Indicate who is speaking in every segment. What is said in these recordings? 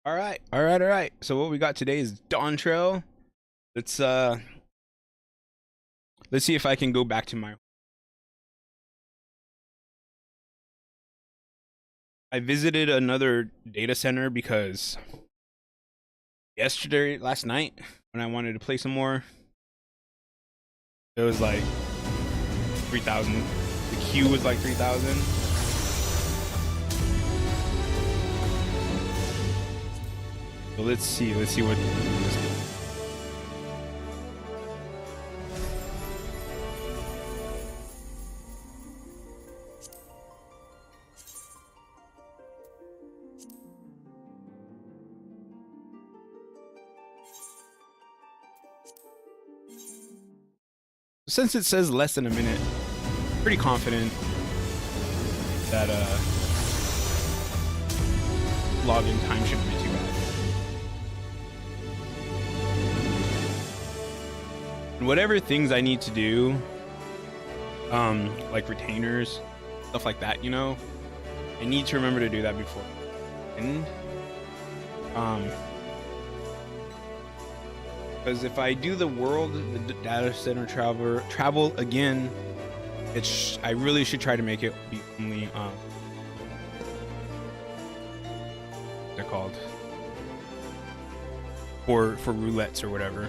Speaker 1: All right. So what we got today is Dawntrail. Let's uh let's see if I can go back to my I visited another data center because last night when I wanted to play some more, it was like 3,000. The queue was like 3,000. So let's see what since it says less than a minute, pretty confident that login time shouldn't be too bad. And whatever things I need to do, like retainers, stuff like that, I need to remember to do that before. And because if I do the data center travel again, I really should try to make it be only they're called for roulettes or whatever.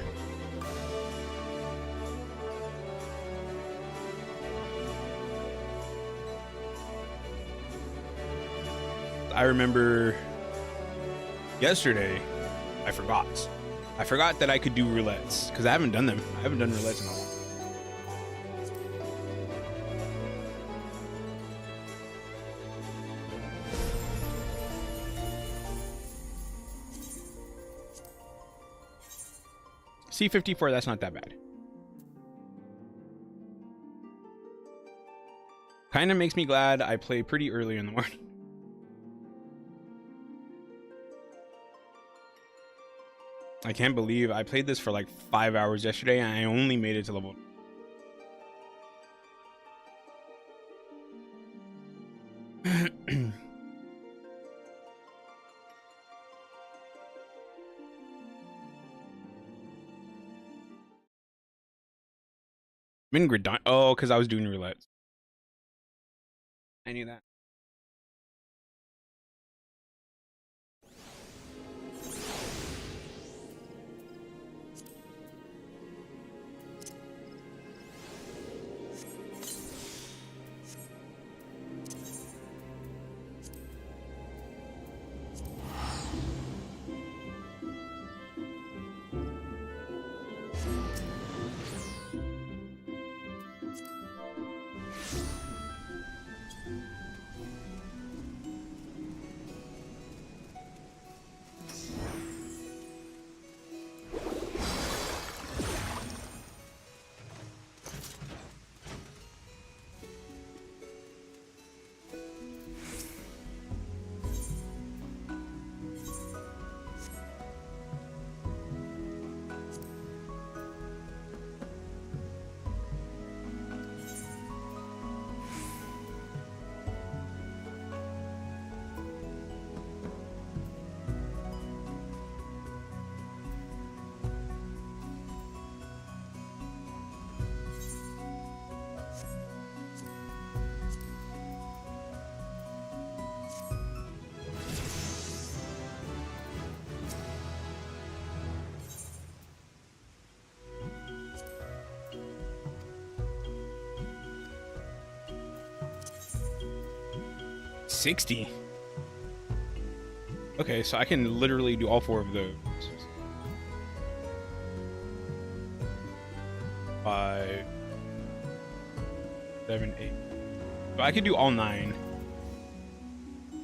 Speaker 1: I remember yesterday I forgot that I could do roulettes because I haven't done them. I haven't done roulettes in a while. C54, that's not that bad. Kind of makes me glad I play pretty early in the morning. I can't believe I played this for like 5 hours yesterday and I only made it to level. Oh, because I was doing roulette. I knew that. $60. Okay, so I can literally do all 4 of those. 5, 7, 8. So I could do all 9.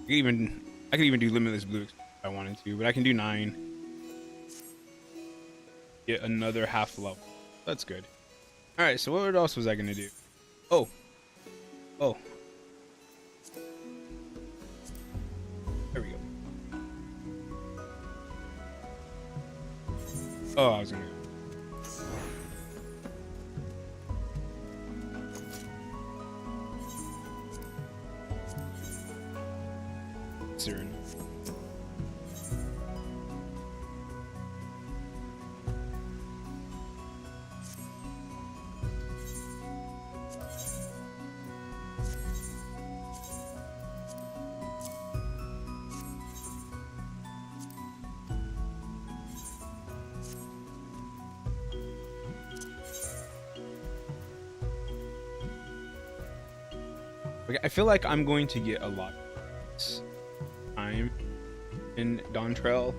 Speaker 1: I could even do limitless blue if I wanted to, but I can do 9. Get another half level. That's good. All right, so what else was I gonna do? Oh. There we go. Oh, I was gonna go. Siren. Like, I feel like I'm going to get a lot of time in Dawntrail.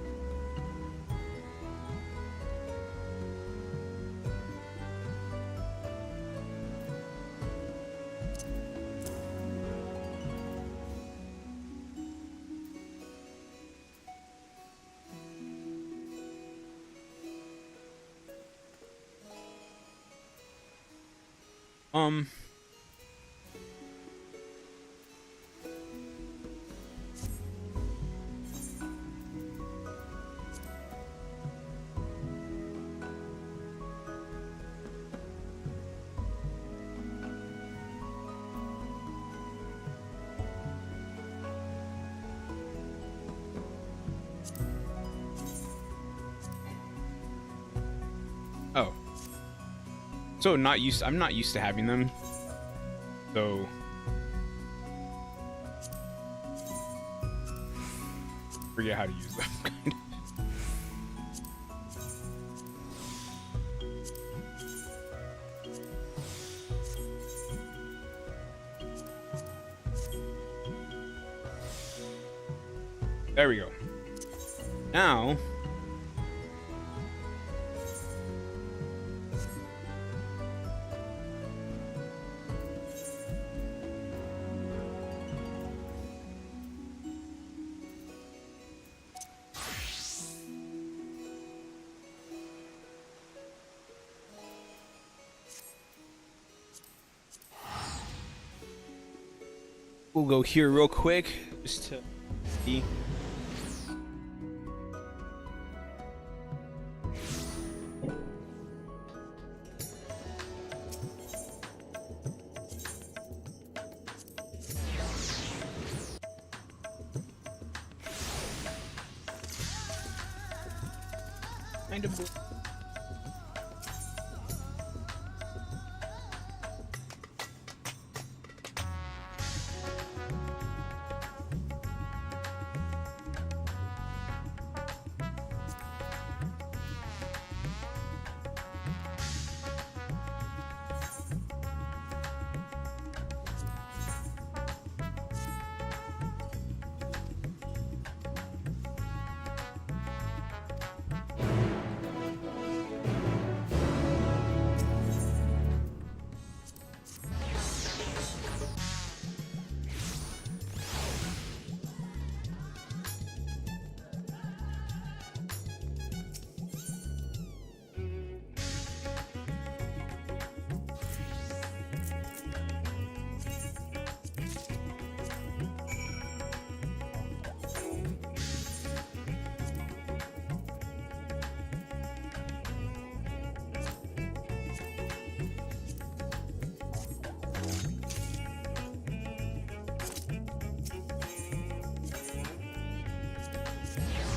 Speaker 1: Oh. So I'm not used to having them. So forget how to use them. There we go. Now we'll go here real quick just to see. Kind of.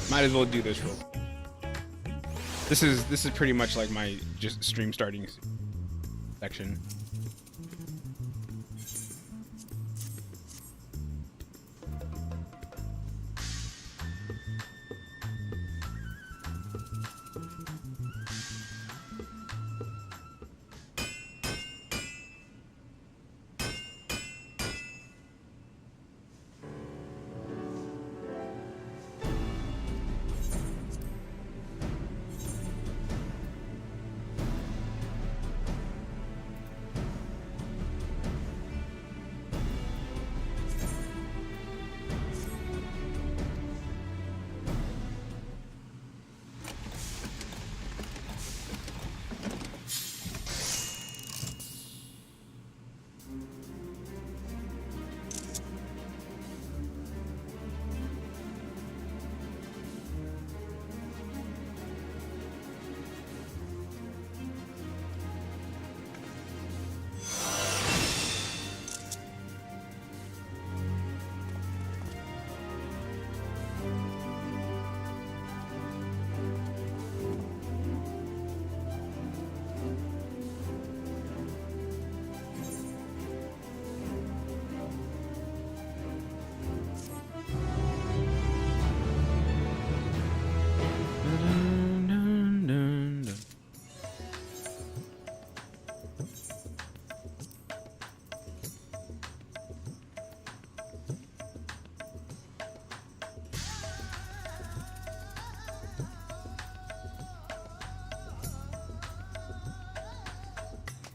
Speaker 1: Might as well do this real quick. This is pretty much like my just stream starting section.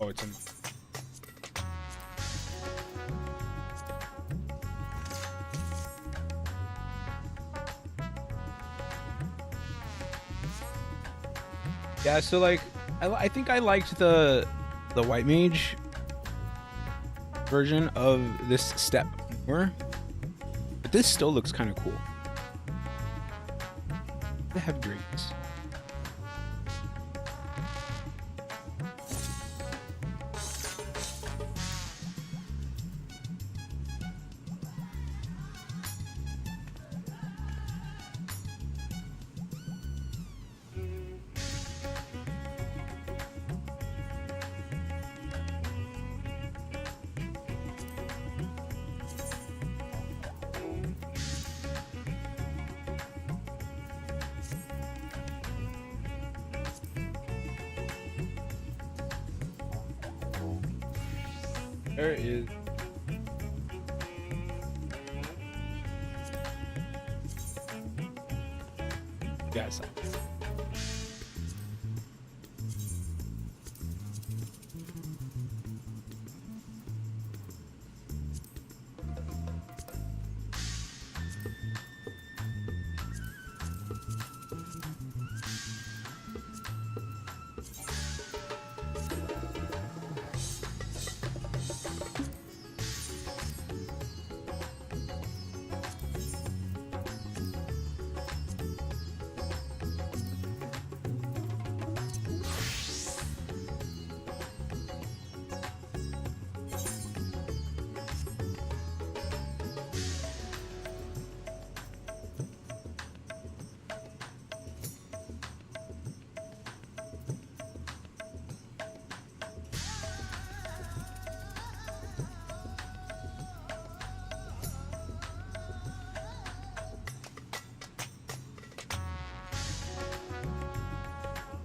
Speaker 1: Oh, it's in. Yeah, so like I think I liked the white mage version of this step more, but this still looks kind of cool. They have drinks. There is. Yes.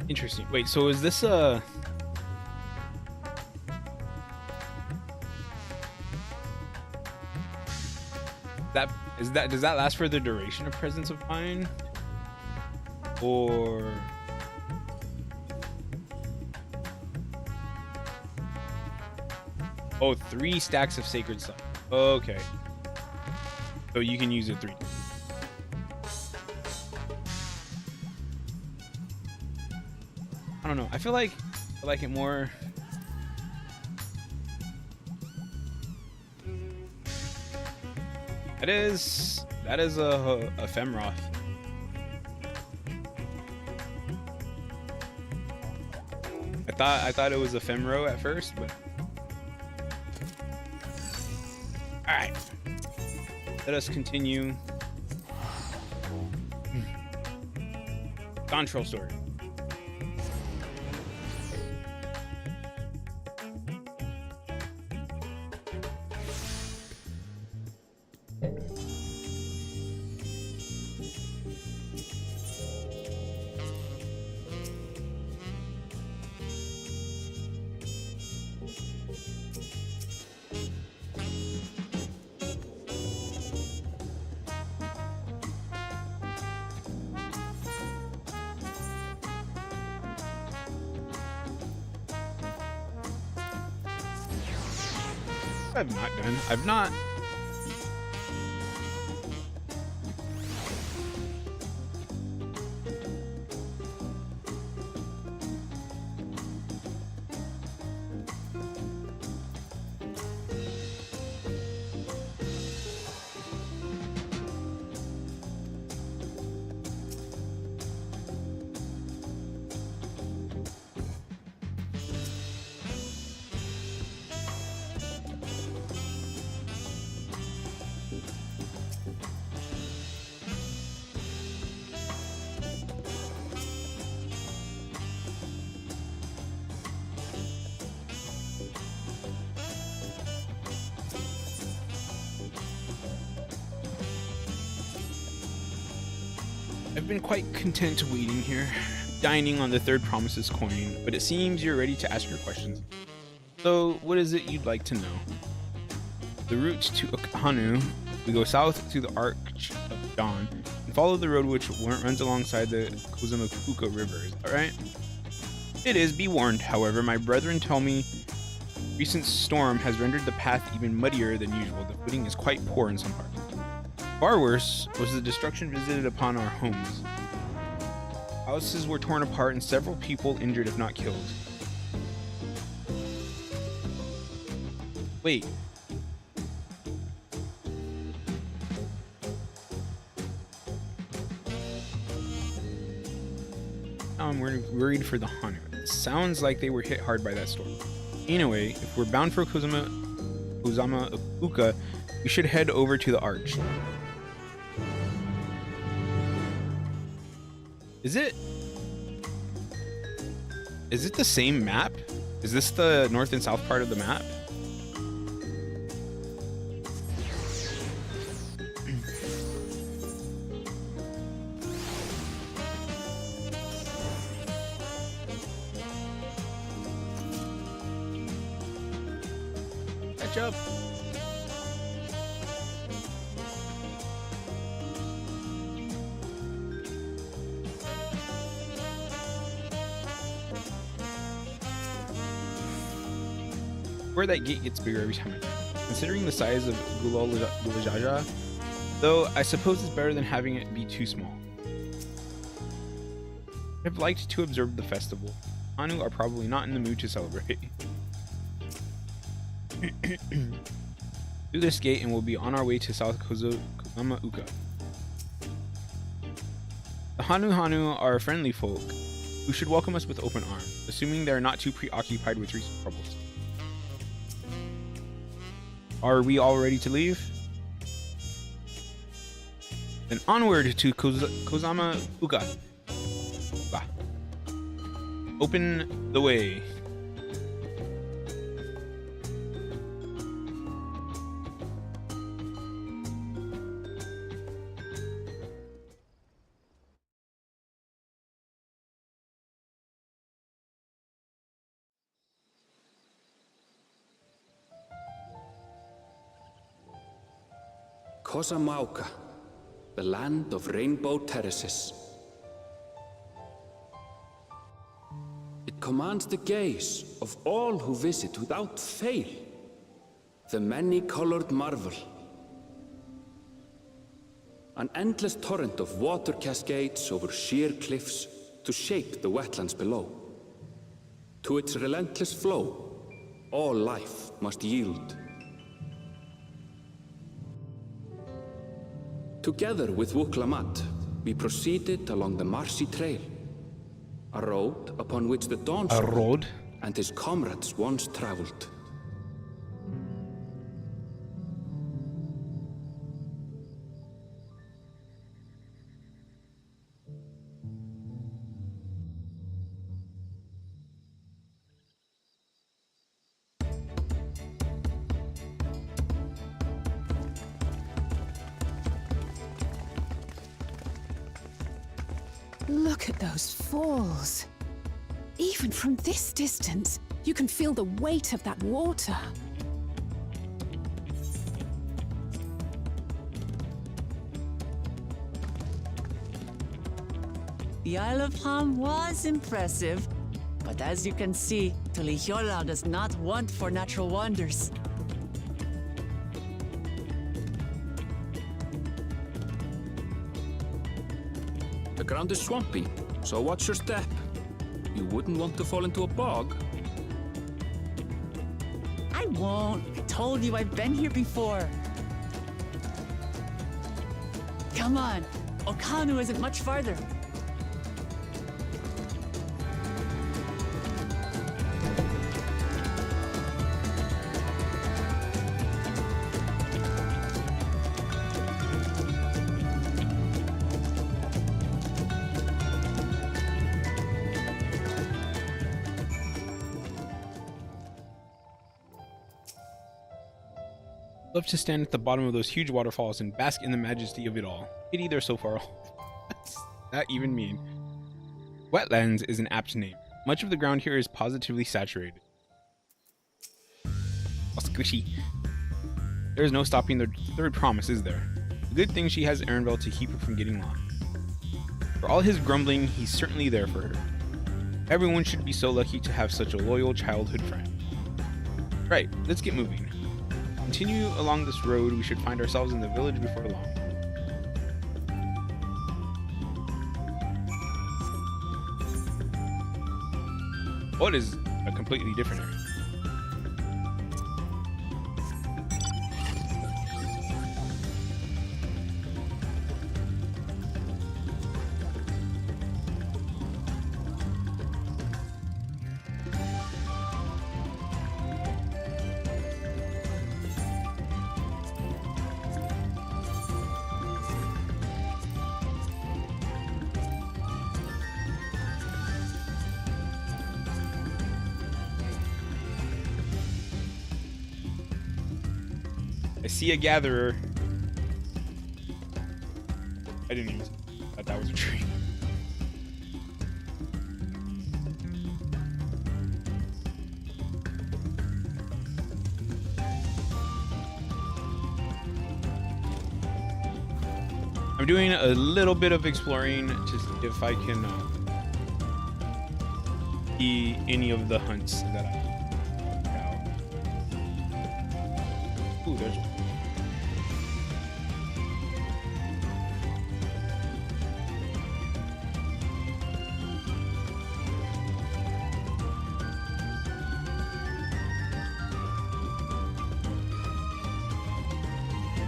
Speaker 1: Interesting. Wait, so is this does that last for the duration of Presence of Mind? Or oh, 3 stacks of Sacred Sun. Okay. So you can use it 3 times. I don't know. I feel like I like it more. That is a Femroth. I thought it was a Femro at first, but all right. Let us continue. Dawntrail story. I've not done. I've not. I've been quite content waiting here, dining on the third promises coin, but it seems you're ready to ask your questions. So, what is it you'd like to know? The route to Hanu, we go south to the Arch of Dawn, and follow the road which runs alongside the Kozumakuka River, is that right? It is, be warned, however, my brethren tell me Recent storm has rendered the path even muddier than usual. The footing is quite poor in some parts. Far worse was the destruction visited upon our homes. Houses were torn apart and several people injured if not killed. Wait. Now I'm worried for the Hanu. It sounds like they were hit hard by that storm. Anyway, if we're bound for Kozama Uka, we should head over to the arch. Is it the same map? Is this the north and south part of the map? Catch up. Where that gate gets bigger every time. Considering the size of Gulajaja, though, I suppose it's better than having it be too small. I've liked to observe the festival. Hanu are probably not in the mood to celebrate. Through this gate and we'll be on our way to South Kozama Uka. The Hanu are friendly folk who should welcome us with open arms, assuming they are not too preoccupied with recent troubles. Are we all ready to leave? Then onward to Kozama Uka. Open the way.
Speaker 2: Kozama, the land of rainbow terraces. It commands the gaze of all who visit without fail. The many-colored marvel. An endless torrent of water cascades over sheer cliffs to shape the wetlands below. To its relentless flow, all life must yield. Together with Wuklamat, we proceeded along the marshy trail, a road upon which the Dawntrail and his comrades once traveled.
Speaker 3: Look at those falls. Even from this distance, you can feel the weight of that water.
Speaker 4: The Isle of Ham was impressive, but as you can see, Tulihiola does not want for natural wonders.
Speaker 2: The ground is swampy, so watch your step. You wouldn't want to fall into a bog.
Speaker 4: I won't. I told you I've been here before. Come on. Okanu isn't much farther.
Speaker 1: Love to stand at the bottom of those huge waterfalls and bask in the majesty of it all. Pity they're so far off. What's that even mean? Wetlands is an apt name. Much of the ground here is positively saturated. Oh, squishy. There is no stopping the third promise, is there? The good thing she has Aaronville to keep her from getting lost. For all his grumbling, he's certainly there for her. Everyone should be so lucky to have such a loyal childhood friend. Right, let's get moving. Continue along this road. We should find ourselves in the village before long. What is a completely different area? I see a gatherer. I didn't even thought that was a tree. I'm doing a little bit of exploring to see if I can see any of the hunts that I. Ooh, there's.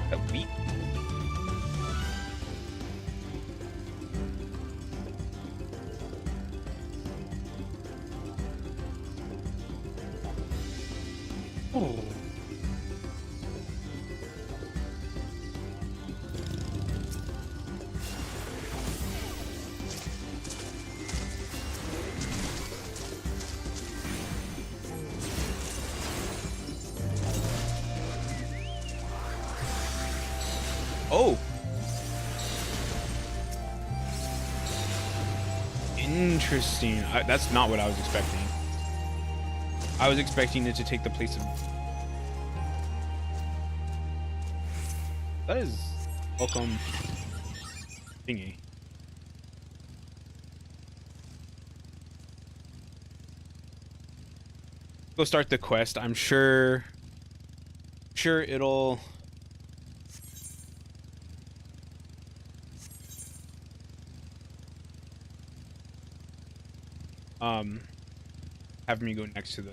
Speaker 1: That wheat. Oh. Oh. Interesting. That's not what I was expecting. I was expecting it to take the place of... That is welcome thingy. Go start the quest. I'm sure it'll have me go next to the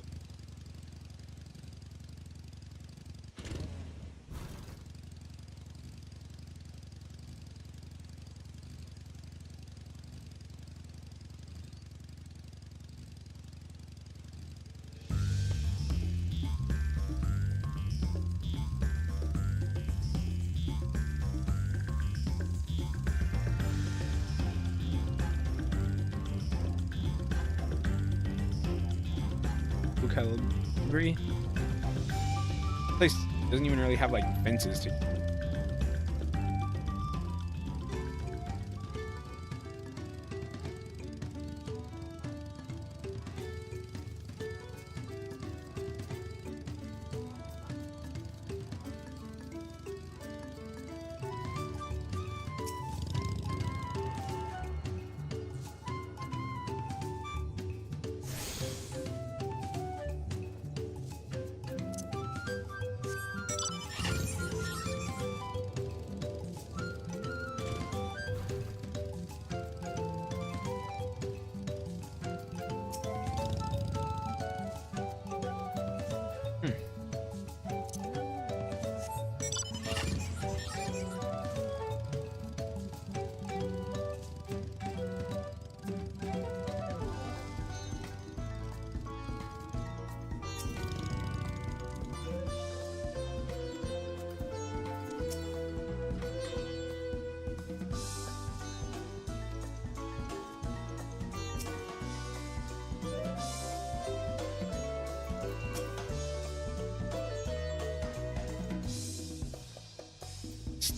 Speaker 1: Calibri. This place doesn't even really have like fences to.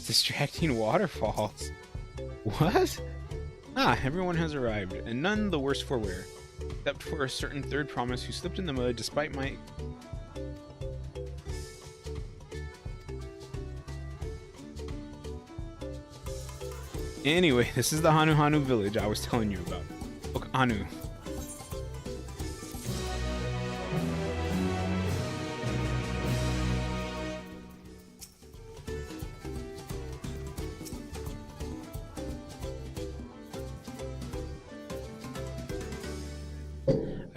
Speaker 1: Distracting waterfalls. What? Ah, everyone has arrived, and none the worse for wear. Except for a certain third promise who slipped in the mud despite my... Anyway, this is the VanuVanu village I was telling you about. Look, Anu.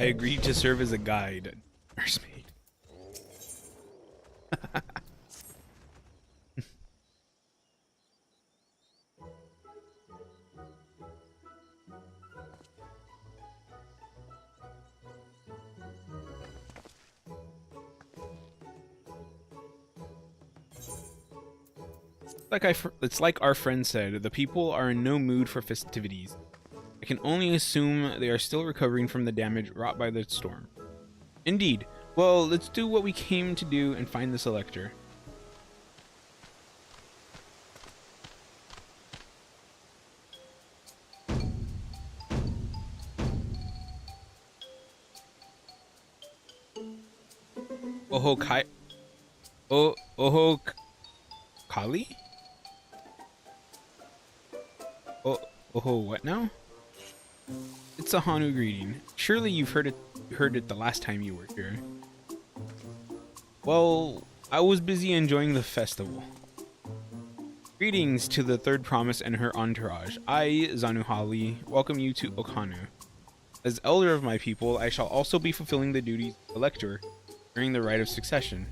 Speaker 1: I agreed to serve as a guide, nursemaid. It's like our friend said, the people are in no mood for festivities. I can only assume they are still recovering from the damage wrought by the storm. Indeed. Well, let's do what we came to do and find the selector. Oho Kai. Oho Kali? Oh, what now? It's a Hanu greeting. Surely you've heard it the last time you were here. Well, I was busy enjoying the festival. Greetings to the third promise and her entourage. I, Zanuhali, welcome you to Okhanu. As elder of my people, I shall also be fulfilling the duties of elector during the rite of succession.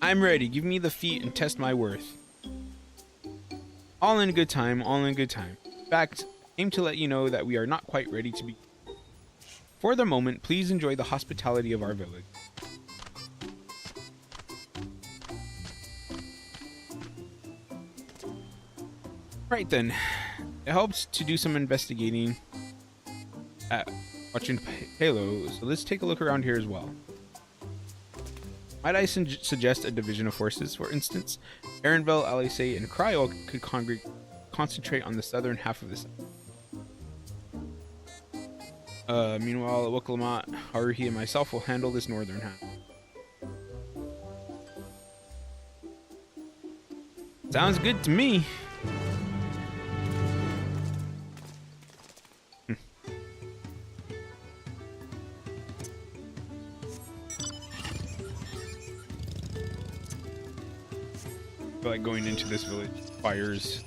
Speaker 1: I'm ready. Give me the feat and test my worth. All in good time, all in good time. In fact, aim to let you know that we are not quite ready to be. For the moment, please enjoy the hospitality of our village. Right then, it helps to do some investigating at watching Halo, so let's take a look around here as well. Might I suggest a division of forces? For instance, Erenville, Alisei, and Cryo could concentrate on the southern half of the site. Meanwhile, Woklamat, Haruhi, and myself will handle this northern half. Sounds good to me. I feel like going into this village fires.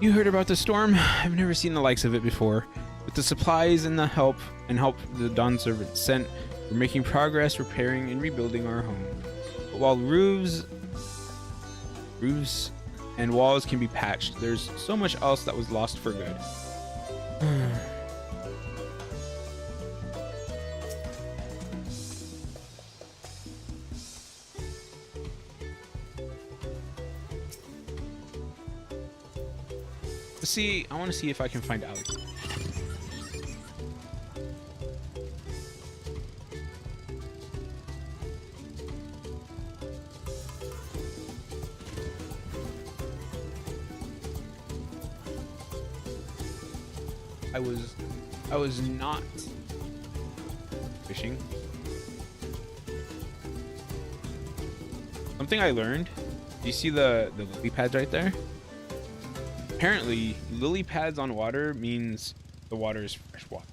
Speaker 1: You heard about the storm? I've never seen the likes of it before. With the supplies and the help the Dawn servants sent, we're making progress repairing and rebuilding our home. But while roofs and walls can be patched, there's so much else that was lost for good. See, I want to see if I can find Alex. I was not fishing. Something I learned. Do you see the lily pads right there? Apparently, lily pads on water means the water is fresh water.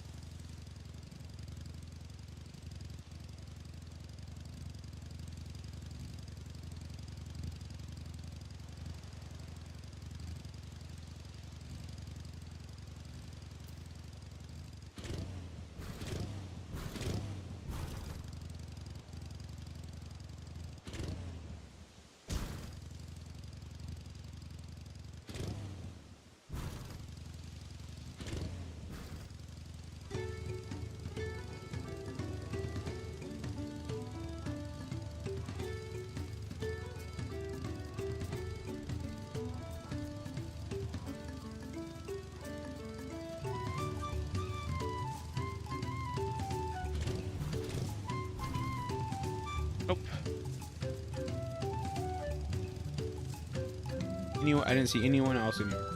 Speaker 1: Anyone? I didn't see anyone else in here.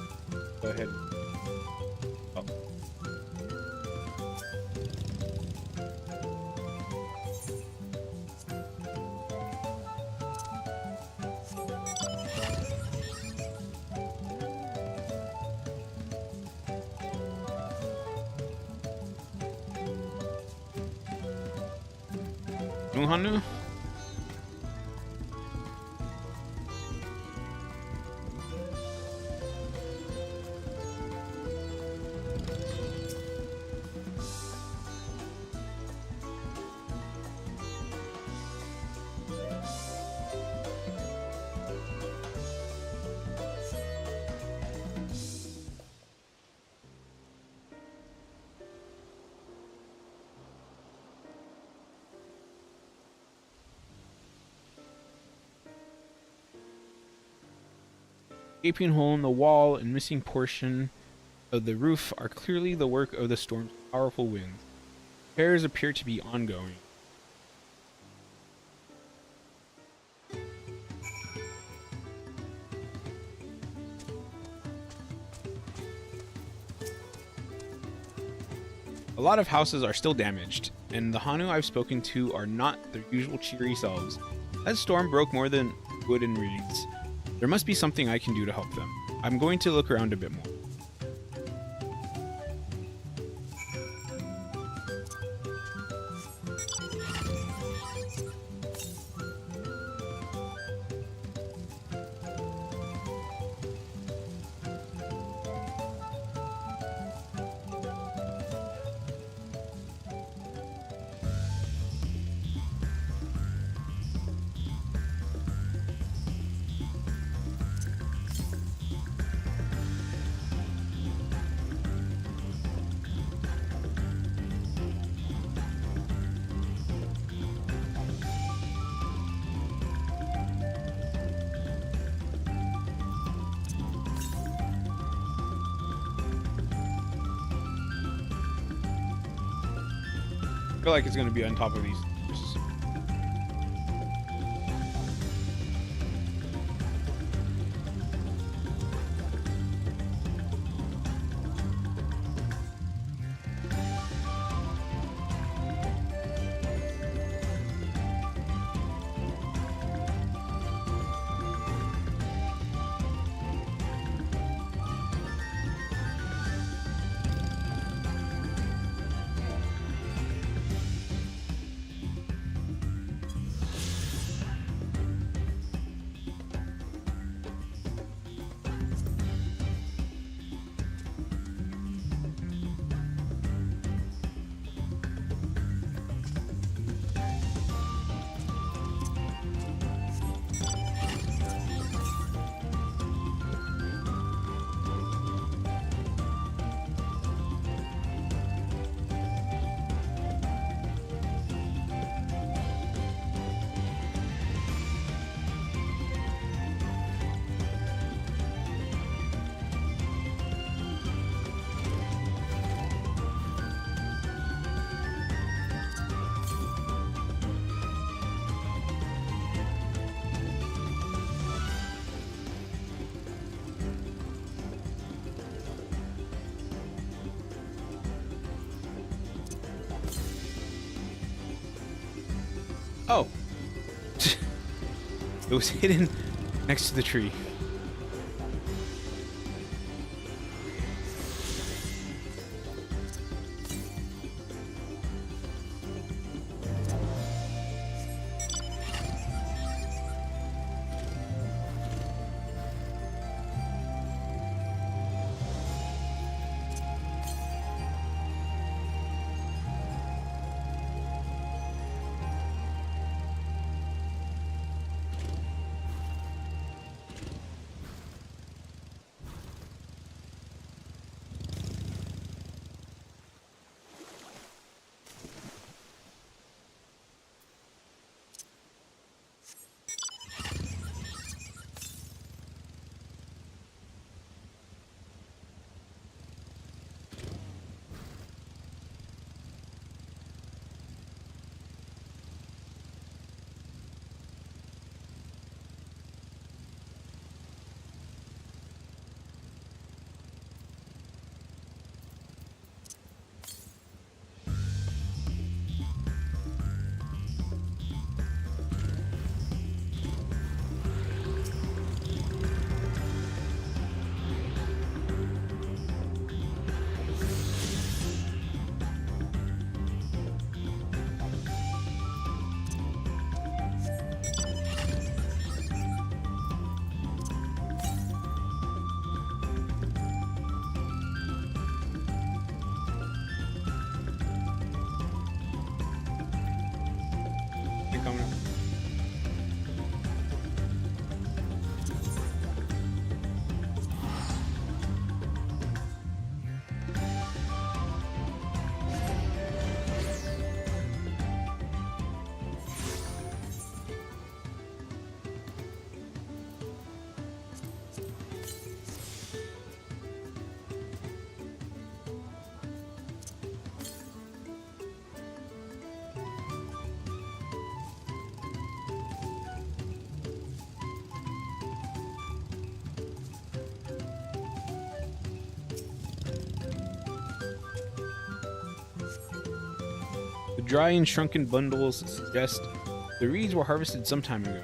Speaker 1: Go ahead. Oh. non-VanuVanu? Gaping hole in the wall and missing portion of the roof are clearly the work of the storm's powerful winds. Repairs appear to be ongoing. A lot of houses are still damaged, and the Hanu I've spoken to are not their usual cheery selves. That storm broke more than wood and reeds. There must be something I can do to help them. I'm going to look around a bit more. I feel like it's going to be on top of these. Oh. It was hidden next to the tree. dry and shrunken bundles suggest the reeds were harvested some time ago.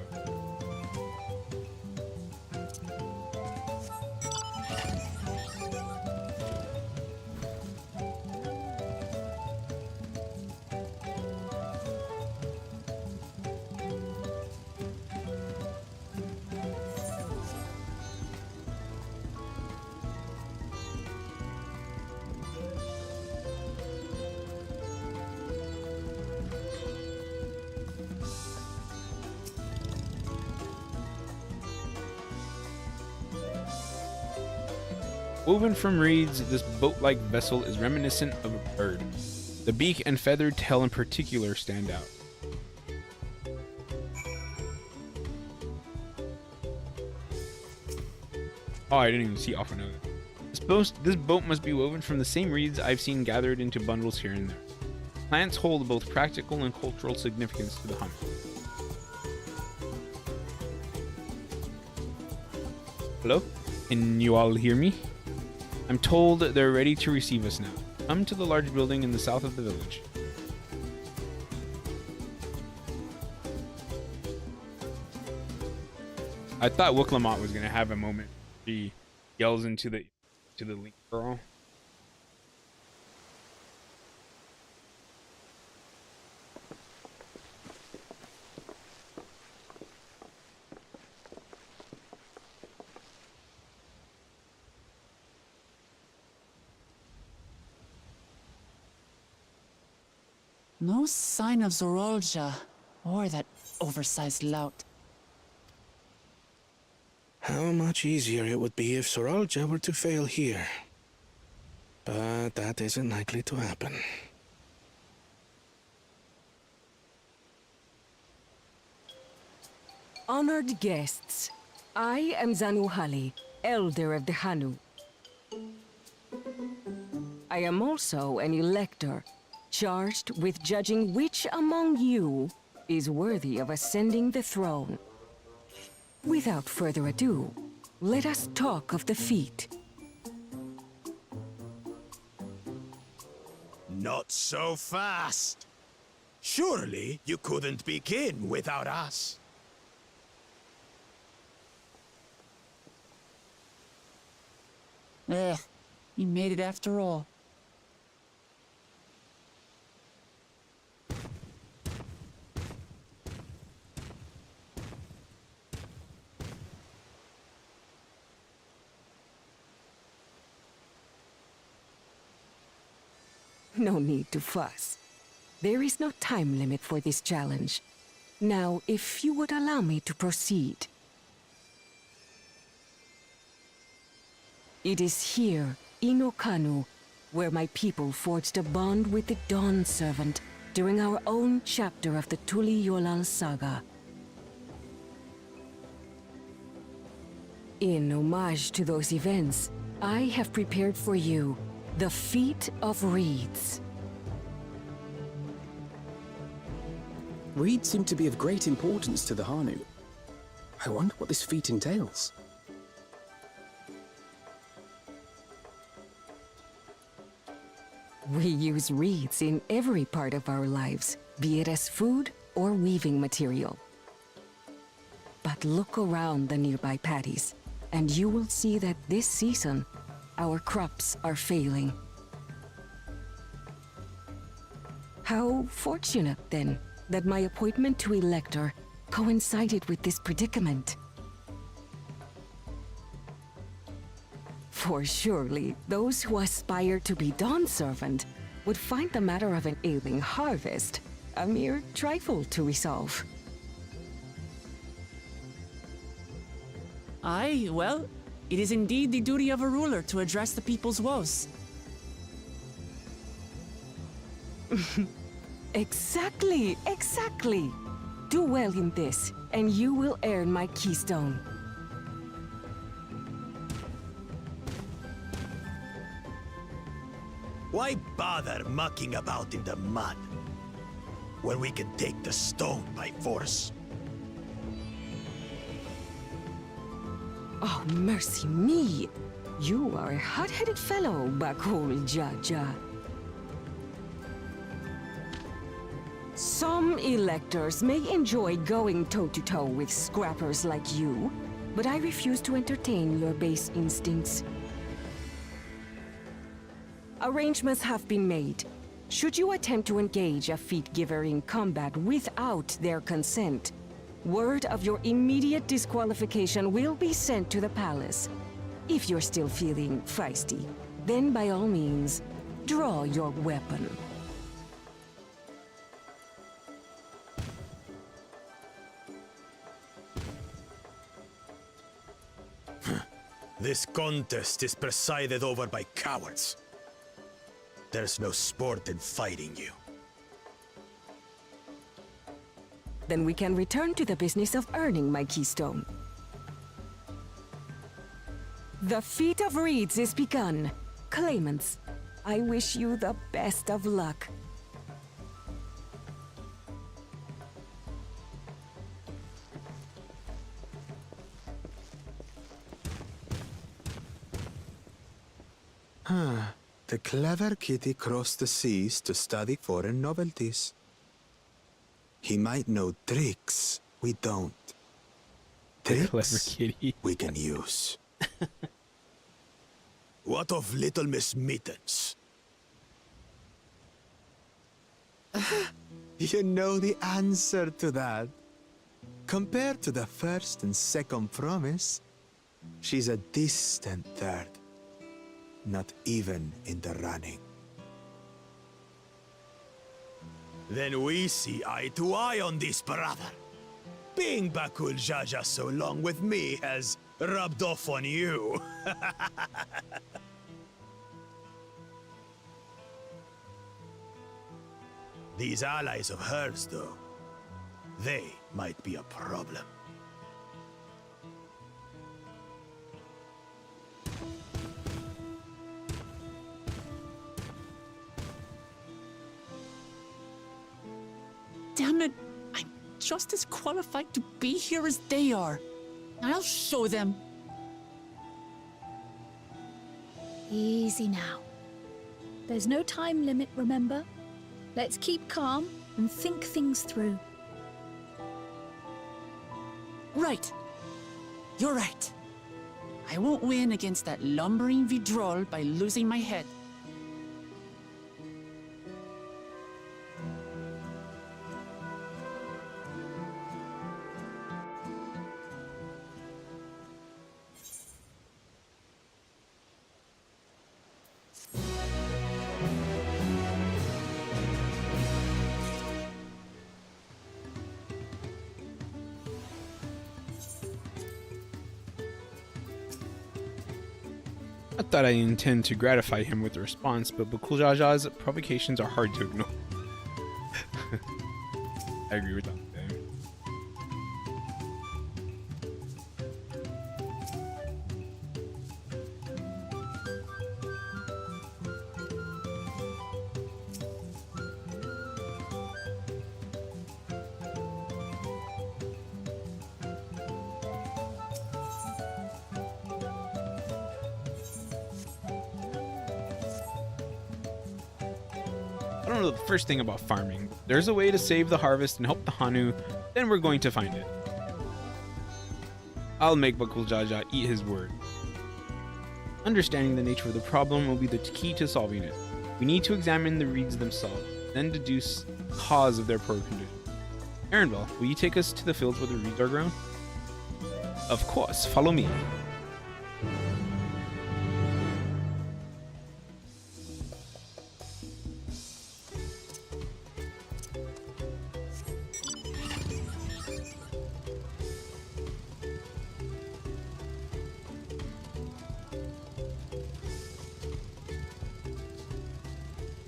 Speaker 1: Woven from reeds, this boat-like vessel is reminiscent of a bird. The beak and feathered tail in particular stand out. Oh, I didn't even see off another. This boat must be woven from the same reeds I've seen gathered into bundles here and there. Plants hold both practical and cultural significance to the Hanu. Hello? Can you all hear me? I'm told they're ready to receive us now. Come to the large building in the south of the village. I thought Wiclamont was gonna have a moment. He yells into the link girl.
Speaker 4: No sign of Zorolja, or that oversized lout.
Speaker 5: How much easier it would be if Soralja were to fail here. But that isn't likely to happen.
Speaker 6: Honored guests, I am Zanuhali, Elder of the Hanu. I am also an elector, charged with judging which among you is worthy of ascending the throne. Without further ado, let us talk of the feat.
Speaker 7: Not so fast. Surely you couldn't begin without us.
Speaker 4: You made it after all.
Speaker 6: No need to fuss. There is no time limit for this challenge. Now, if you would allow me to proceed. It is here, in Okanu, where my people forged a bond with the Dawn Servant during our own chapter of the Tuli Yolal saga. In homage to those events, I have prepared for you the Feat of Reeds.
Speaker 8: Reeds seem to be of great importance to the Hanu. I wonder what this feat entails.
Speaker 6: We use reeds in every part of our lives, be it as food or weaving material. But look around the nearby paddies, and you will see that this season, our crops are failing. How fortunate, then, that my appointment to Elector coincided with this predicament. For surely, those who aspire to be Dawn Servant would find the matter of an ailing harvest a mere trifle to resolve.
Speaker 4: Aye, well, it is indeed the duty of a ruler to address the people's woes.
Speaker 6: Exactly, exactly. Do well in this, and you will earn my keystone.
Speaker 7: Why bother mucking about in the mud when we can take the stone by force?
Speaker 6: Oh, mercy me! You are a hot-headed fellow, Bakul Jaja. Some electors may enjoy going toe-to-toe with scrappers like you, but I refuse to entertain your base instincts. Arrangements have been made. Should you attempt to engage a feat giver in combat without their consent, word of your immediate disqualification will be sent to the palace. If you're still feeling feisty, then by all means, draw your weapon.
Speaker 7: This contest is presided over by cowards. There's no sport in fighting you.
Speaker 6: Then we can return to the business of earning my keystone. The feat of reeds is begun. Claimants, I wish you the best of luck.
Speaker 9: The clever kitty crossed the seas to study foreign novelties. He might know tricks we don't.
Speaker 1: The clever
Speaker 9: Tricks
Speaker 1: kitty.
Speaker 9: we can use.
Speaker 7: What of Little Miss Mittens?
Speaker 9: You know the answer to that. Compared to the first and second promise, she's a distant third. Not even in the running.
Speaker 7: Then we see eye to eye on this, brother. Being Bakul Jaja so long with me has rubbed off on you. These allies of hers, though, they might be a problem.
Speaker 4: Damn it! I'm just as qualified to be here as they are. I'll show them.
Speaker 10: Easy now. There's no time limit, remember? Let's keep calm and think things through.
Speaker 4: Right. You're right. I won't win against that lumbering Vidrol by losing my head.
Speaker 1: Not that I intend to gratify him with a response, but Bakuljaja's provocations are hard to ignore. I agree with that. I don't know the first thing about farming. There's a way to save the harvest and help the Hanu, then we're going to find it. I'll make Bakuljaja eat his word. Understanding the nature of the problem will be the key to solving it. We need to examine the reeds themselves, then deduce the cause of their poor condition. Erenville, will you take us to the fields where the reeds are grown? Of course, follow me.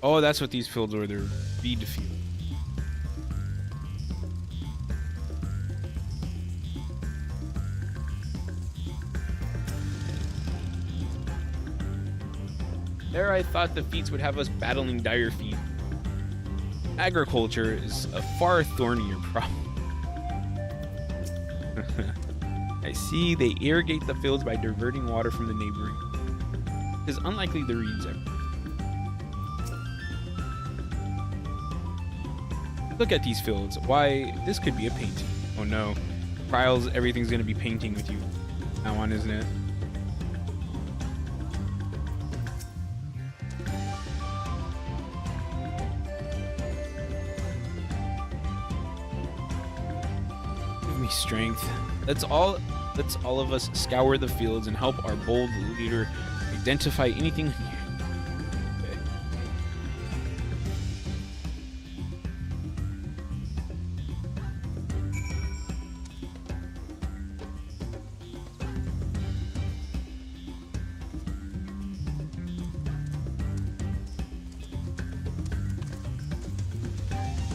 Speaker 1: Oh, that's what these fields are. They're reed fields. There I thought the feats would have us battling dire feet. Agriculture is a far thornier problem. I see they irrigate the fields by diverting water from the neighboring. It is unlikely the reeds ever. Look at these fields. Why, this could be a painting. Oh no. Trials, everything's gonna be painting with you now on, isn't it? Give me strength. Let's all of us scour the fields and help our bold leader identify anything here. Okay.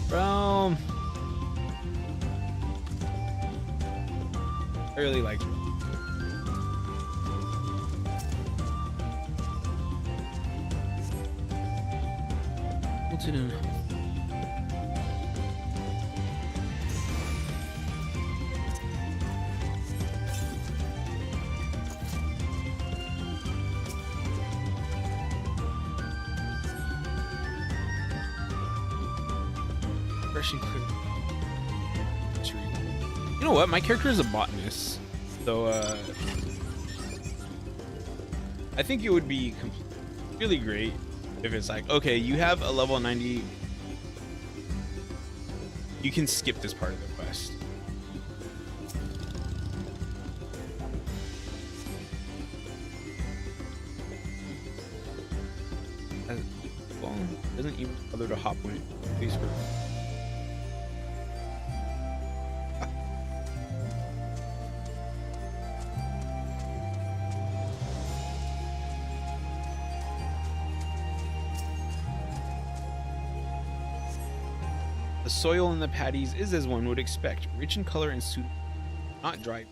Speaker 1: Bro, I really like it. What's it in? Fresh and clear. You know what? My character is a botanist, so I think it would be really great if it's like, okay, you have a level 90, you can skip this part of the quest. Well, doesn't even bother to hop when it please for. The soil in the paddies is as one would expect, rich in color and suitable, not dry.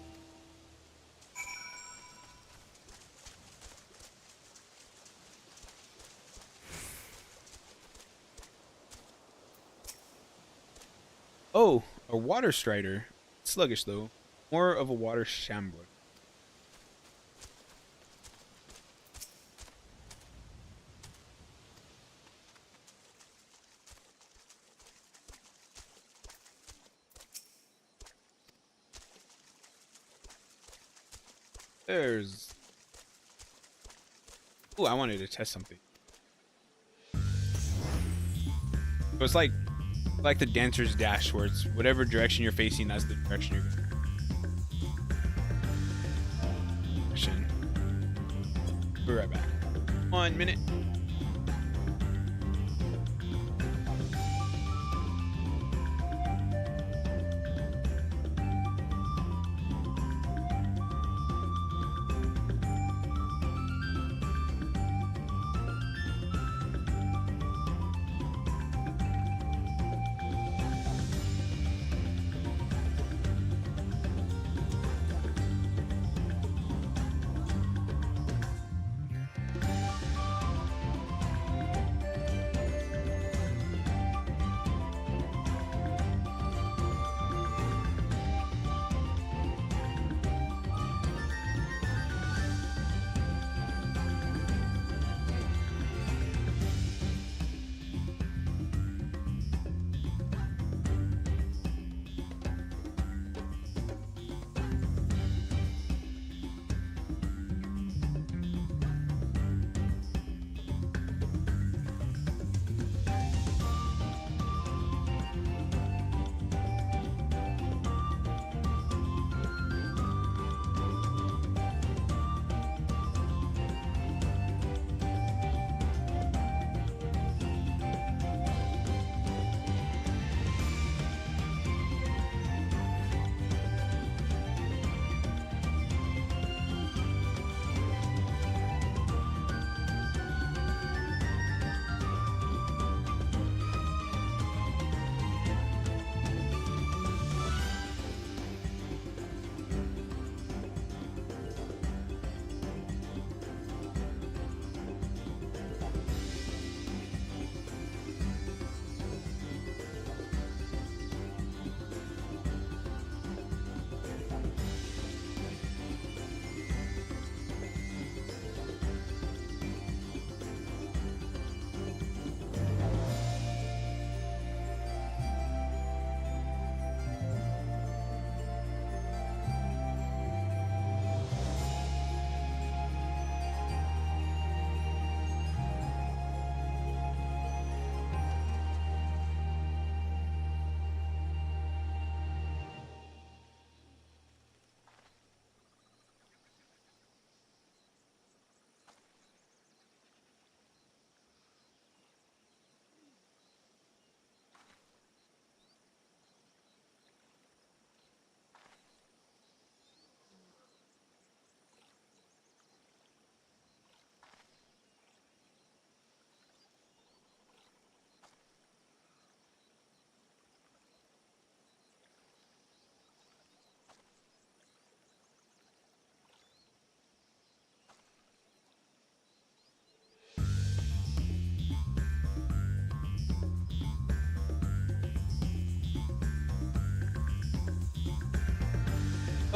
Speaker 1: Oh, a water strider. Sluggish though, more of a water shambler. There's... Oh, I wanted to test something. So it's like the dancer's dash, where it's whatever direction you're facing, that's the direction you're going. Be right back. 1 minute.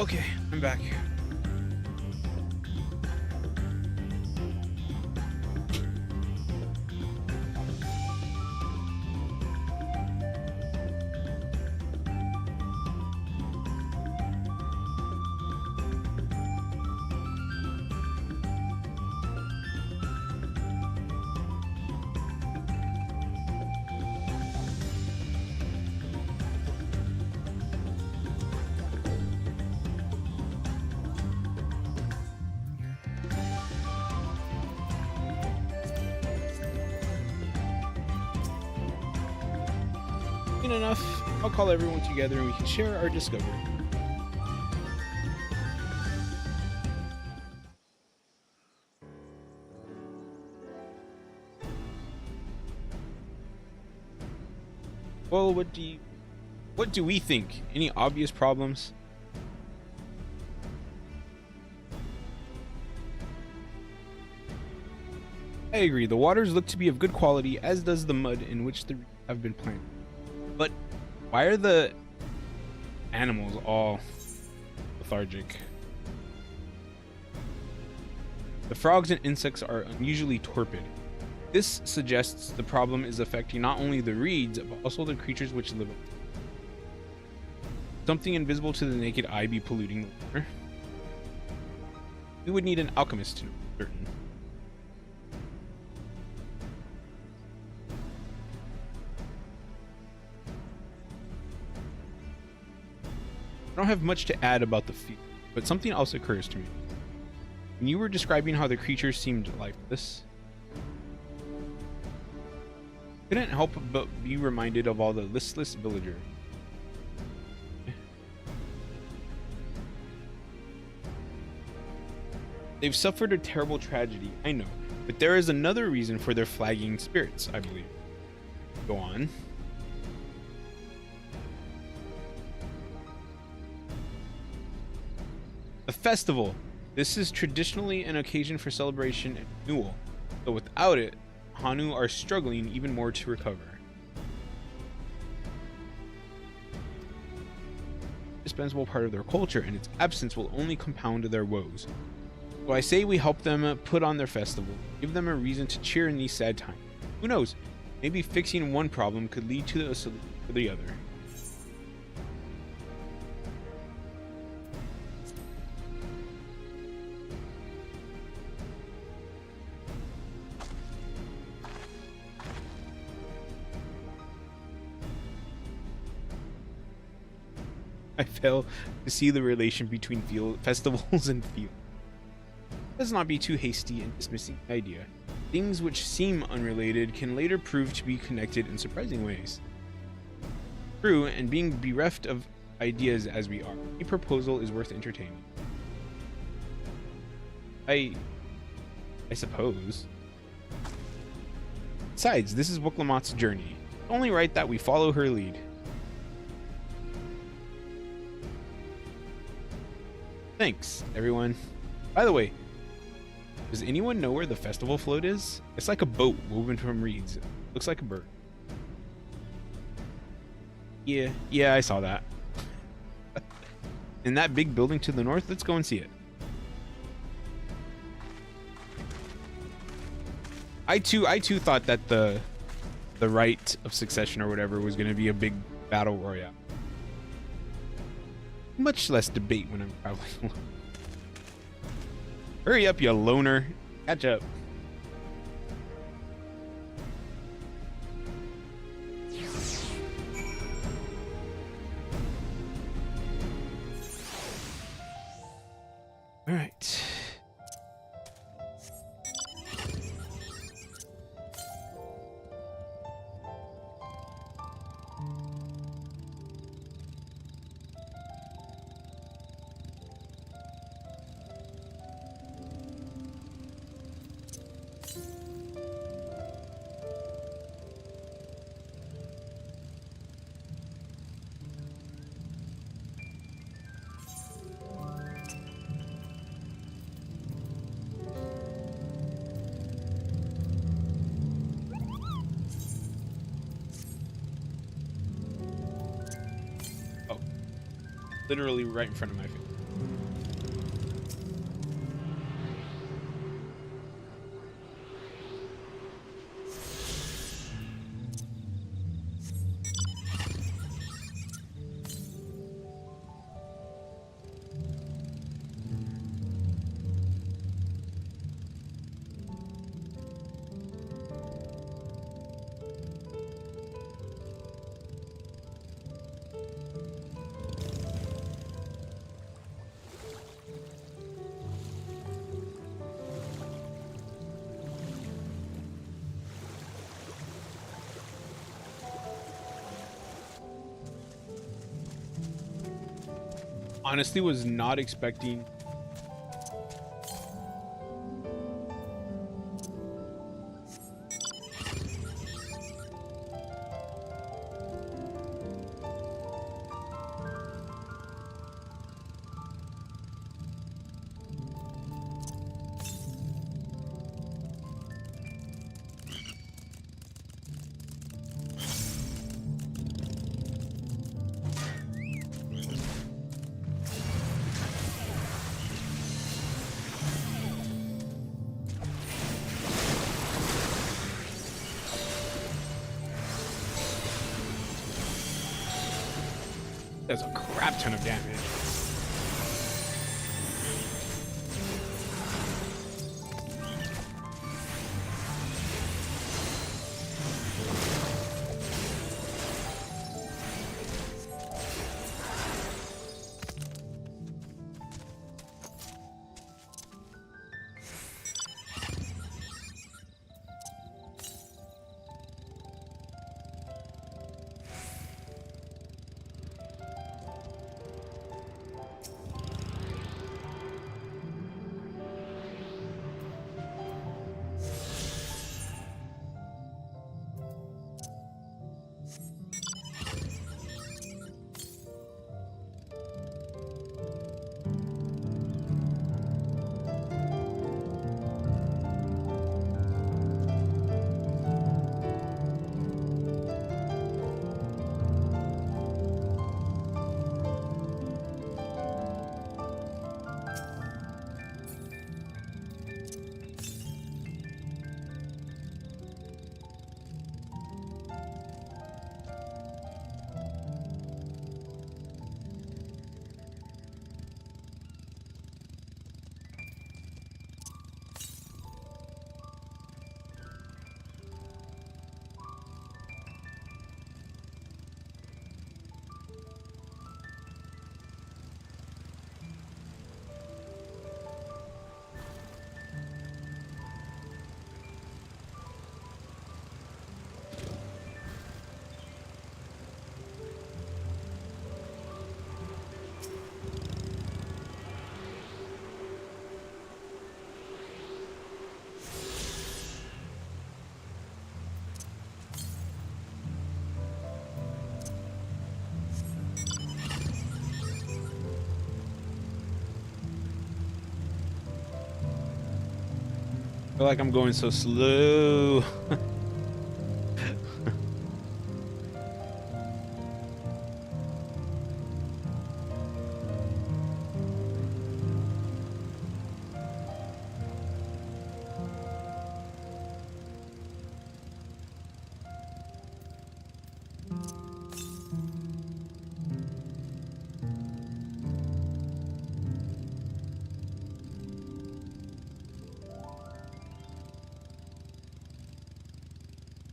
Speaker 1: Okay, I'm back. Soon enough, I'll call everyone together and we can share our discovery. Well, what do we think? Any obvious problems? I agree. The waters look to be of good quality, as does the mud in which they have been planted. But why are the animals all lethargic? The frogs and insects are unusually torpid. This suggests the problem is affecting not only the reeds, but also the creatures which live on them. Something invisible to the naked eye be polluting the water. We would need an alchemist to know for certain. I don't have much to add about the field, but something else occurs to me. When you were describing how the creatures seemed lifeless, I couldn't help but be reminded of all the listless villagers. They've suffered a terrible tragedy, I know, but there is another reason for their flagging spirits, I believe. Go on. A festival. This is traditionally an occasion for celebration and renewal, but without it, Hanu are struggling even more to recover. Indispensable part of their culture, and its absence will only compound their woes. So I say we help them put on their festival, give them a reason to cheer in these sad times. Who knows? Maybe fixing one problem could lead to a solution for the other. I fail to see the relation between festivals and field. Let's not be too hasty in dismissing the idea. Things which seem unrelated can later prove to be connected in surprising ways. True, and being bereft of ideas as we are, a proposal is worth entertaining. I suppose. Besides, this is Wuklamot's journey. It's only right that we follow her lead. Thanks, everyone. By the way, does anyone know where the festival float is? It's like a boat woven from reeds. Looks like a bird. Yeah, I saw that. In that big building to the north, let's go and see it. I too thought that the rite of succession or whatever was going to be a big battle royale. Much less debate when I'm traveling alone. Hurry up, you loner. Catch up. All right. Literally right in front of my face. honestly was not expecting. That's a crap ton of damage. I feel like I'm going so slow.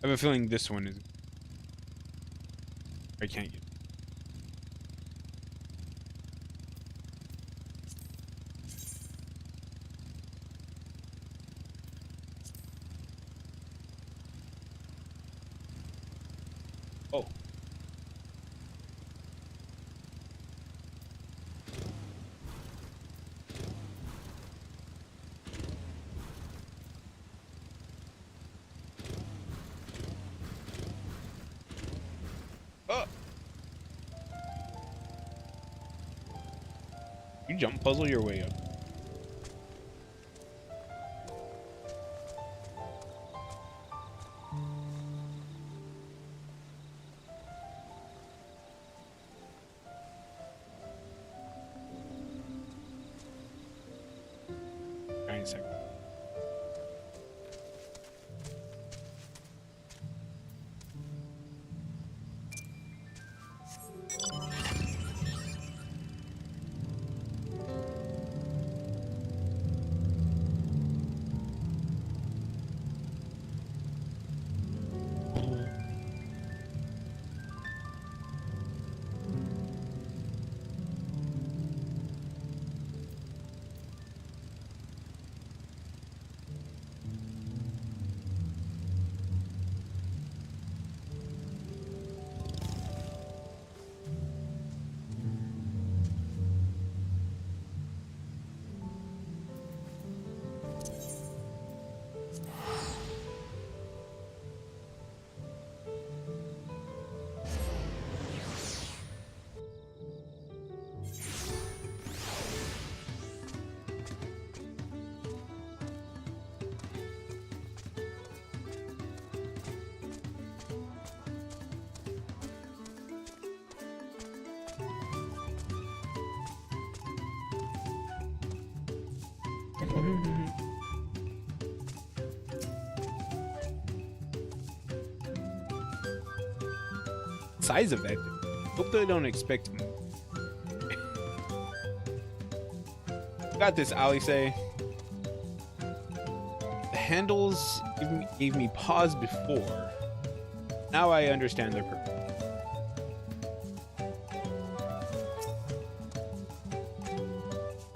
Speaker 1: I have a feeling this one is. I can't get. Oh. You jump puzzle your way up. Second. Size of that thing. Hope they don't expect me. Got this, Ali say. The handles gave me pause before. Now I understand their purpose.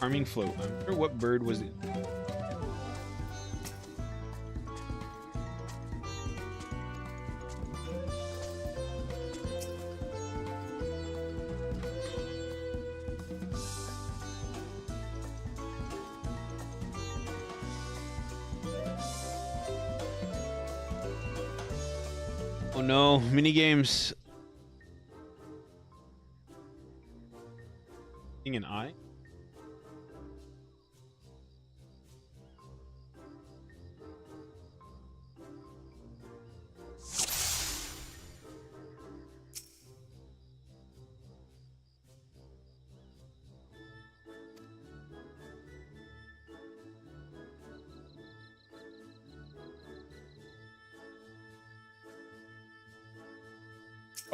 Speaker 1: Arming float. I wonder what bird was it? Oh no, mini games. Thing an eye?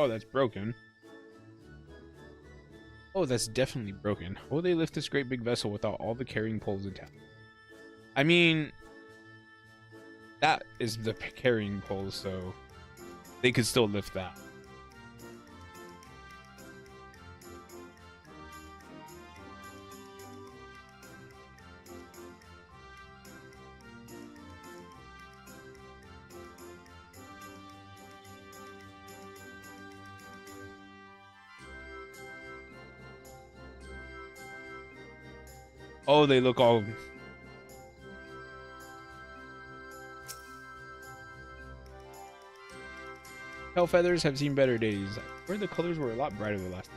Speaker 1: Oh, that's broken. Oh, that's definitely broken. How will they lift this great big vessel without all the carrying poles attached? I mean, that is the carrying pole, so they could still lift that. Oh, they look all... Tail feathers have seen better days. Where the colors were a lot brighter the last time.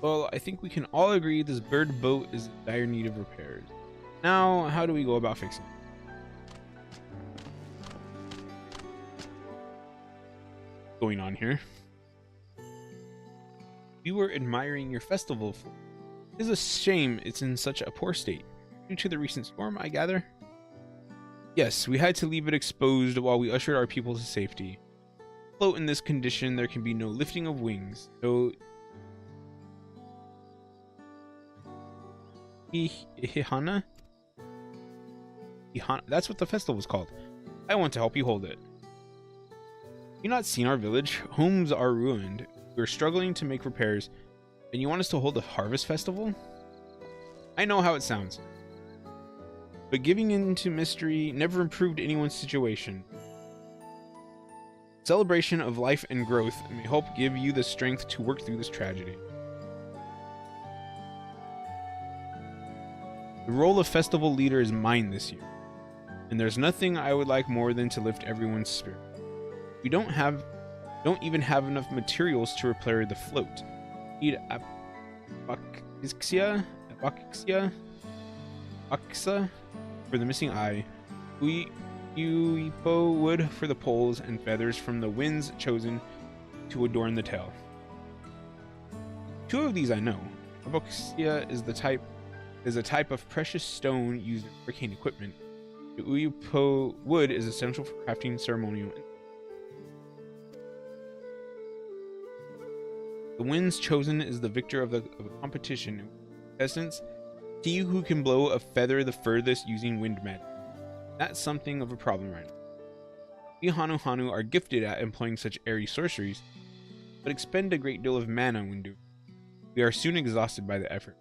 Speaker 1: Well, I think we can all agree this bird boat is in dire need of repairs. Now, how do we go about fixing it? Going on here? We were admiring your festival. It is a shame it's in such a poor state. Due to the recent storm, I gather? Yes, we had to leave it exposed while we ushered our people to safety. Float in this condition, there can be no lifting of wings, no... Ihana? That's what the festival is called. I want to help you hold it. Have you not seen our village? Homes are ruined. We're struggling to make repairs, and you want us to hold a harvest festival? I know how it sounds, but giving in to mystery never improved anyone's situation. Celebration of life and growth may help give you the strength to work through this tragedy. The role of festival leader is mine this year, and there's nothing I would like more than to lift everyone's spirit. We don't even have enough materials to repair the float. We need abaxia for the missing eye, uipo wood for the poles, and feathers from the winds chosen to adorn the tail. Two of these I know. Abaxia is a type of precious stone used in hurricane equipment. The uipo wood is essential for crafting ceremonial. The winds chosen is the victor of a competition. Contestants, see who can blow a feather the furthest using wind magic. That's something of a problem right now. We Hanu are gifted at employing such airy sorceries, but expend a great deal of mana when doing it. We are soon exhausted by the effort.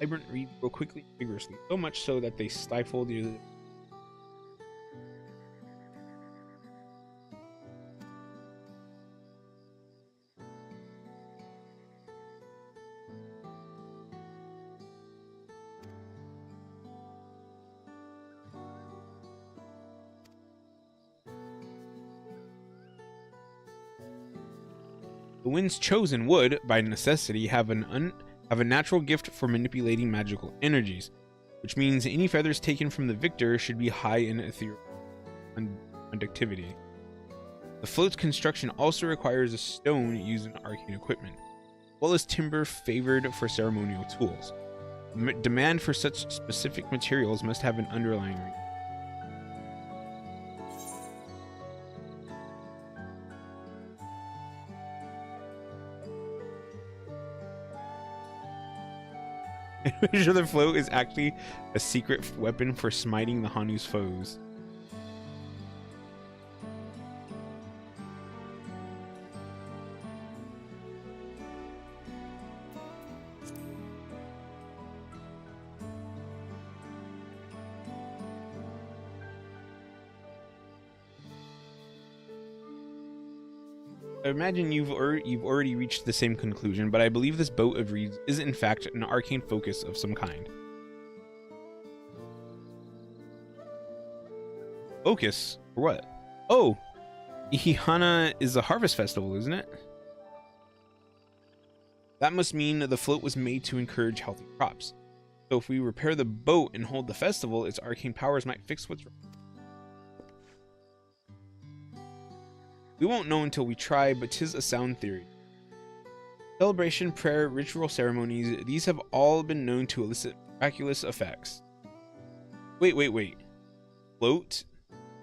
Speaker 1: Vibrant reeds grow quickly and vigorously, so much so that they stifle the... The winds chosen would, by necessity, have a natural gift for manipulating magical energies, which means any feathers taken from the victor should be high in ethereal conductivity. The float's construction also requires a stone used in arcane equipment, as well as timber favored for ceremonial tools. Demand for such specific materials must have an underlying reason. I'm pretty sure the float is actually a secret weapon for smiting the Hanu's foes. I imagine you've already reached the same conclusion, but I believe this boat of reeds is in fact an arcane focus of some kind. Focus? For what? Oh! Ihihana is a harvest festival, isn't it? That must mean the float was made to encourage healthy crops. So if we repair the boat and hold the festival, its arcane powers might fix what's wrong. We won't know until we try, but 'tis a sound theory. Celebration, prayer, ritual ceremonies, these have all been known to elicit miraculous effects. Wait. Float?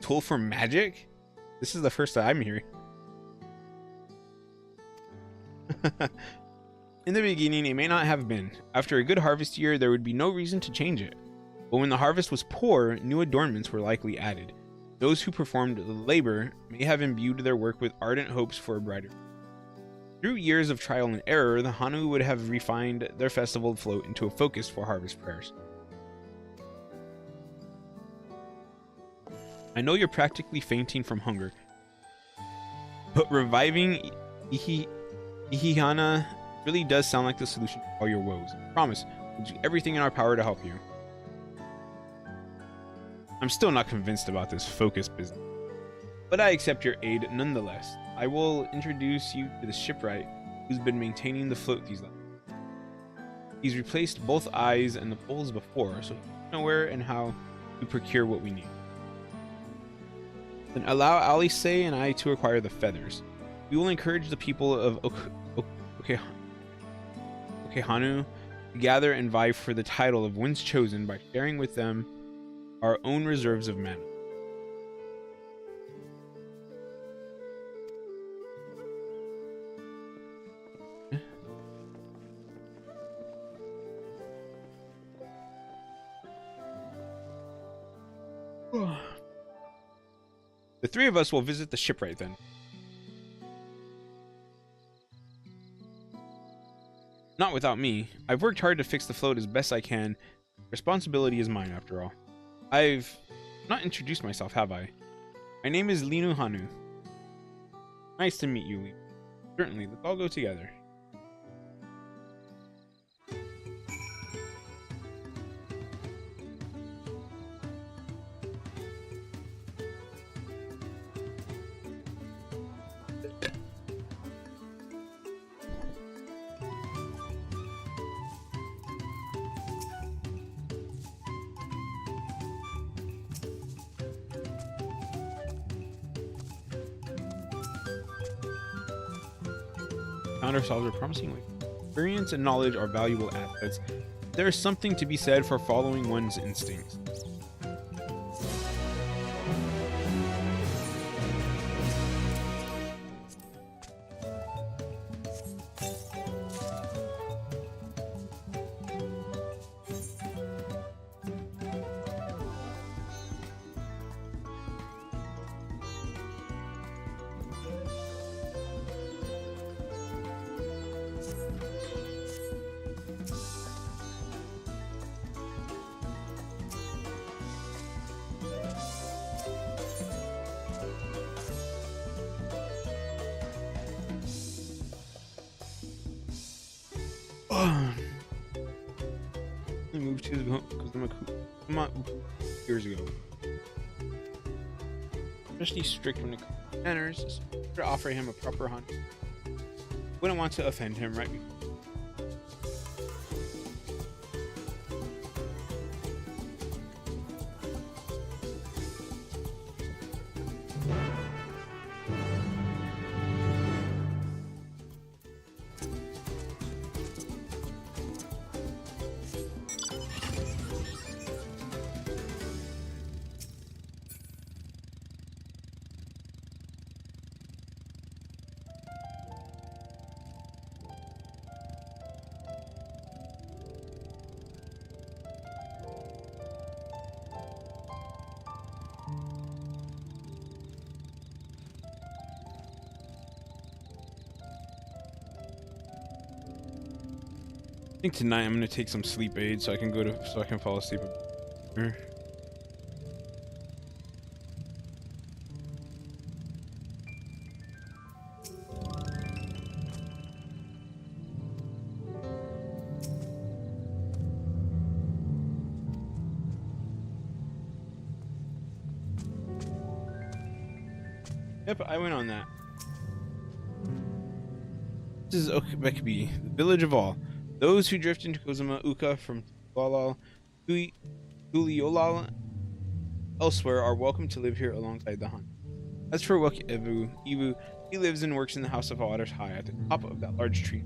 Speaker 1: Tool for magic? This is the first time I'm hearing. In the beginning, it may not have been. After a good harvest year, there would be no reason to change it. But when the harvest was poor, new adornments were likely added. Those who performed the labor may have imbued their work with ardent hopes for a brighter future. Through years of trial and error, the Hanu would have refined their festival float into a focus for harvest prayers. I know you're practically fainting from hunger, but reviving Ihihana really does sound like the solution to all your woes. I promise, we'll do everything in our power to help you. I'm still not convinced about this focus business, but I accept your aid nonetheless. I will introduce you to the shipwright who's been maintaining the float these last days. He's replaced both eyes and the poles before, so we know where and how to procure what we need. Then allow Alice and I to acquire the feathers. We will encourage the people of Okehanu to gather and vie for the title of Winds Chosen by sharing with them our own reserves of mana. The three of us will visit the shipwright then. Not without me. I've worked hard to fix the float as best I can. Responsibility is mine after all. I've not introduced myself, have I? My name is Linu Hanu. Nice to meet you, Linu. Certainly, let's all go together. Found ourselves a promising way. Experience and knowledge are valuable assets. There is something to be said for following one's instincts. He moved to Kozuma years ago. Especially strict when it comes to manners, so to offer him a proper hunt. Wouldn't want to offend him, right? I think tonight I'm gonna take some sleep aids so I can fall asleep. Yep, I went on that. This is Okebekbi, the village of all. Those who drift into Kozuma Uka from Tulalal, Tuliolal, elsewhere are welcome to live here alongside the hunt. As for Ivu, he lives and works in the House of Waters High at the top of that large tree.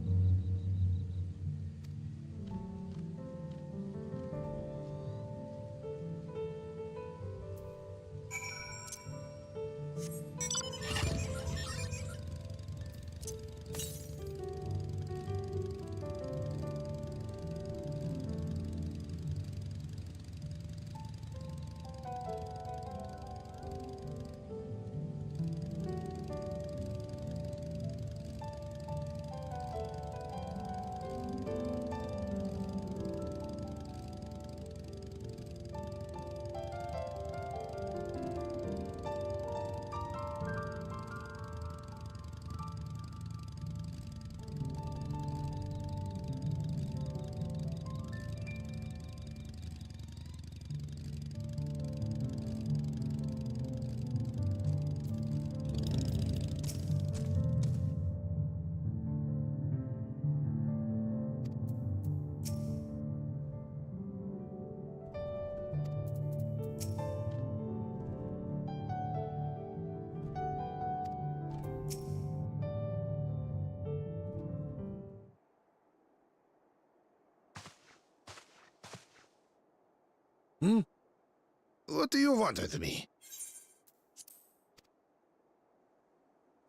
Speaker 11: What do you want with me?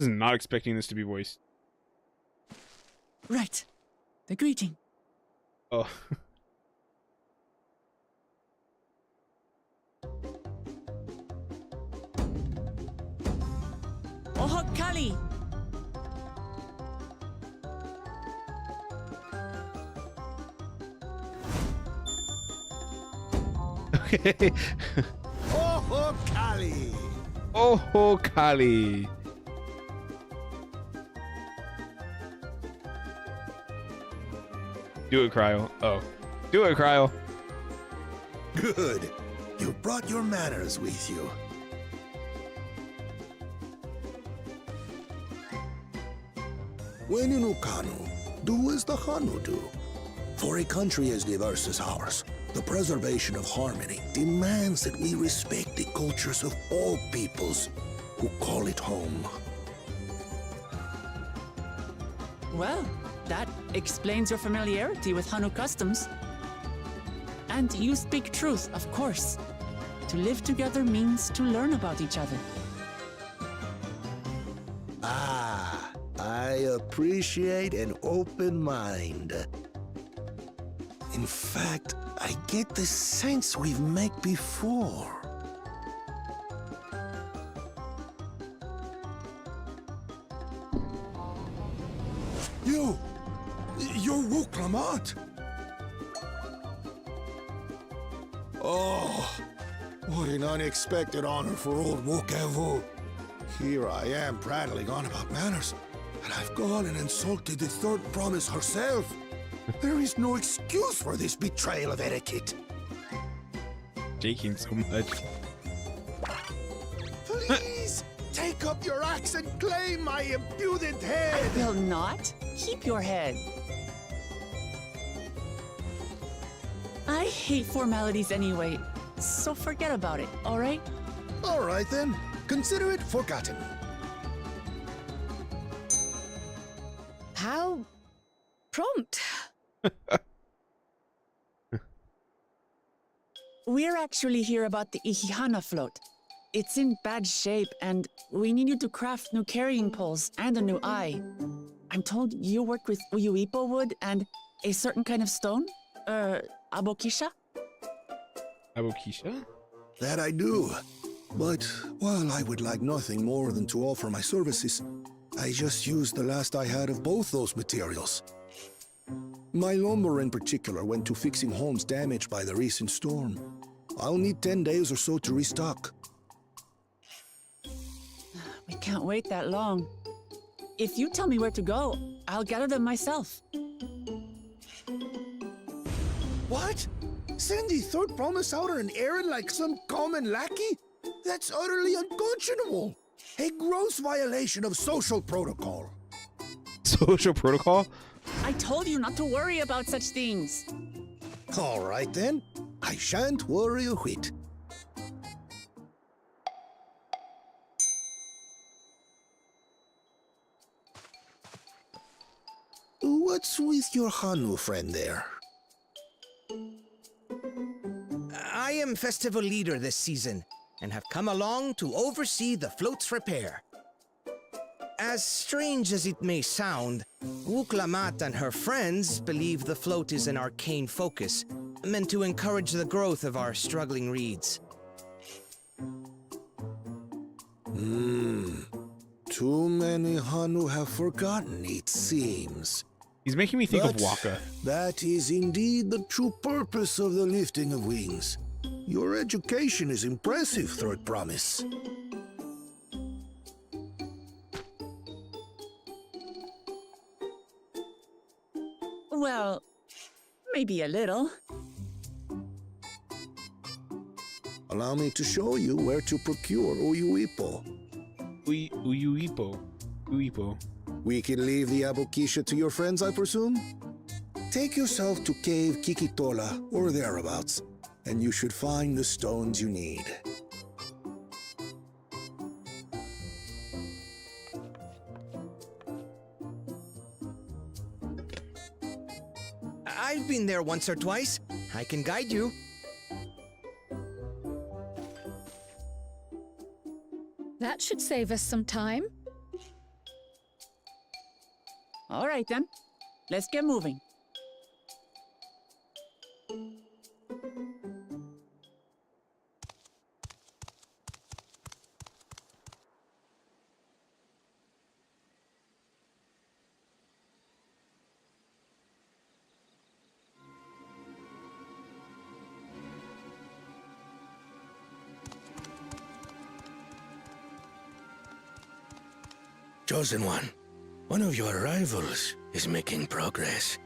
Speaker 1: I was not expecting this to be voiced.
Speaker 4: Right. The greeting.
Speaker 1: Oh.
Speaker 4: Oho Kali!
Speaker 1: Okay.
Speaker 11: Oh, Kali!
Speaker 1: Oh, Kali. Do it, Cryo. Oh. Do it, Cryo.
Speaker 11: Good. You brought your manners with you. When you know Kanu, do as the Hanu do. For a country as diverse as ours, the preservation of harmony demands that we respect the cultures of all peoples who call it home.
Speaker 4: Well, that explains your familiarity with Hanu customs. And you speak truth, of course. To live together means to learn about each other.
Speaker 11: Ah, I appreciate an open mind. In fact, I get the sense we've met before. You're Wuklamat? Oh, what an unexpected honor for old Wukevu. Here I am prattling on about manners, and I've gone and insulted the third promise herself. There is no excuse for this betrayal of etiquette.
Speaker 1: Shaking so much.
Speaker 11: Please, take
Speaker 9: Take up your axe and claim my impudent head!
Speaker 4: Will not? Keep your head. I hate formalities anyway, so forget about it, all right?
Speaker 11: All right then. Consider it forgotten.
Speaker 3: How prompt.
Speaker 4: We're actually here about the Ihihana float. It's in bad shape, and we need you to craft new carrying poles and a new eye. I'm told you work with uyuipo wood and a certain kind of stone? Abokisha?
Speaker 1: Abokisha?
Speaker 11: That I do. But while I would like nothing more than to offer my services, I just used the last I had of both those materials. My lumber in particular went to fixing homes damaged by the recent storm. I'll need 10 days or so to restock.
Speaker 4: We can't wait that long. If you tell me where to go, I'll gather them myself.
Speaker 9: What? Send the third promise out on an errand like some common lackey? That's utterly unconscionable. A gross violation of social protocol.
Speaker 1: Social protocol?
Speaker 4: I told you not to worry about such things.
Speaker 11: All right then. I shan't worry a whit. What's with your Hanu friend there?
Speaker 12: I am festival leader this season, and have come along to oversee the float's repair. As strange as it may sound, Wuklamat and her friends believe the float is an arcane focus, meant to encourage the growth of our struggling reeds.
Speaker 11: Too many Hanu have forgotten, it seems.
Speaker 1: He's making me think
Speaker 11: But
Speaker 1: of Waka.
Speaker 11: that is indeed the true purpose of the lifting of wings. Your education is impressive, Third Promise.
Speaker 4: Well, maybe a little.
Speaker 11: Allow me to show you where to procure Uyuipo.
Speaker 1: Uyuipo. Uyuipo.
Speaker 11: We can leave the Abokisha to your friends, I presume? Take yourself to Cave Kikitola or thereabouts, and you should find the stones you need.
Speaker 12: I've been there once or twice. I can guide you.
Speaker 10: That should save us some time.
Speaker 4: All right then, let's get moving.
Speaker 5: Chosen one of your rivals is making progress.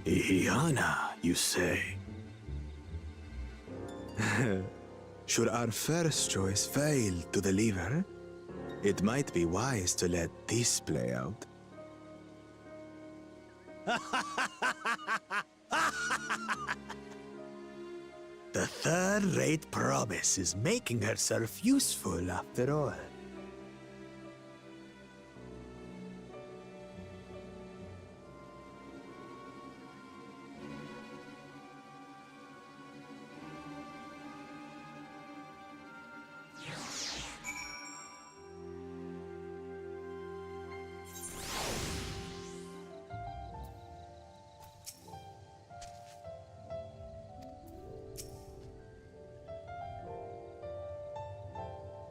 Speaker 9: Ihihana, you say? Should our first choice fail to deliver, it might be wise to let this play out. The third-rate promise is making herself useful after all.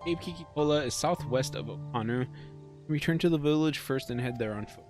Speaker 1: Cape Kikitola is southwest of Okanu. Return to the village first and head there on foot.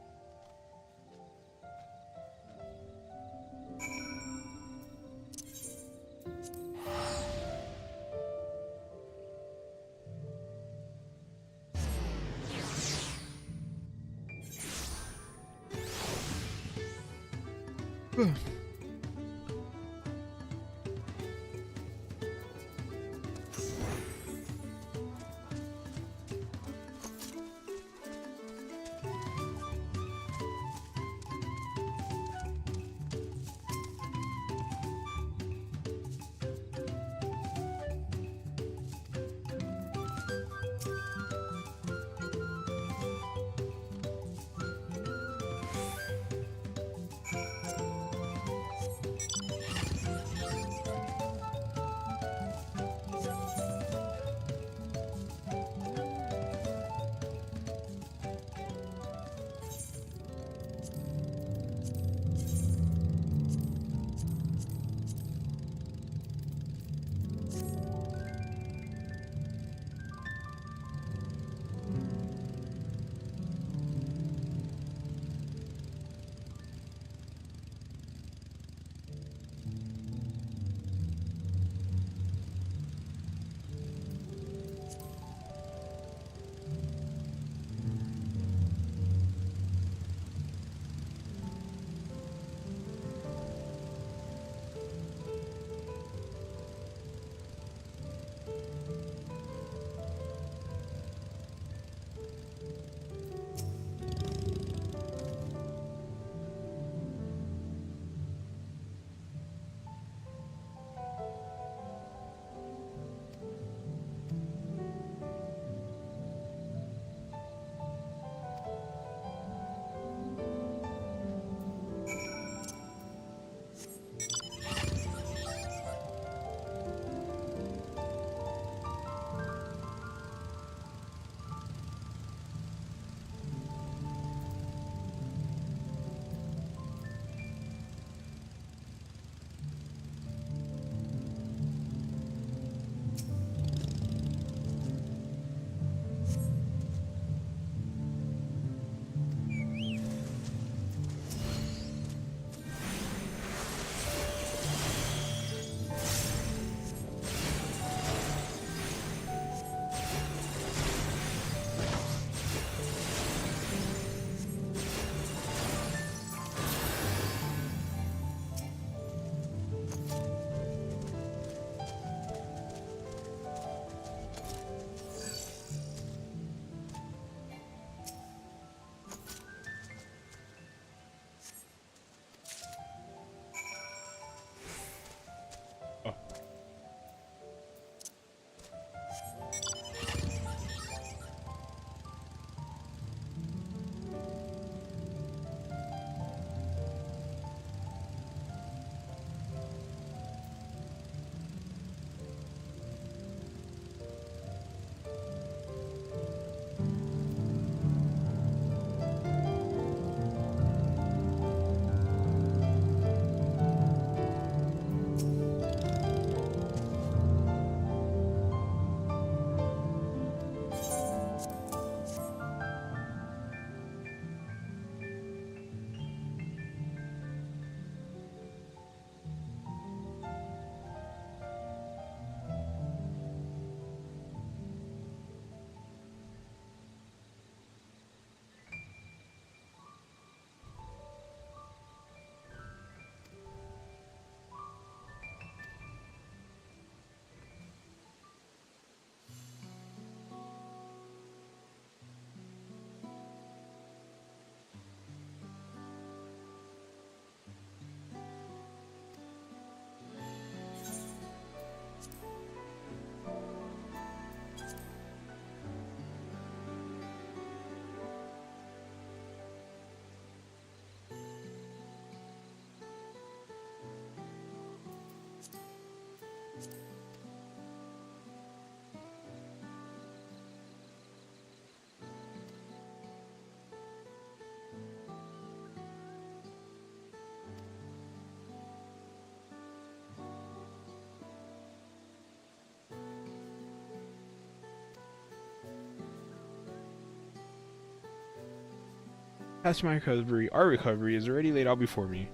Speaker 1: Past my recovery, our recovery is already laid out before me.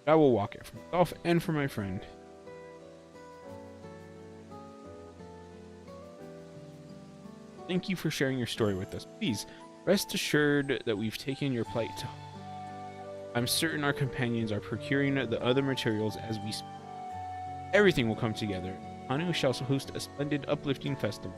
Speaker 1: I will walk it for myself and for my friend. Thank you for sharing your story with us. Please, rest assured that we've taken your plight to heart. I'm certain our companions are procuring the other materials as we speak. Everything will come together. Hanu shall host a splendid, uplifting festival.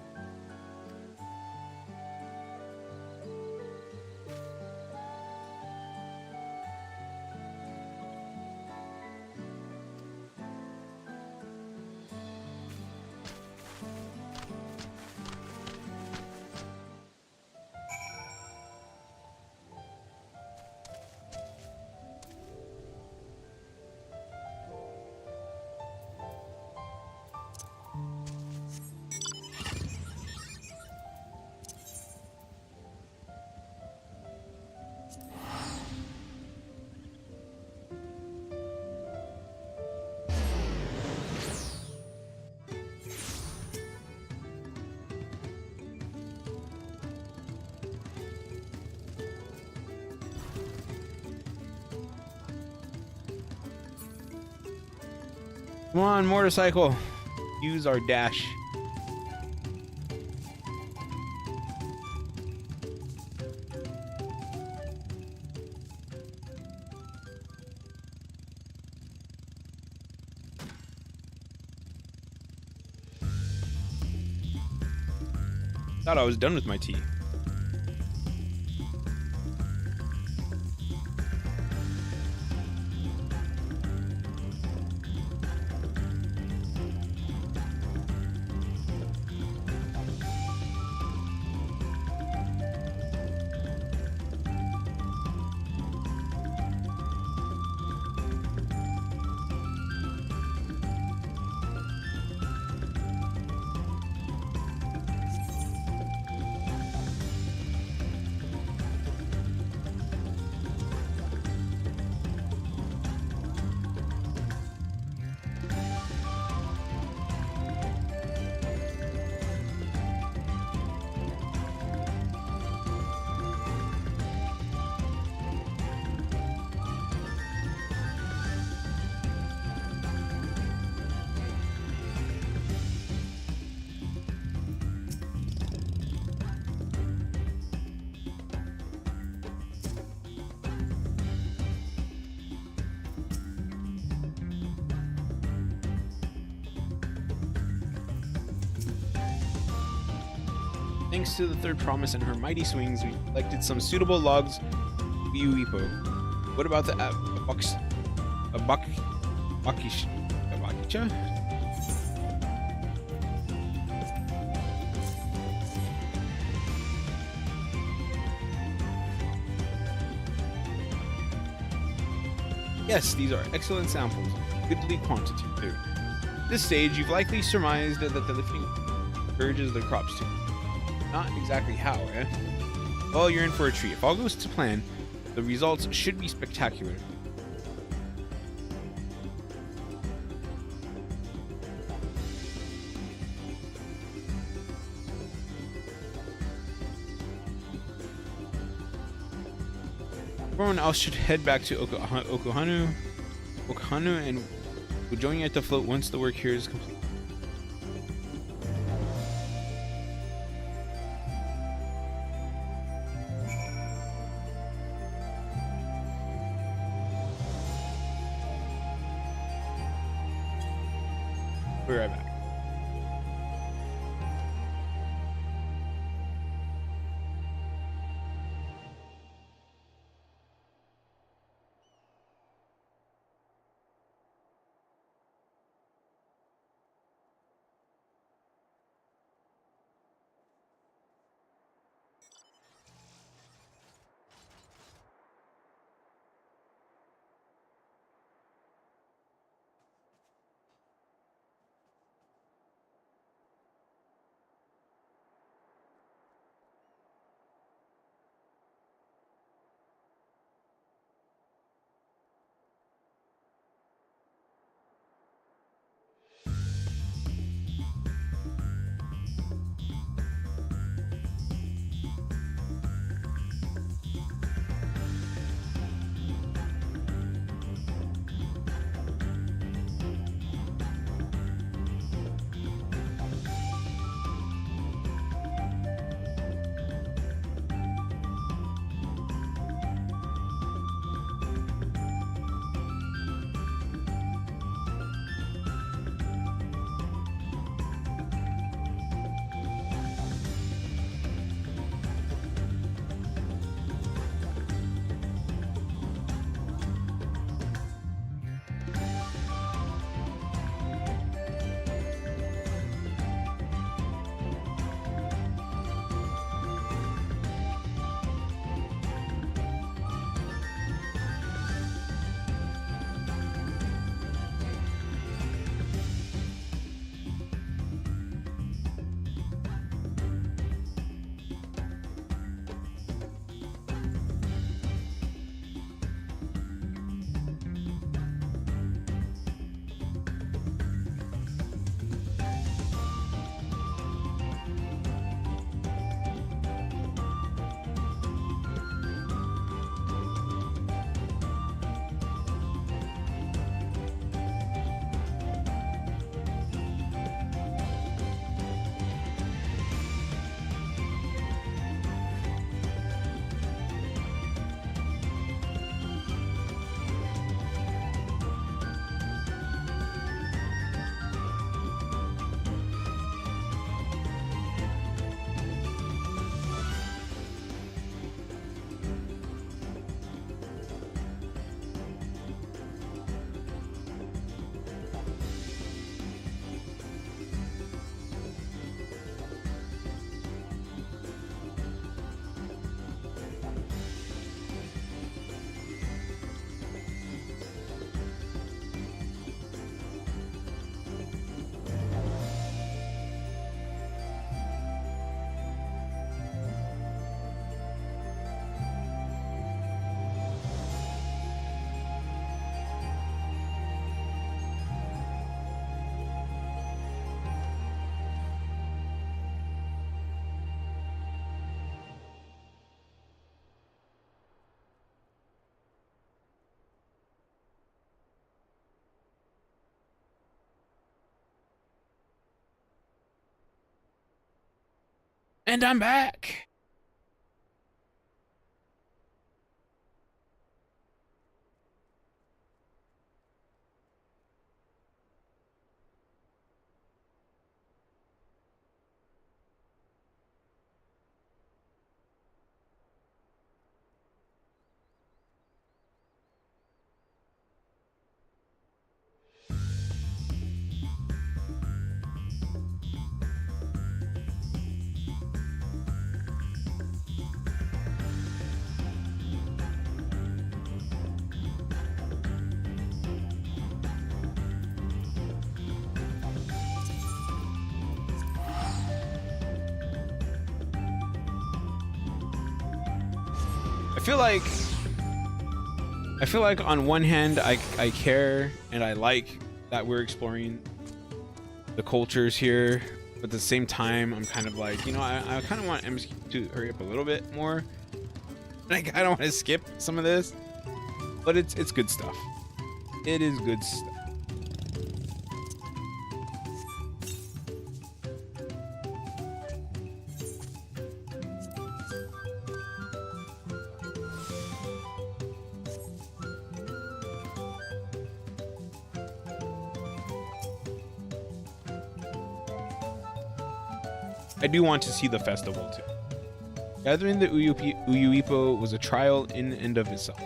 Speaker 1: Come on, motorcycle. Use our dash. Thought I was done with my tea. Thanks to the third promise and her mighty swings, we collected some suitable logs for Uipo. What about the Abakicha? Yes, these are excellent samples, goodly quantity too. At this stage, you've likely surmised that the lifting encourages the crops to. Not exactly how, eh? Well, you're in for a treat. If all goes to plan, the results should be spectacular. Everyone else should head back to Okuhanu, and we'll join you at the float once the work here is complete. Be right back. And I'm back. I feel like on one hand I care and I like that we're exploring the cultures here, but at the same time I'm kind of like, you know, I kind of want MSQ to hurry up a little bit more. Like, I don't want to skip some of this, but it's good stuff. It is good stuff. I do want to see the festival too. Gathering the Uyuipo was a trial in and of itself.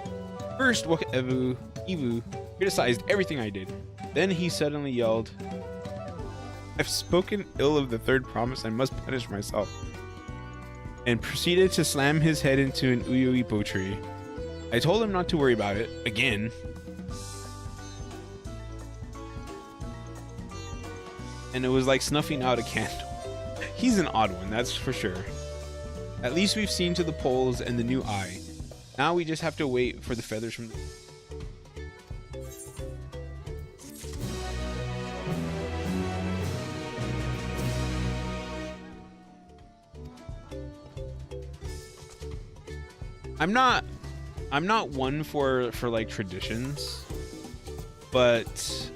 Speaker 1: First, Ivu criticized everything I did. Then he suddenly yelled, "I've spoken ill of the third promise, I must punish myself," and proceeded to slam his head into an Uyuipo tree. I told him not to worry about it, again. And it was like snuffing out a candle. He's an odd one, that's for sure. At least we've seen to the poles and the new eye. Now we just have to wait for the feathers from the... I'm not one for like traditions, but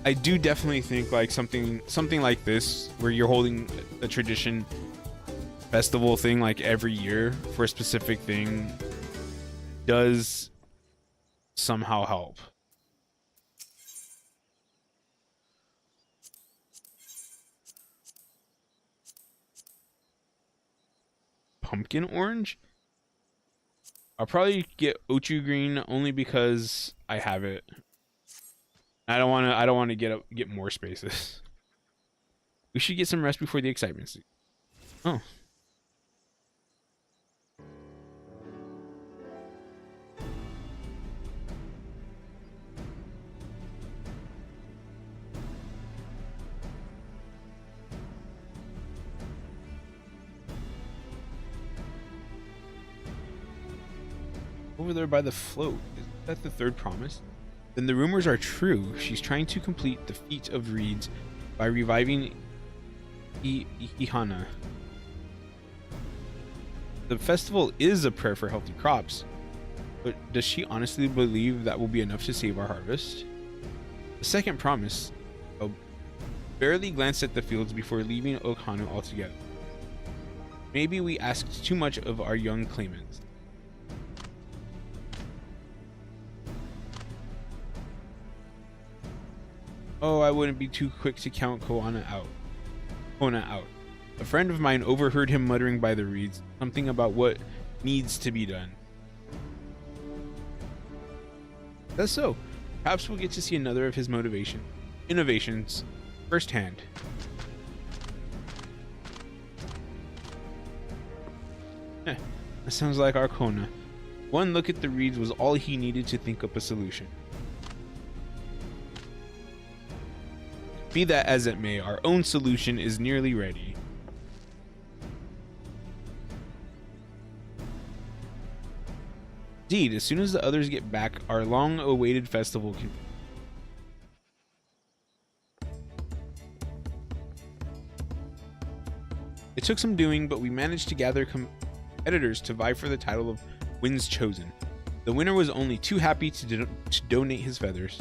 Speaker 1: I do definitely think like something like this, where you're holding a tradition festival thing like every year for a specific thing, does somehow help. Pumpkin orange? I'll probably get Ochu green only because I have it. I don't want to get more spaces. We should get some rest before the excitement. Oh. Over there by the float. Is that the third promise? Then the rumors are true. She's trying to complete the feat of reeds by reviving Ihana. The festival is a prayer for healthy crops, but does she honestly believe that will be enough to save our harvest? The second promise. I barely glanced at the fields before leaving Okhanu altogether. Maybe we asked too much of our young claimants. Oh, I wouldn't be too quick to count Kona out. A friend of mine overheard him muttering by the reeds something about what needs to be done. That's so. Perhaps we'll get to see another of his innovations firsthand. That sounds like our Kona. One look at the reeds was all he needed to think up a solution. Be that as it may, our own solution is nearly ready. Indeed, as soon as the others get back, our long-awaited festival can... It took some doing, but we managed to gather competitors to vie for the title of Winds Chosen. The winner was only too happy to donate his feathers.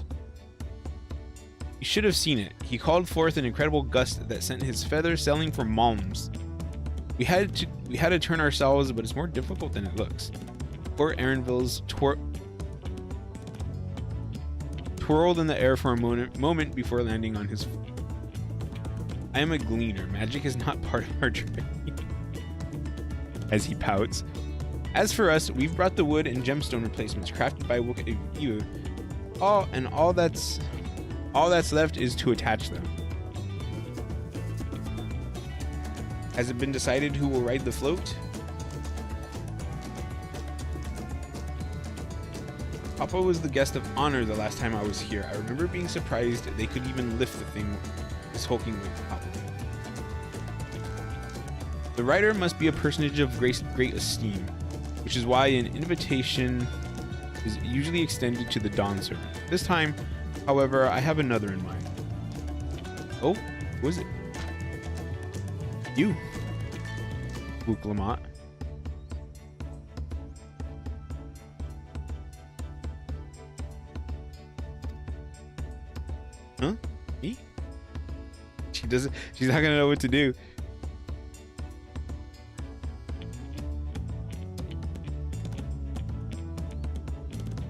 Speaker 1: You should have seen it. He called forth an incredible gust that sent his feathers sailing for malms. We had to turn ourselves, but it's more difficult than it looks. Poor Aaronville's twirled in the air for a moment before landing on his feet. I am a gleaner. Magic is not part of our trade. As he pouts. As for us, we've brought the wood and gemstone replacements crafted by goooo. All that's left is to attach them. Has it been decided who will ride the float? Papa was the guest of honor the last time I was here. I remember being surprised they could even lift the thing this hulking weight Papa. The rider must be a personage of great esteem, which is why an invitation is usually extended to the Dawn servant. This time, however, I have another in mind. Oh, who is it? You, Lamont. Huh? Me? She's not gonna know what to do.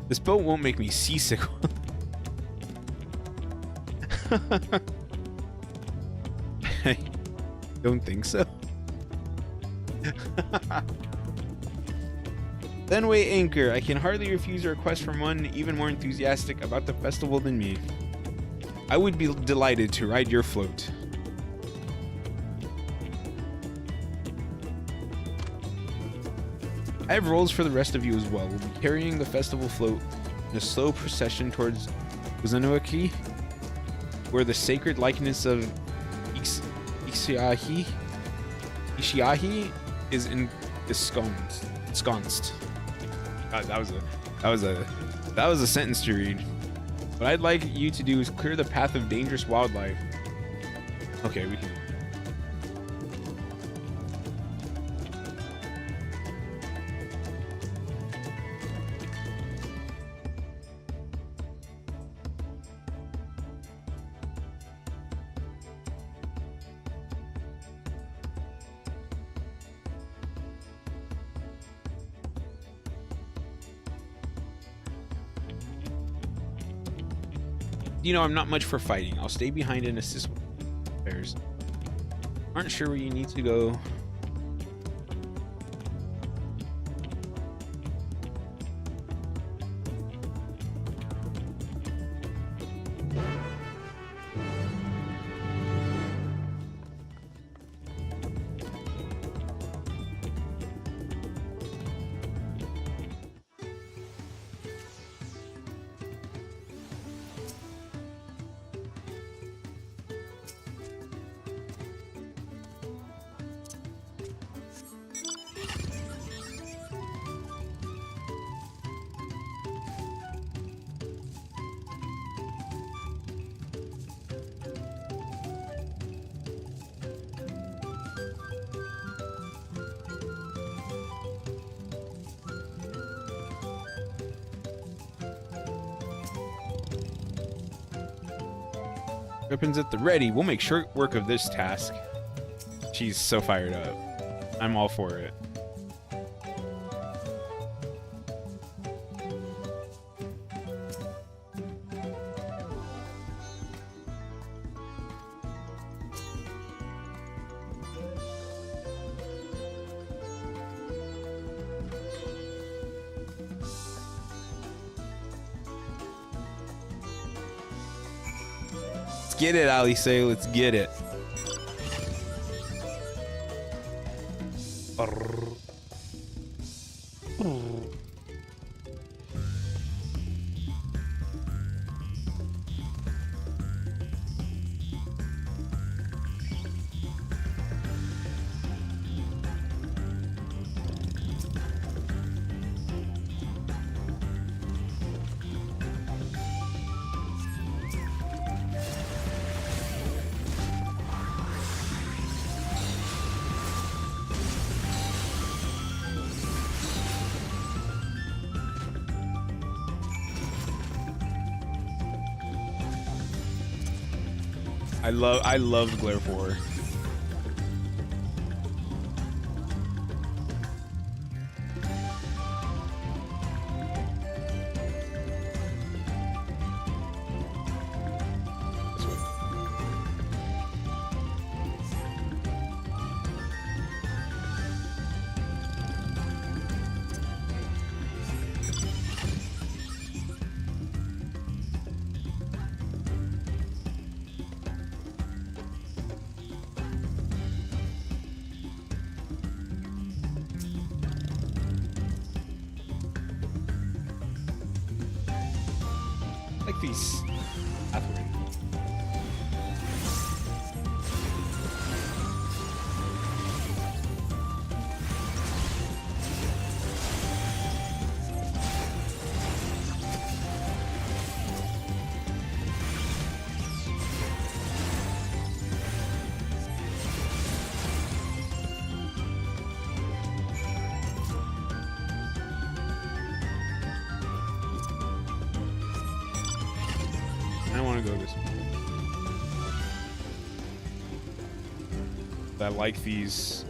Speaker 1: This boat won't make me seasick. I don't think so. Then weigh anchor. I can hardly refuse a request from one even more enthusiastic about the festival than me. I would be delighted to ride your float. I have roles for the rest of you as well. We'll be carrying the festival float in a slow procession towards Uzanuaki, where the sacred likeness of Ishiahi is ensconced. God, that was a sentence to read. What I'd like you to do is clear the path of dangerous wildlife. Okay, we can. You know, I'm not much for fighting. I'll stay behind and assist with affairs. Aren't sure where you need to go. Weapons at the ready. We'll make short work of this task. She's so fired up. I'm all for it. Get it, Alice. Let's get it. I love Glare 4. This way. Like these pathways. I want to go this way. I like these.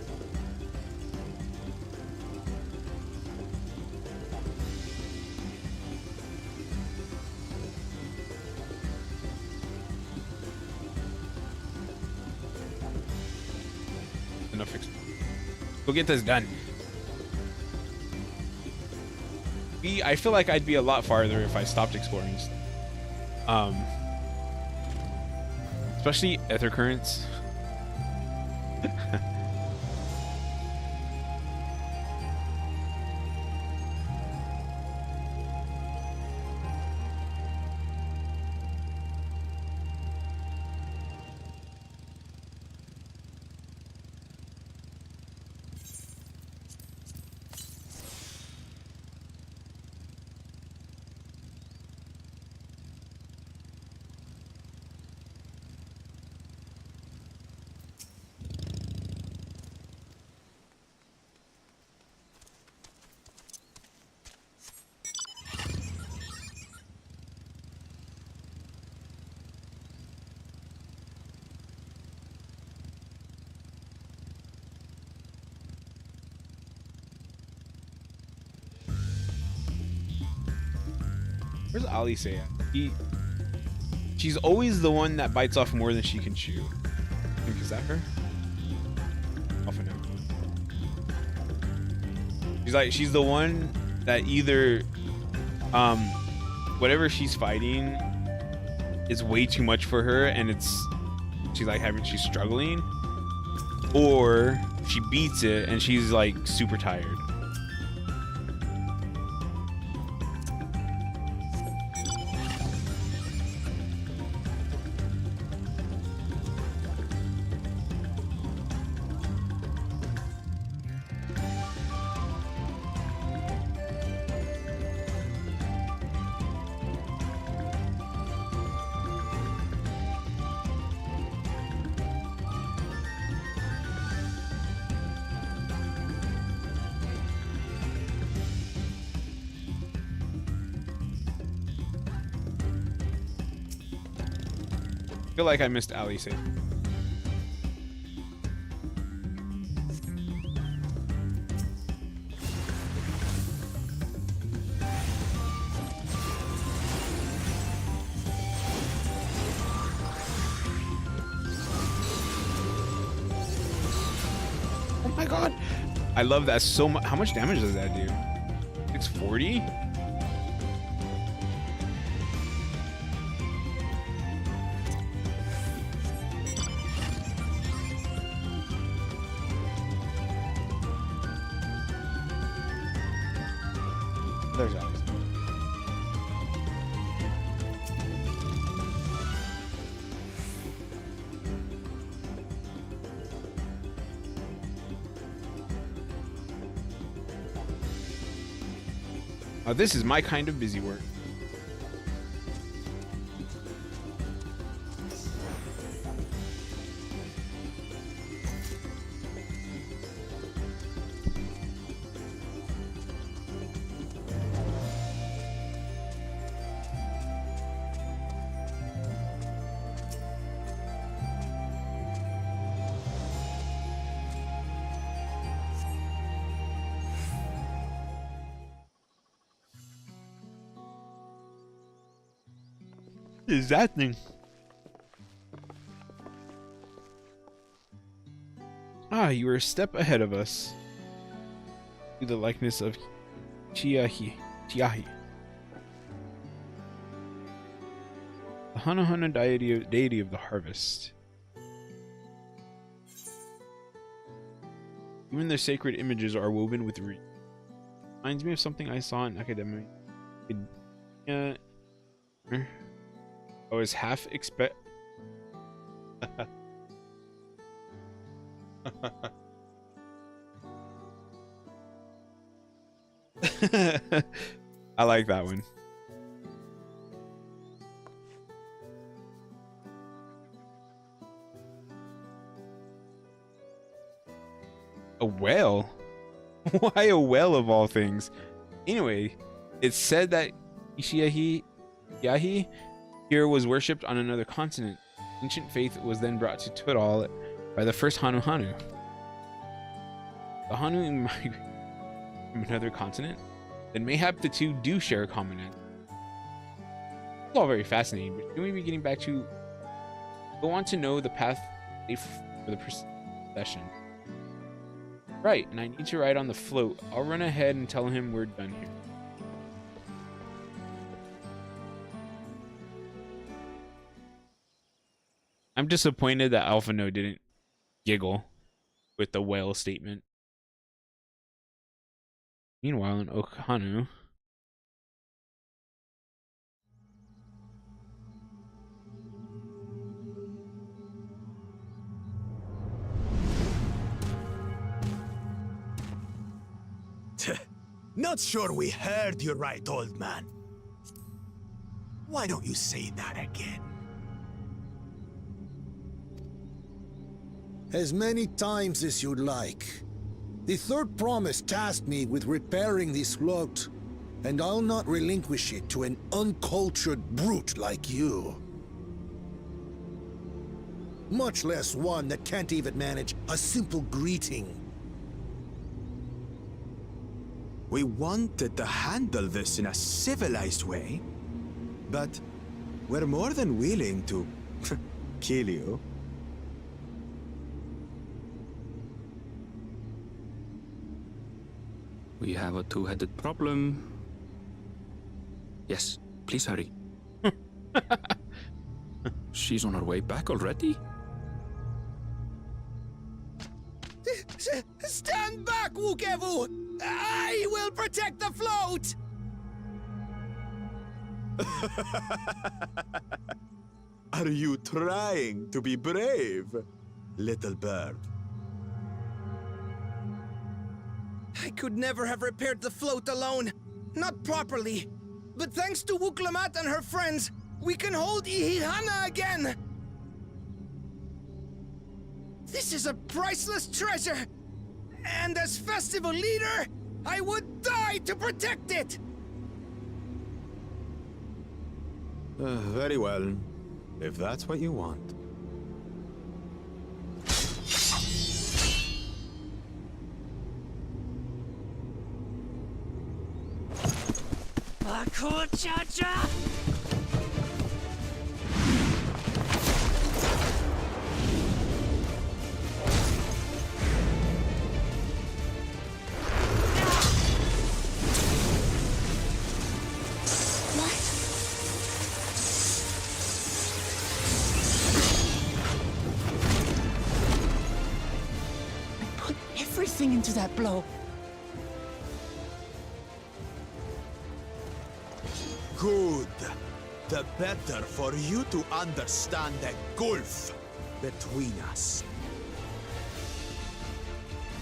Speaker 1: Enough fix. Go get this done. I feel like I'd be a lot farther if I stopped exploring. Especially ether currents. Where's Alice at? She's always the one that bites off more than she can chew. I think, is that her? Off and out. She's the one that either whatever she's fighting is way too much for her and she's struggling, or she beats it and she's like super tired. I feel like I missed Alice. Oh my god! I love that so much. How much damage does that do? 640? There's Alice. Oh, this is my kind of busy work. is that thing? Ah, you were a step ahead of us. To the likeness of Chiahi. The Hana deity of the harvest. Even their sacred images are woven with reeds. Reminds me of something I saw in academia. I was half expect. I like that one. A whale? Why a whale of all things? Anyway, it's said that Yahi here was worshipped on another continent. Ancient faith was then brought to Tudal by the first Hanu. The Hanu migrated from another continent? Then mayhap the two do share a common end. It's all very fascinating, but shouldn't we be getting back to... Go on to know the path for the procession. Right, and I need to ride on the float. I'll run ahead and tell him we're done here. I'm disappointed that Alphano didn't giggle with the whale statement. Meanwhile, in Okhanu,
Speaker 7: Not sure we heard you right, old man. Why don't you say that again?
Speaker 11: As many times as you'd like. The third promise tasked me with repairing this float, and I'll not relinquish it to an uncultured brute like you. Much less one that can't even manage a simple greeting.
Speaker 9: We wanted to handle this in a civilized way, but we're more than willing to kill you.
Speaker 2: We have a two-headed problem. Yes, please hurry. She's on her way back already?
Speaker 12: Stand back, Wukevu! I will protect the float!
Speaker 9: Are you trying to be brave, little bird?
Speaker 12: I could never have repaired the float alone. Not properly. But thanks to Wuklamat and her friends, we can hold Ihihana again! This is a priceless treasure! And as festival leader, I would die to protect it!
Speaker 9: Very well, if that's what you want.
Speaker 12: Cha-cha!
Speaker 4: Everything into that blow.
Speaker 9: Good. The better for you to understand the gulf between us.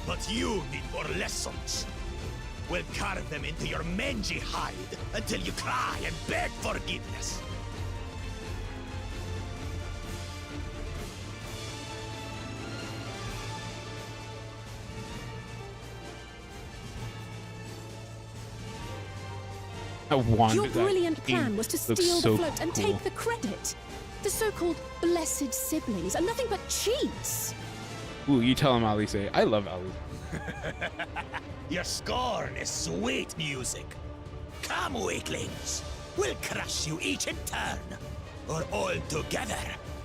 Speaker 7: But you need more lessons. We'll carve them into your mangy hide until you cry and beg forgiveness.
Speaker 3: Your brilliant plan was to steal the float and take the credit. The so-called blessed siblings are nothing but cheats.
Speaker 1: Ooh, you tell him, Alice. I love Alice.
Speaker 7: Your scorn is sweet music. Come, weaklings. We'll crush you each in turn. or all together,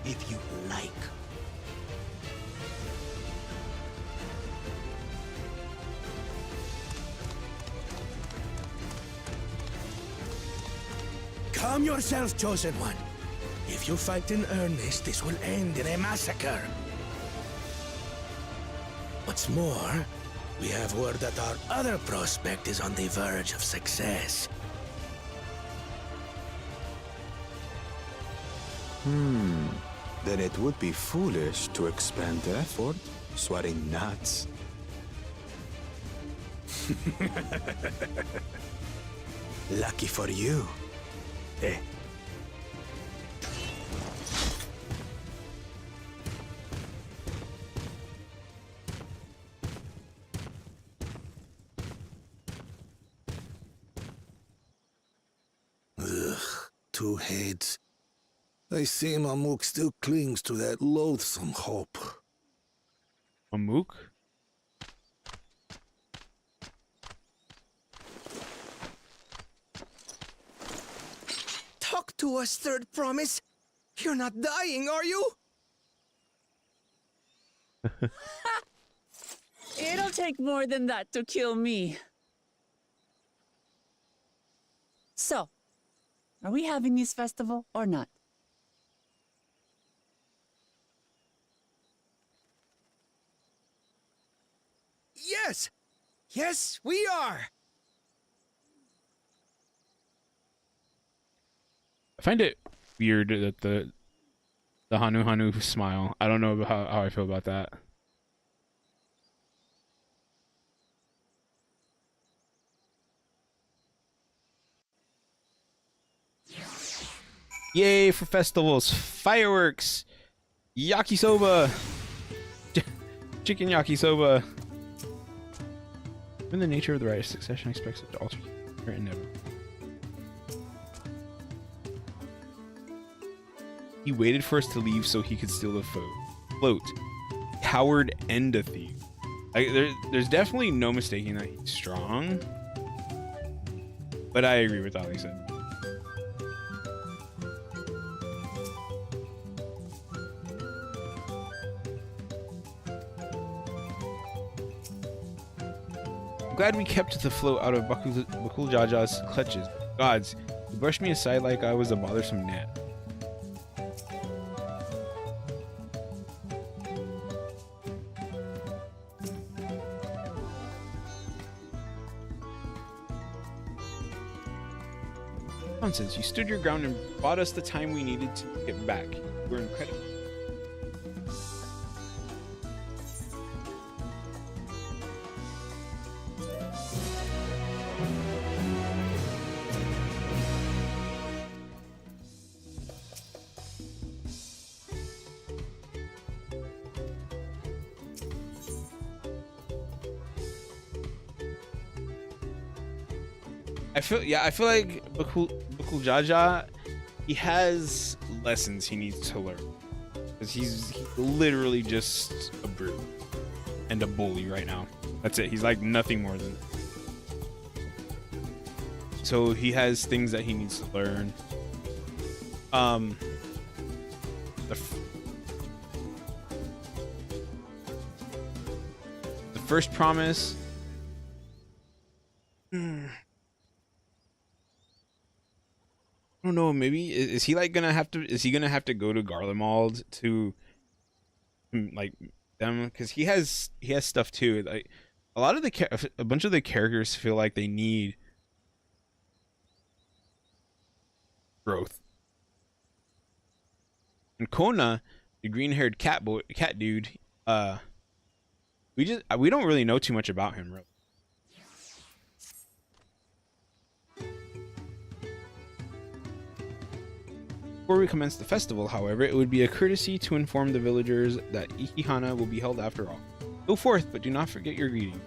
Speaker 7: if you like.
Speaker 5: Calm yourself, Chosen One. If you fight in earnest, this will end in a massacre. What's more, we have word that our other prospect is on the verge of success.
Speaker 9: Then it would be foolish to expend effort sweating nuts.
Speaker 5: Lucky for you. Eh?
Speaker 11: Ugh, two heads. I see Mamuk still clings to that loathsome hope.
Speaker 1: Mamuk?
Speaker 12: Talk to us, third promise. You're not dying, are you?
Speaker 4: It'll take more than that to kill me. So, are we having this festival or not?
Speaker 12: Yes! Yes, we are!
Speaker 1: I find it weird that the Hanu smile. I don't know about how I feel about that. Yay for festivals, fireworks, yakisoba, chicken yakisoba. Given the nature of the right of succession, I expect such alter inevitable. He waited for us to leave so he could steal the float. Coward and a thief. There's definitely no mistaking that he's strong. But I agree with all he said. I'm glad we kept the float out of Bakul Jaja's clutches. Gods, he brushed me aside like I was a bothersome gnat. Nonsense, you stood your ground and bought us the time we needed to get back. We're incredible. I feel like Bakul Jaja, he has lessons he needs to learn. Because he's literally just a brute and a bully right now. That's it. He's like nothing more than that. So he has things that he needs to learn. The first promise. I don't know, maybe is he like gonna have to go to Garlemald to like them, because he has stuff too. Like a bunch of the characters feel like they need growth. And Kona, the green-haired cat dude, we don't really know too much about him, really. Before we commence the festival, however, it would be a courtesy to inform the villagers that Ikihana will be held after all. Go forth, but do not forget your greeting.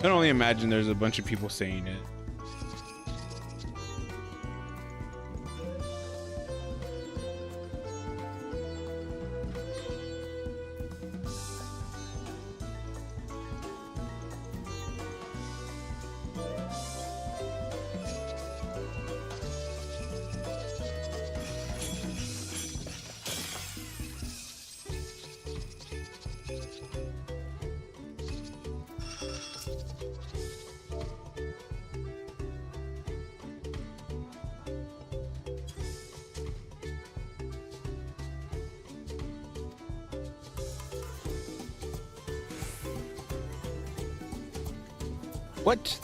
Speaker 1: can only imagine there's a bunch of people saying it. What?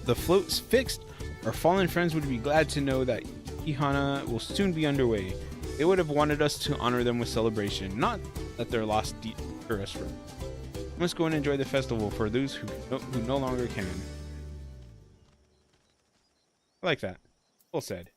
Speaker 1: The float's fixed? Our fallen friends would be glad to know that Ihana will soon be underway. They would have wanted us to honor them with celebration, not let their loss deter us from. We must go and enjoy the festival for those who no longer can. I like that. Well said.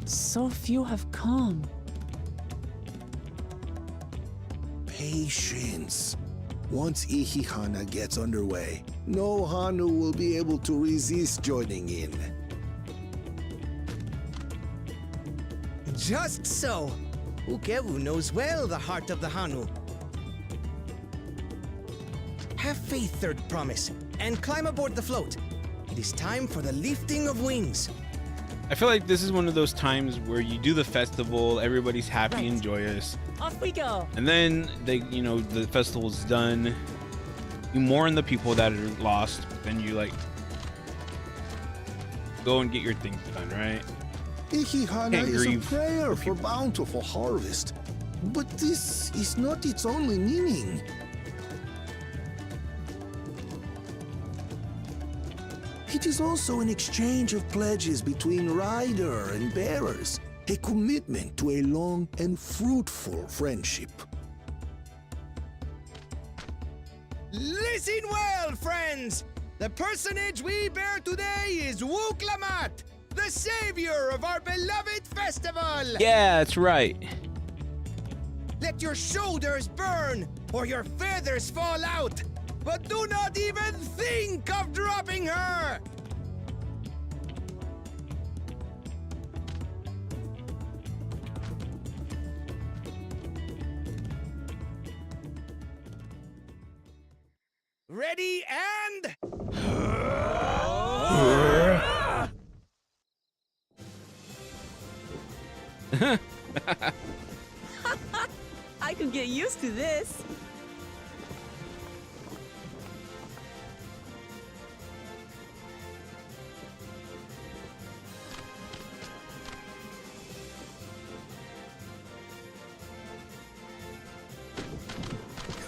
Speaker 4: So few have come.
Speaker 11: Patience. Once Ihihana gets underway, no Hanu will be able to resist joining in.
Speaker 12: Just so. Ukewu knows well the heart of the Hanu. Have faith, Third Promise, and climb aboard the float. It is time for the lifting of wings.
Speaker 1: I feel like this is one of those times where you do the festival, everybody's happy and joyous.
Speaker 4: Off we go.
Speaker 1: And then the festival's done. You mourn the people that are lost, but then you go and get your things done, right?
Speaker 11: Ihihana is a prayer for bountiful harvest. But this is not its only meaning. It is also an exchange of pledges between rider and bearers, a commitment to a long and fruitful friendship.
Speaker 12: Listen well, friends! The personage we bear today is Wooklamat, the savior of our beloved festival!
Speaker 1: Yeah, that's right.
Speaker 12: Let your shoulders burn, or your feathers fall out! But do not even think of dropping her! Ready and...
Speaker 4: I could get used to this.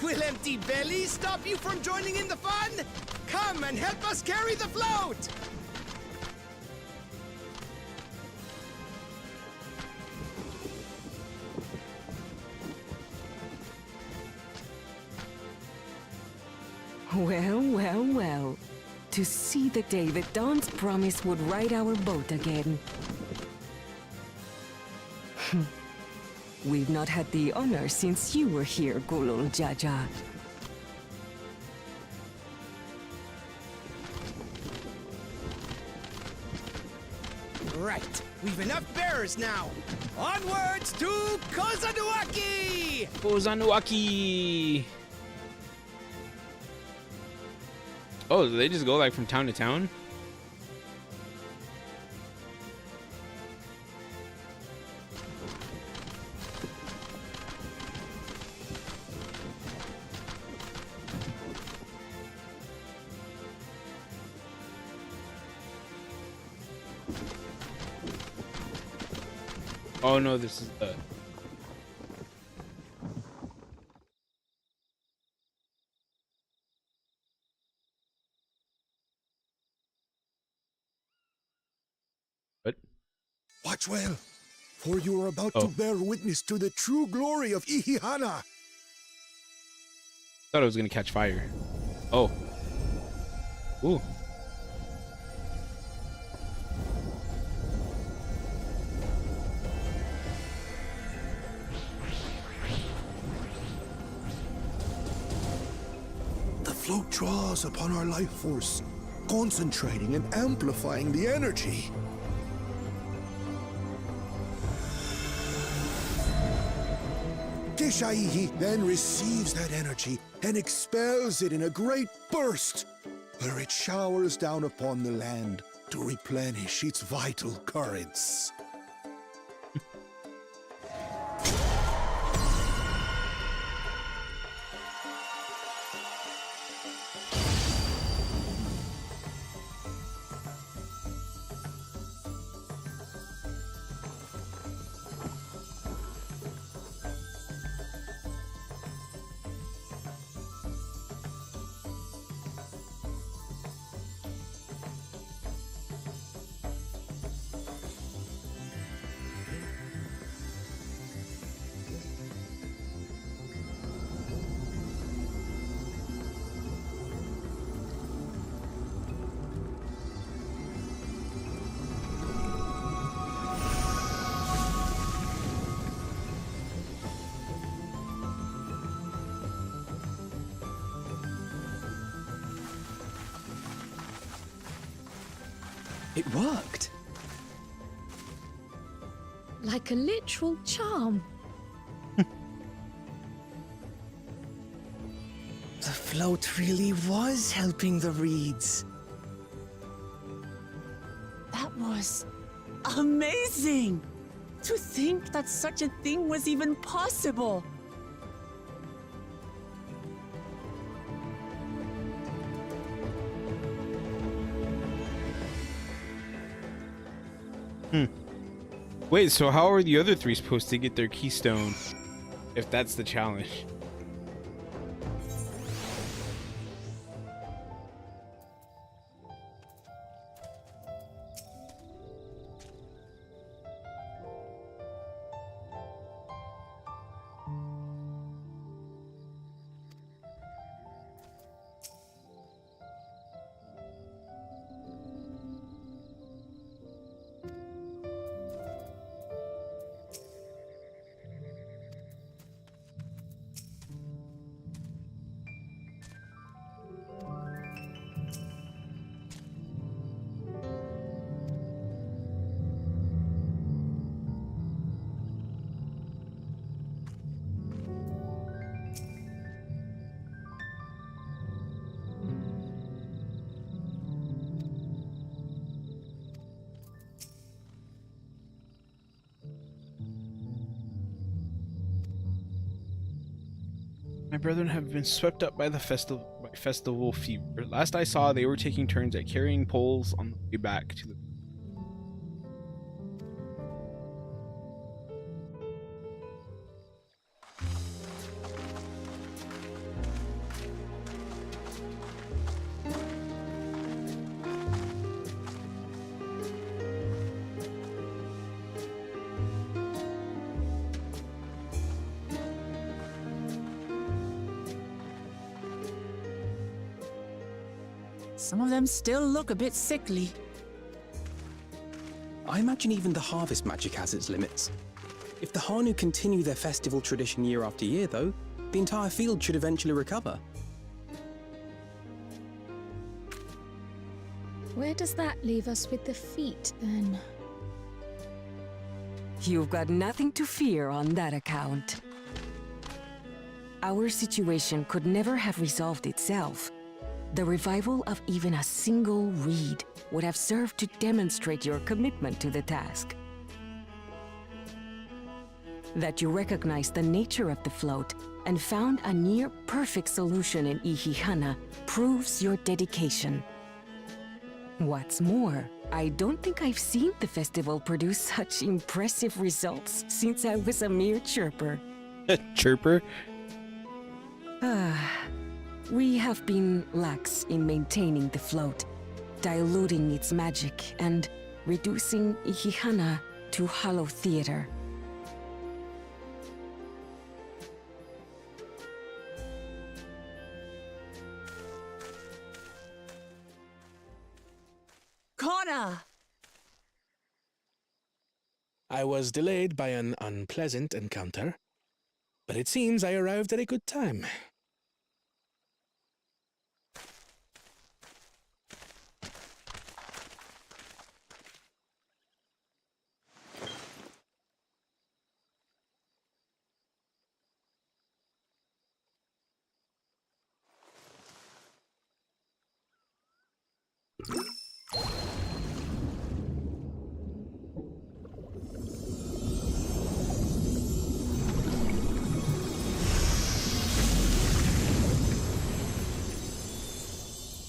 Speaker 12: Will empty bellies stop you from joining in the fun? Come and help us carry the float!
Speaker 6: Well, well, well. To see the day that Dawn's promise would ride our boat again. We've not had the honor since you were here, Gulul Jaja.
Speaker 12: Right, we've enough bearers now. Onwards to Kozanuaki!
Speaker 1: Kozanuaki! Oh, do they just go like from town to town? Oh no, this is the... What?
Speaker 11: Watch well, for you are about to bear witness to the true glory of Ihihana.
Speaker 1: Thought it was gonna catch fire. Oh. Ooh.
Speaker 11: The float draws upon our life force, concentrating and amplifying the energy. Kishaihi then receives that energy and expels it in a great burst, where it showers down upon the land to replenish its vital currents.
Speaker 8: It worked.
Speaker 10: Like a literal charm.
Speaker 12: The float really was helping the reeds.
Speaker 4: That was amazing! To think that such a thing was even possible!
Speaker 1: Wait, so how are the other three supposed to get their keystone if that's the challenge? My brethren have been swept up by the festival fever. Last I saw, they were taking turns at carrying poles on the way back to the...
Speaker 4: Some of them still look a bit sickly.
Speaker 8: I imagine even the harvest magic has its limits. If the Hanu continue their festival tradition year after year, though, the entire field should eventually recover.
Speaker 10: Where does that leave us with the feet, then?
Speaker 6: You've got nothing to fear on that account. Our situation could never have resolved itself. The revival of even a single reed would have served to demonstrate your commitment to the task. That you recognized the nature of the float and found a near-perfect solution in Ihihana proves your dedication. What's more, I don't think I've seen the festival produce such impressive results since I was a mere chirper.
Speaker 1: Chirper?
Speaker 6: We have been lax in maintaining the float, diluting its magic, and reducing Ihihana to hollow theater.
Speaker 4: Connor!
Speaker 5: I was delayed by an unpleasant encounter, but it seems I arrived at a good time.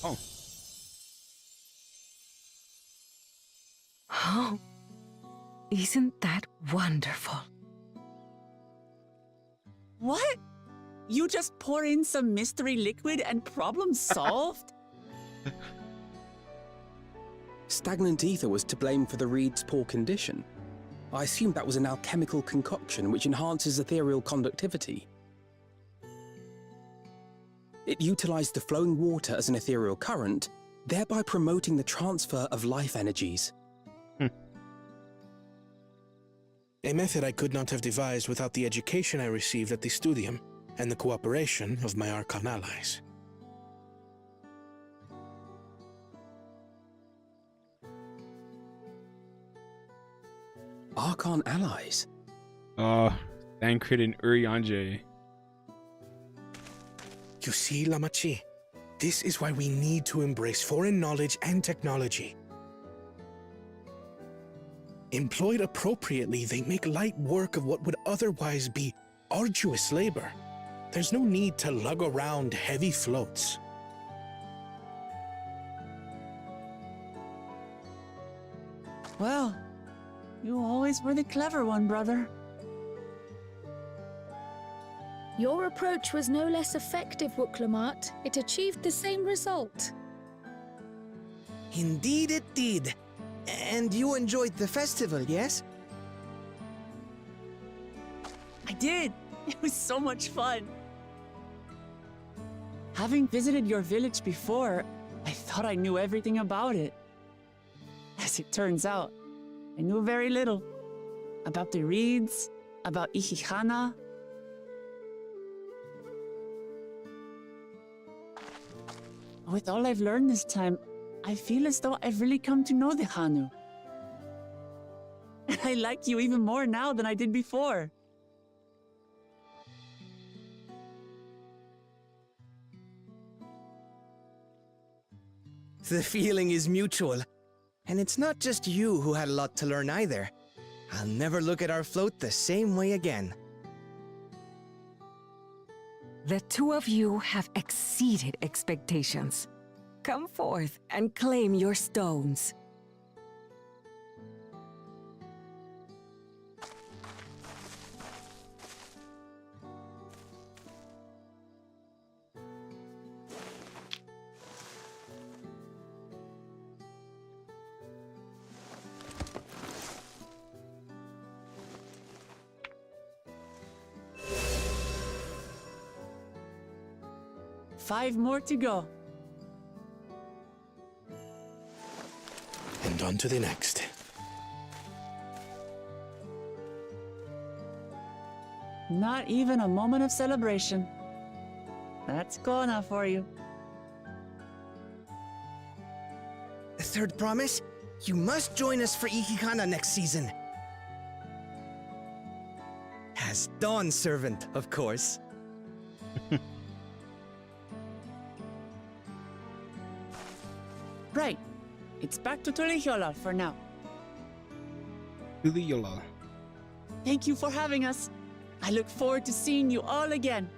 Speaker 1: Oh.
Speaker 6: Oh, isn't that wonderful?
Speaker 4: What? You just pour in some mystery liquid and problem solved?
Speaker 8: Stagnant ether was to blame for the reed's poor condition. I assumed that was an alchemical concoction which enhances ethereal conductivity. It utilized the flowing water as an ethereal current, thereby promoting the transfer of life energies.
Speaker 5: A method I could not have devised without the education I received at the studium and the cooperation of my Archon allies.
Speaker 8: Archon allies?
Speaker 1: Thancred and Urianger.
Speaker 5: You see, Lamachi, this is why we need to embrace foreign knowledge and technology. Employed appropriately, they make light work of what would otherwise be arduous labor. There's no need to lug around heavy floats.
Speaker 4: Well, you always were the clever one, brother.
Speaker 10: Your approach was no less effective, Wooklamat. It achieved the same result.
Speaker 12: Indeed it did. And you enjoyed the festival, yes?
Speaker 4: I did. It was so much fun. Having visited your village before, I thought I knew everything about it. As it turns out, I knew very little. About the reeds, about Ihihana. With all I've learned this time, I feel as though I've really come to know the Hanu. And I like you even more now than I did before.
Speaker 12: The feeling is mutual. And it's not just you who had a lot to learn either. I'll never look at our float the same way again.
Speaker 6: The two of you have exceeded expectations. Come forth and claim your stones.
Speaker 4: Five more to go.
Speaker 5: And on to the next.
Speaker 4: Not even a moment of celebration. That's Kona for you.
Speaker 12: The third promise? You must join us for Ikikana next season. As Dawn servant, of course.
Speaker 4: Right. It's back to Tulihiola for now.
Speaker 1: Tulihiola.
Speaker 4: Thank you for having us. I look forward to seeing you all again.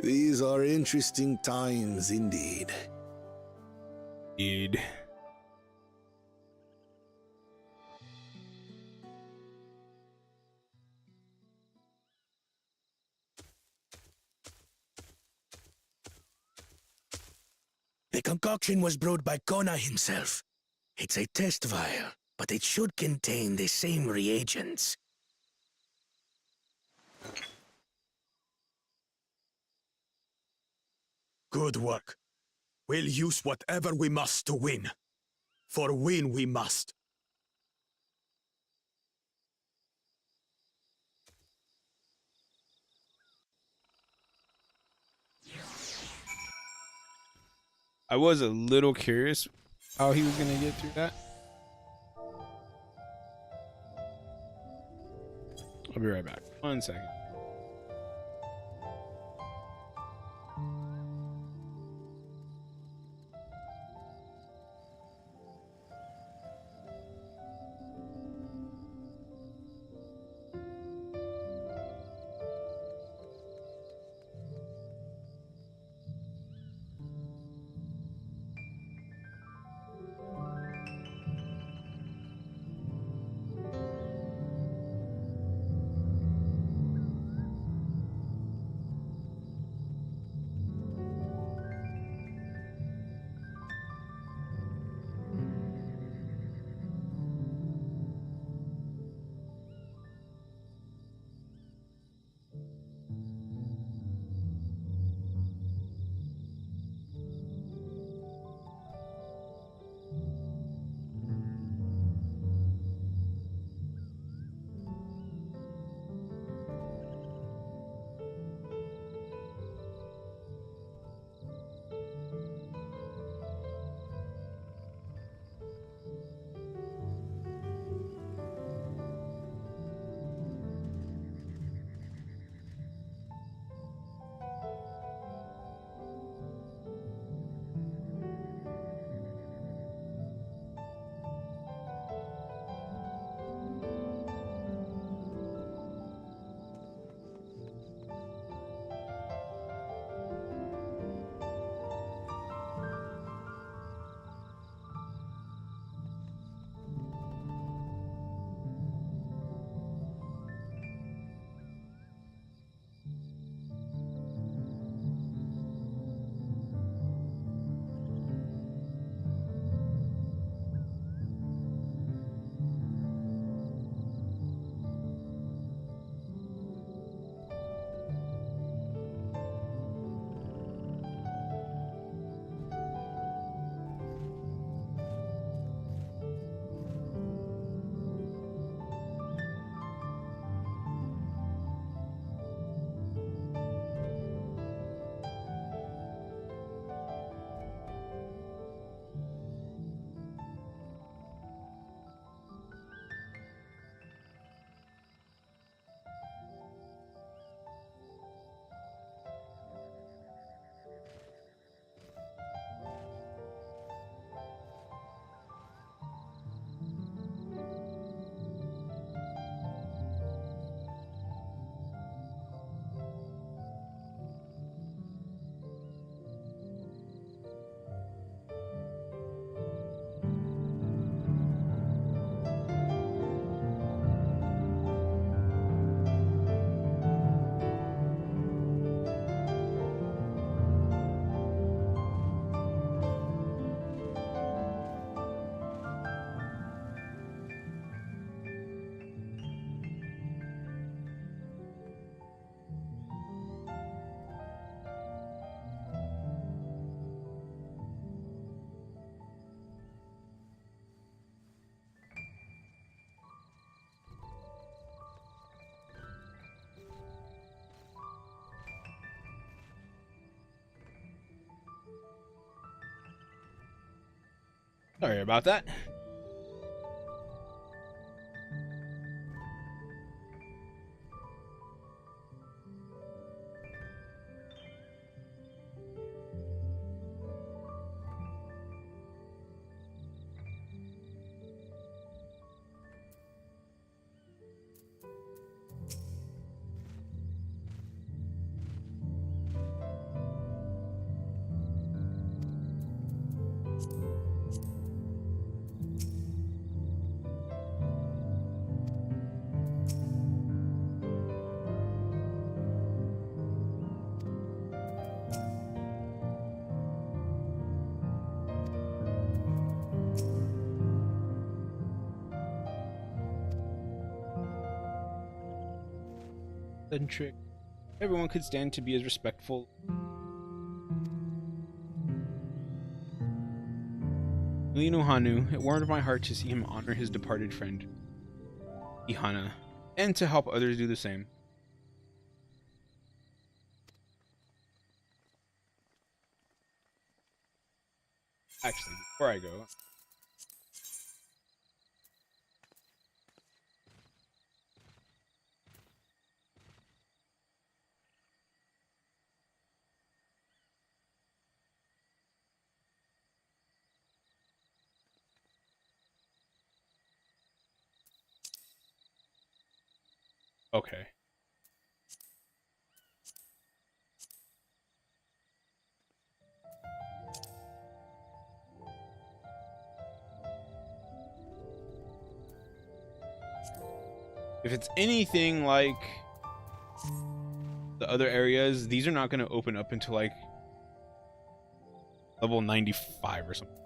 Speaker 11: These are interesting times indeed.
Speaker 1: Indeed.
Speaker 5: The concoction was brewed by Kona himself. It's a test vial, but it should contain the same reagents.
Speaker 7: Good work. We'll use whatever we must to win. For win we must.
Speaker 1: I was a little curious how he was gonna get through that. I'll be right back. 1 second. Sorry about that. Trick. Everyone could stand to be as respectful. non-VanuVanu, it warmed my heart to see him honor his departed friend, Ihana, and to help others do the same. Actually, before I go, okay. If it's anything like the other areas, these are not going to open up until like level 95 or something.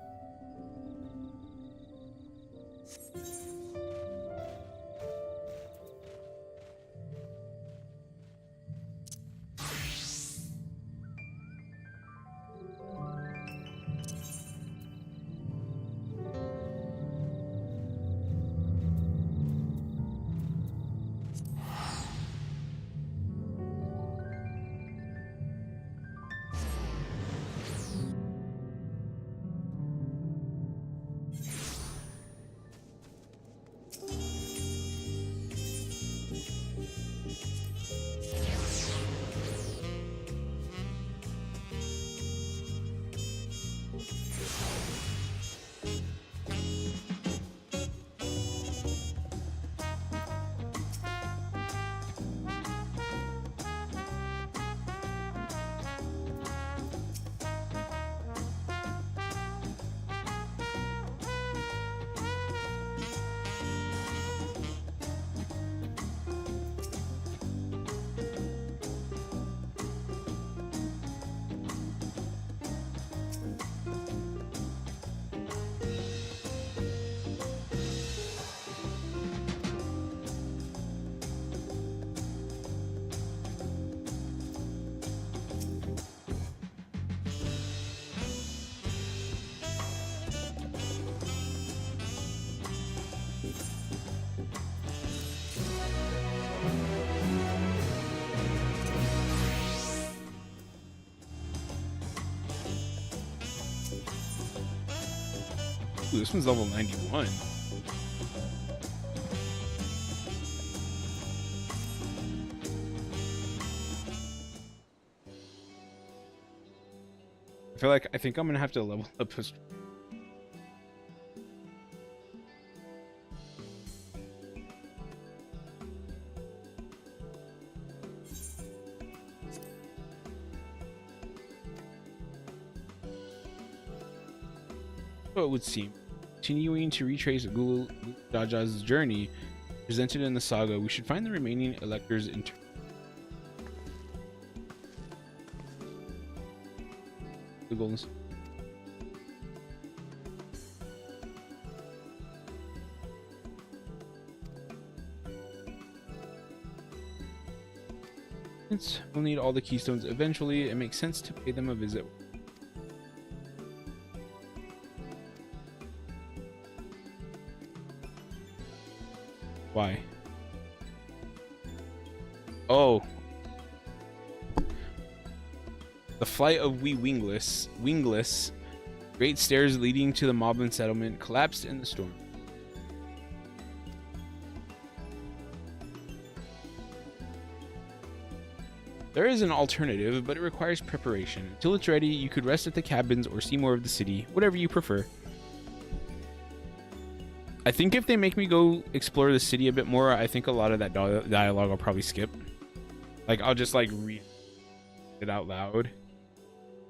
Speaker 1: Ooh, this one's level 91. I think I'm gonna have to level up his. So it would seem. Continuing to retrace goooo Jaja's journey presented in the saga, we should find the remaining electors in the golden. Since we'll need all the keystones eventually, it makes sense to pay them a visit. Why? Oh. The flight of wingless Great stairs leading to the moblin settlement collapsed in the storm. There is an alternative, but it requires preparation. Until it's ready, you could rest at the cabins or see more of the city, whatever you prefer. I think if they make me go explore the city a bit more, I think a lot of that dialogue I'll probably skip. Like, I'll just like read it out loud.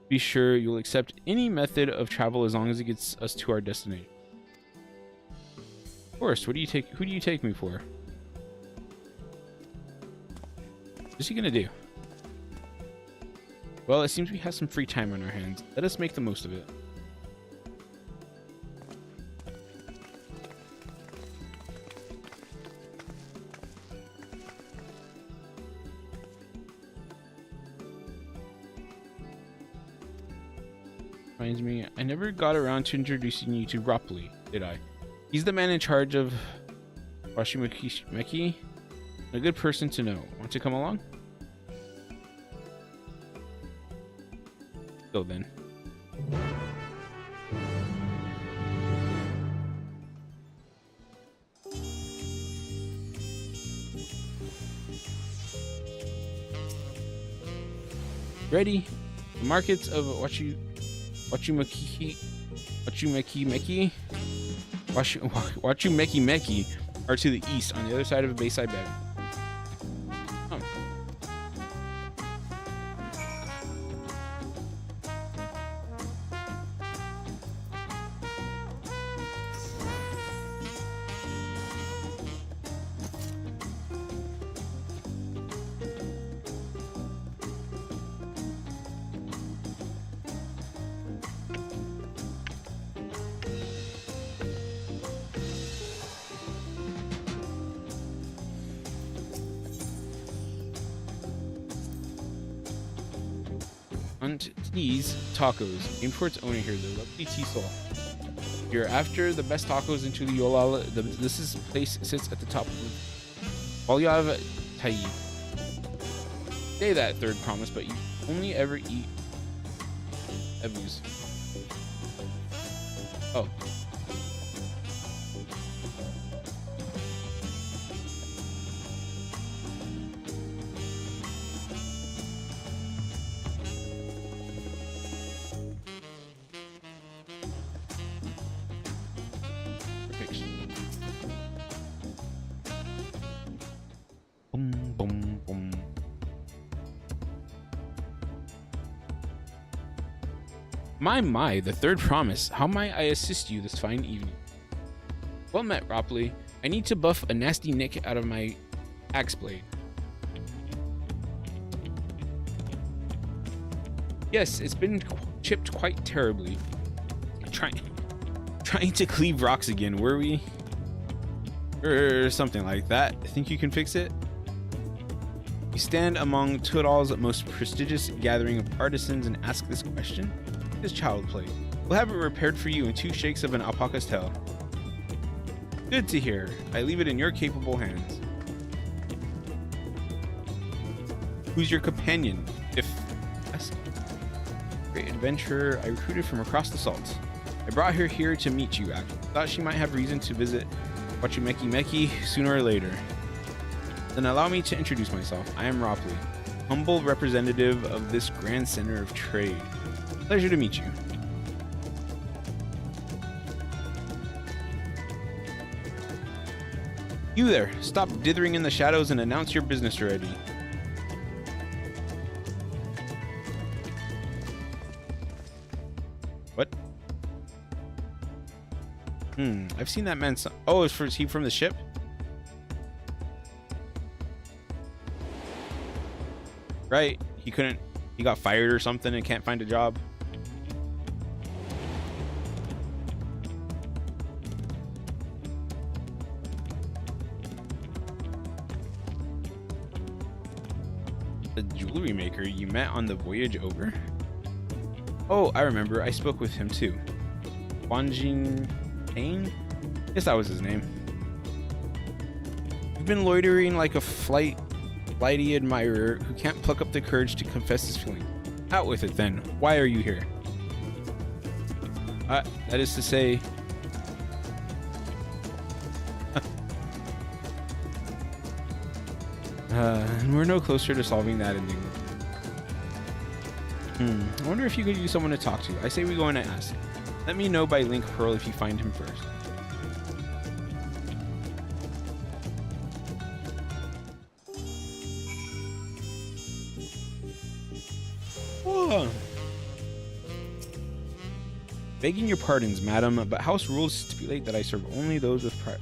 Speaker 1: Be sure you'll accept any method of travel as long as it gets us to our destination. Of course, who do you take me for? What's he gonna do? Well, it seems we have some free time on our hands. Let us make the most of it. Reminds me, I never got around to introducing you to Ropley, did I? He's the man in charge of Washimeki. A good person to know. Want to come along? Go then. Ready? The markets of Wachumeki are to the east on the other side of Bayside Bay. Oh. These tacos, named for its owner here, the lovely T-Sol. You're after the best tacos into the Yolala. This place sits at the top of Walyav Tai. Say that third promise, but you only ever eat Ebus. Oh. My, the third promise. How might I assist you this fine evening? Well met, Ropley. I need to buff a nasty nick out of my axe blade. Yes, it's been chipped quite terribly. Trying to cleave rocks again, were we? Or something like that. Think you can fix it? You stand among Tudal's most prestigious gathering of artisans and ask this question? This child play. We'll have it repaired for you in 2 shakes of an alpaca's tail. Good to hear. I leave it in your capable hands. Who's your companion? If ask. Great adventurer I recruited from across the salt. I brought her here to meet you, actually. Thought she might have reason to visit Wachumeki sooner or later. Then allow me to introduce myself. I am Ropley, humble representative of this grand center of trade. Pleasure to meet you. You there, stop dithering in the shadows and announce your business already. What? I've seen that man. Oh, is he from the ship? Right, he got fired or something and can't find a job. The jewelry maker you met on the voyage over? Oh, I remember. I spoke with him too. Wanjin Payne? Guess that was his name. You've been loitering like a flighty admirer who can't pluck up the courage to confess his feeling. Out with it then. Why are you here? That is to say, and we're no closer to solving that enigma. I wonder if you could use someone to talk to. I say we go in and ask. Let me know by Link Pearl if you find him first. Whoa. Begging your pardons, madam, but house rules stipulate that I serve only those with pride.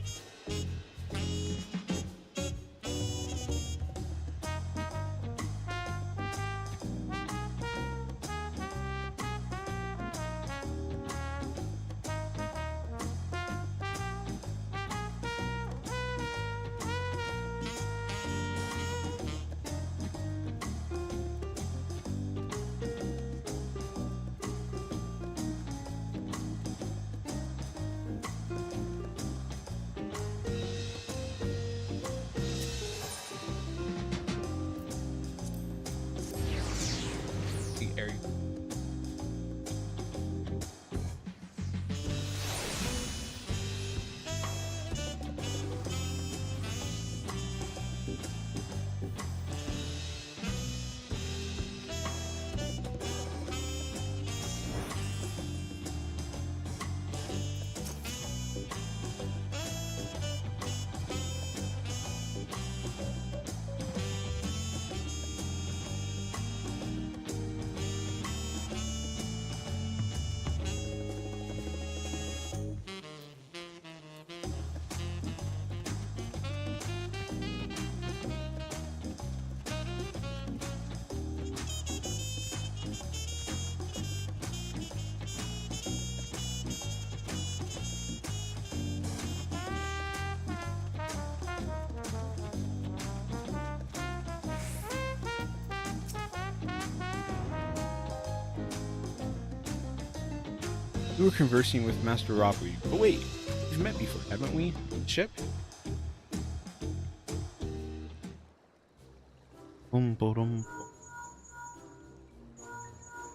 Speaker 1: We were conversing with Master Rockweed. Oh wait, we've met before, haven't we? Ship?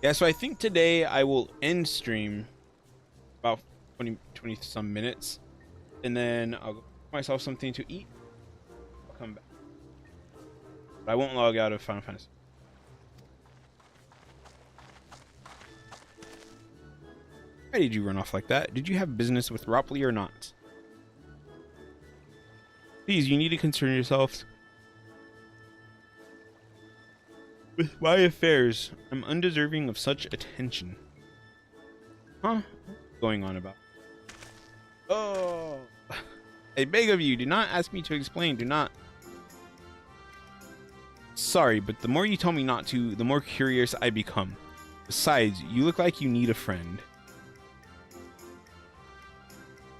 Speaker 1: Yeah, so I think today I will end stream about 20 some minutes, and then I'll get myself something to eat. I'll come back. But I won't log out of Final Fantasy. Why did you run off like that? Did you have business with Ropley or not? Please, you need to concern yourselves with my affairs. I'm undeserving of such attention. Huh? What's going on about? Oh! I beg of you, do not ask me to explain. Do not. Sorry, but the more you tell me not to, the more curious I become. Besides, you look like you need a friend.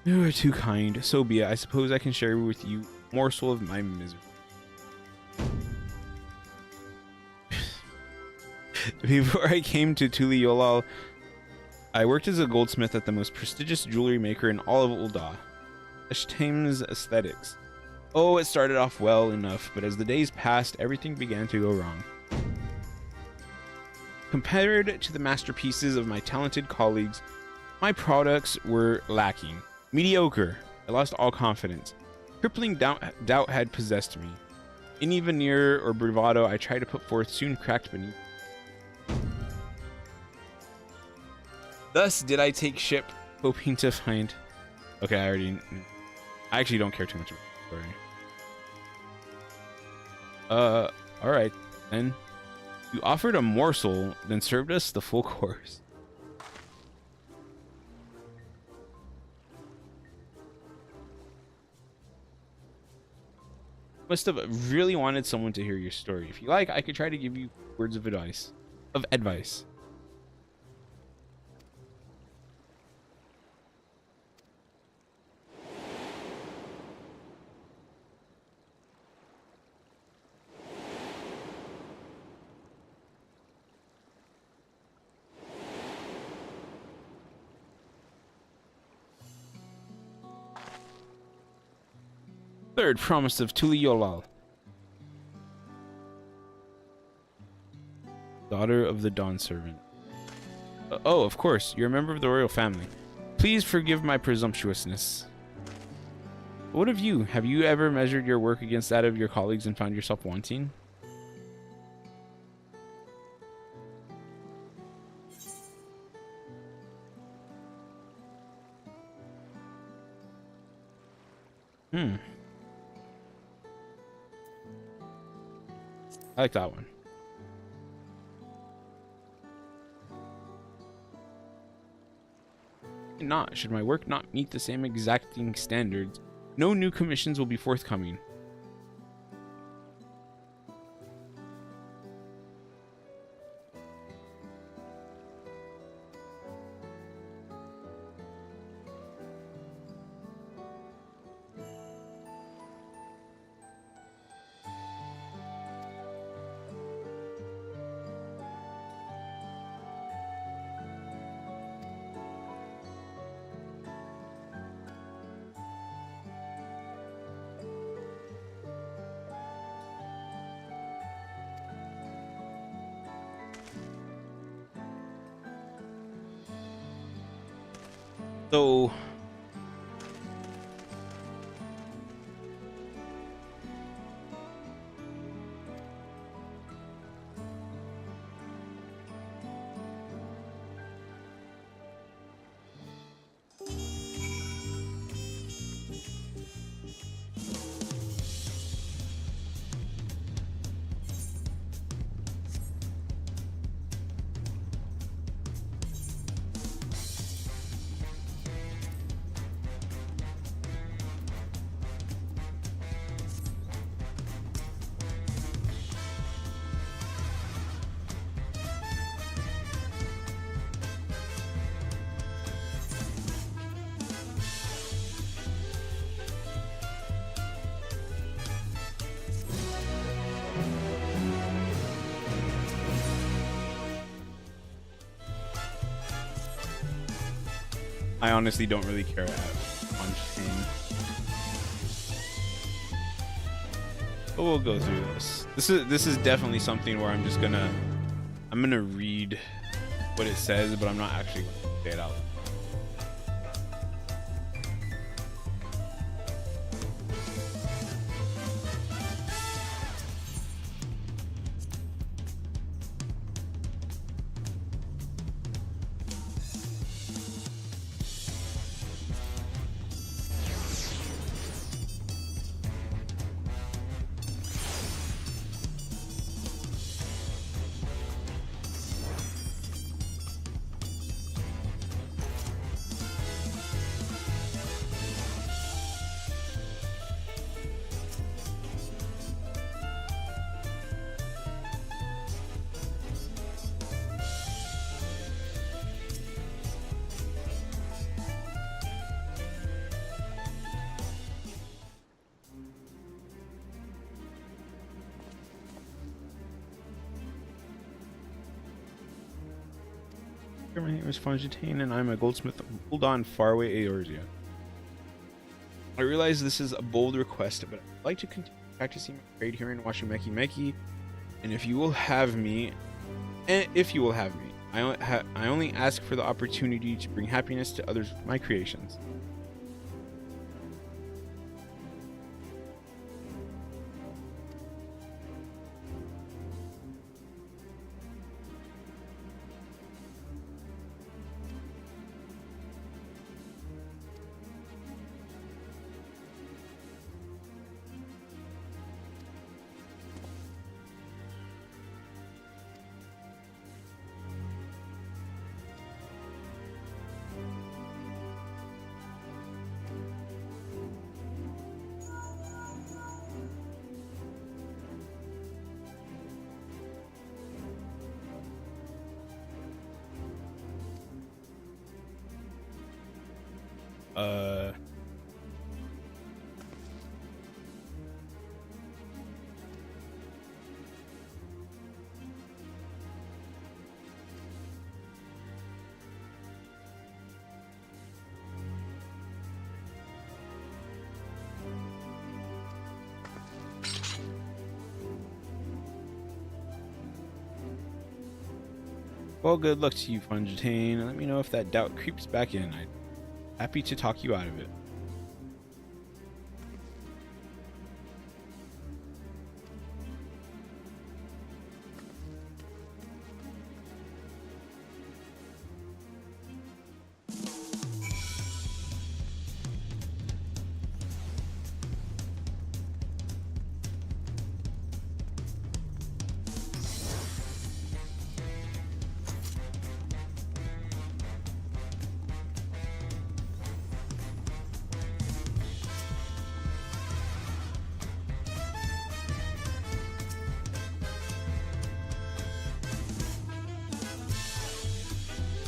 Speaker 1: You are too kind. So be it. I suppose I can share with you a morsel of my misery. Before I came to Tuliyollal, I worked as a goldsmith at the most prestigious jewelry maker in all of Ul'dah, Eshtame's Aesthetics. Oh, it started off well enough, but as the days passed, everything began to go wrong. Compared to the masterpieces of my talented colleagues, my products were lacking. Mediocre. I lost all confidence. Crippling doubt had possessed me. Any veneer or bravado I tried to put forth soon cracked beneath. Thus did I take ship, hoping to find... Okay, I actually don't care too much about the story. Alright, then. You offered a morsel, then served us the full course. Must have really wanted someone to hear your story. If you like, I could try to give you words of advice. Third promise of Tuliyollal. Daughter of the Dawn Servant. Oh, of course. You're a member of the royal family. Please forgive my presumptuousness. What of you? Have you ever measured your work against that of your colleagues and found yourself wanting? I like that one. Not should my work not meet the same exacting standards, no new commissions will be forthcoming. So I honestly don't really care on chain. But we'll go through this. This is definitely something where I'm gonna read what it says, but I'm not actually going to say it out loud. My name is Fontaine, and I'm a goldsmith. Hold on, faraway Eorzea. I realize this is a bold request, but I'd like to continue practicing my trade here in Washumeki, and if you will have me, I only ask for the opportunity to bring happiness to others with my creations. Well, good luck to you, Fontaine. Let me know if that doubt creeps back in. Happy to talk you out of it.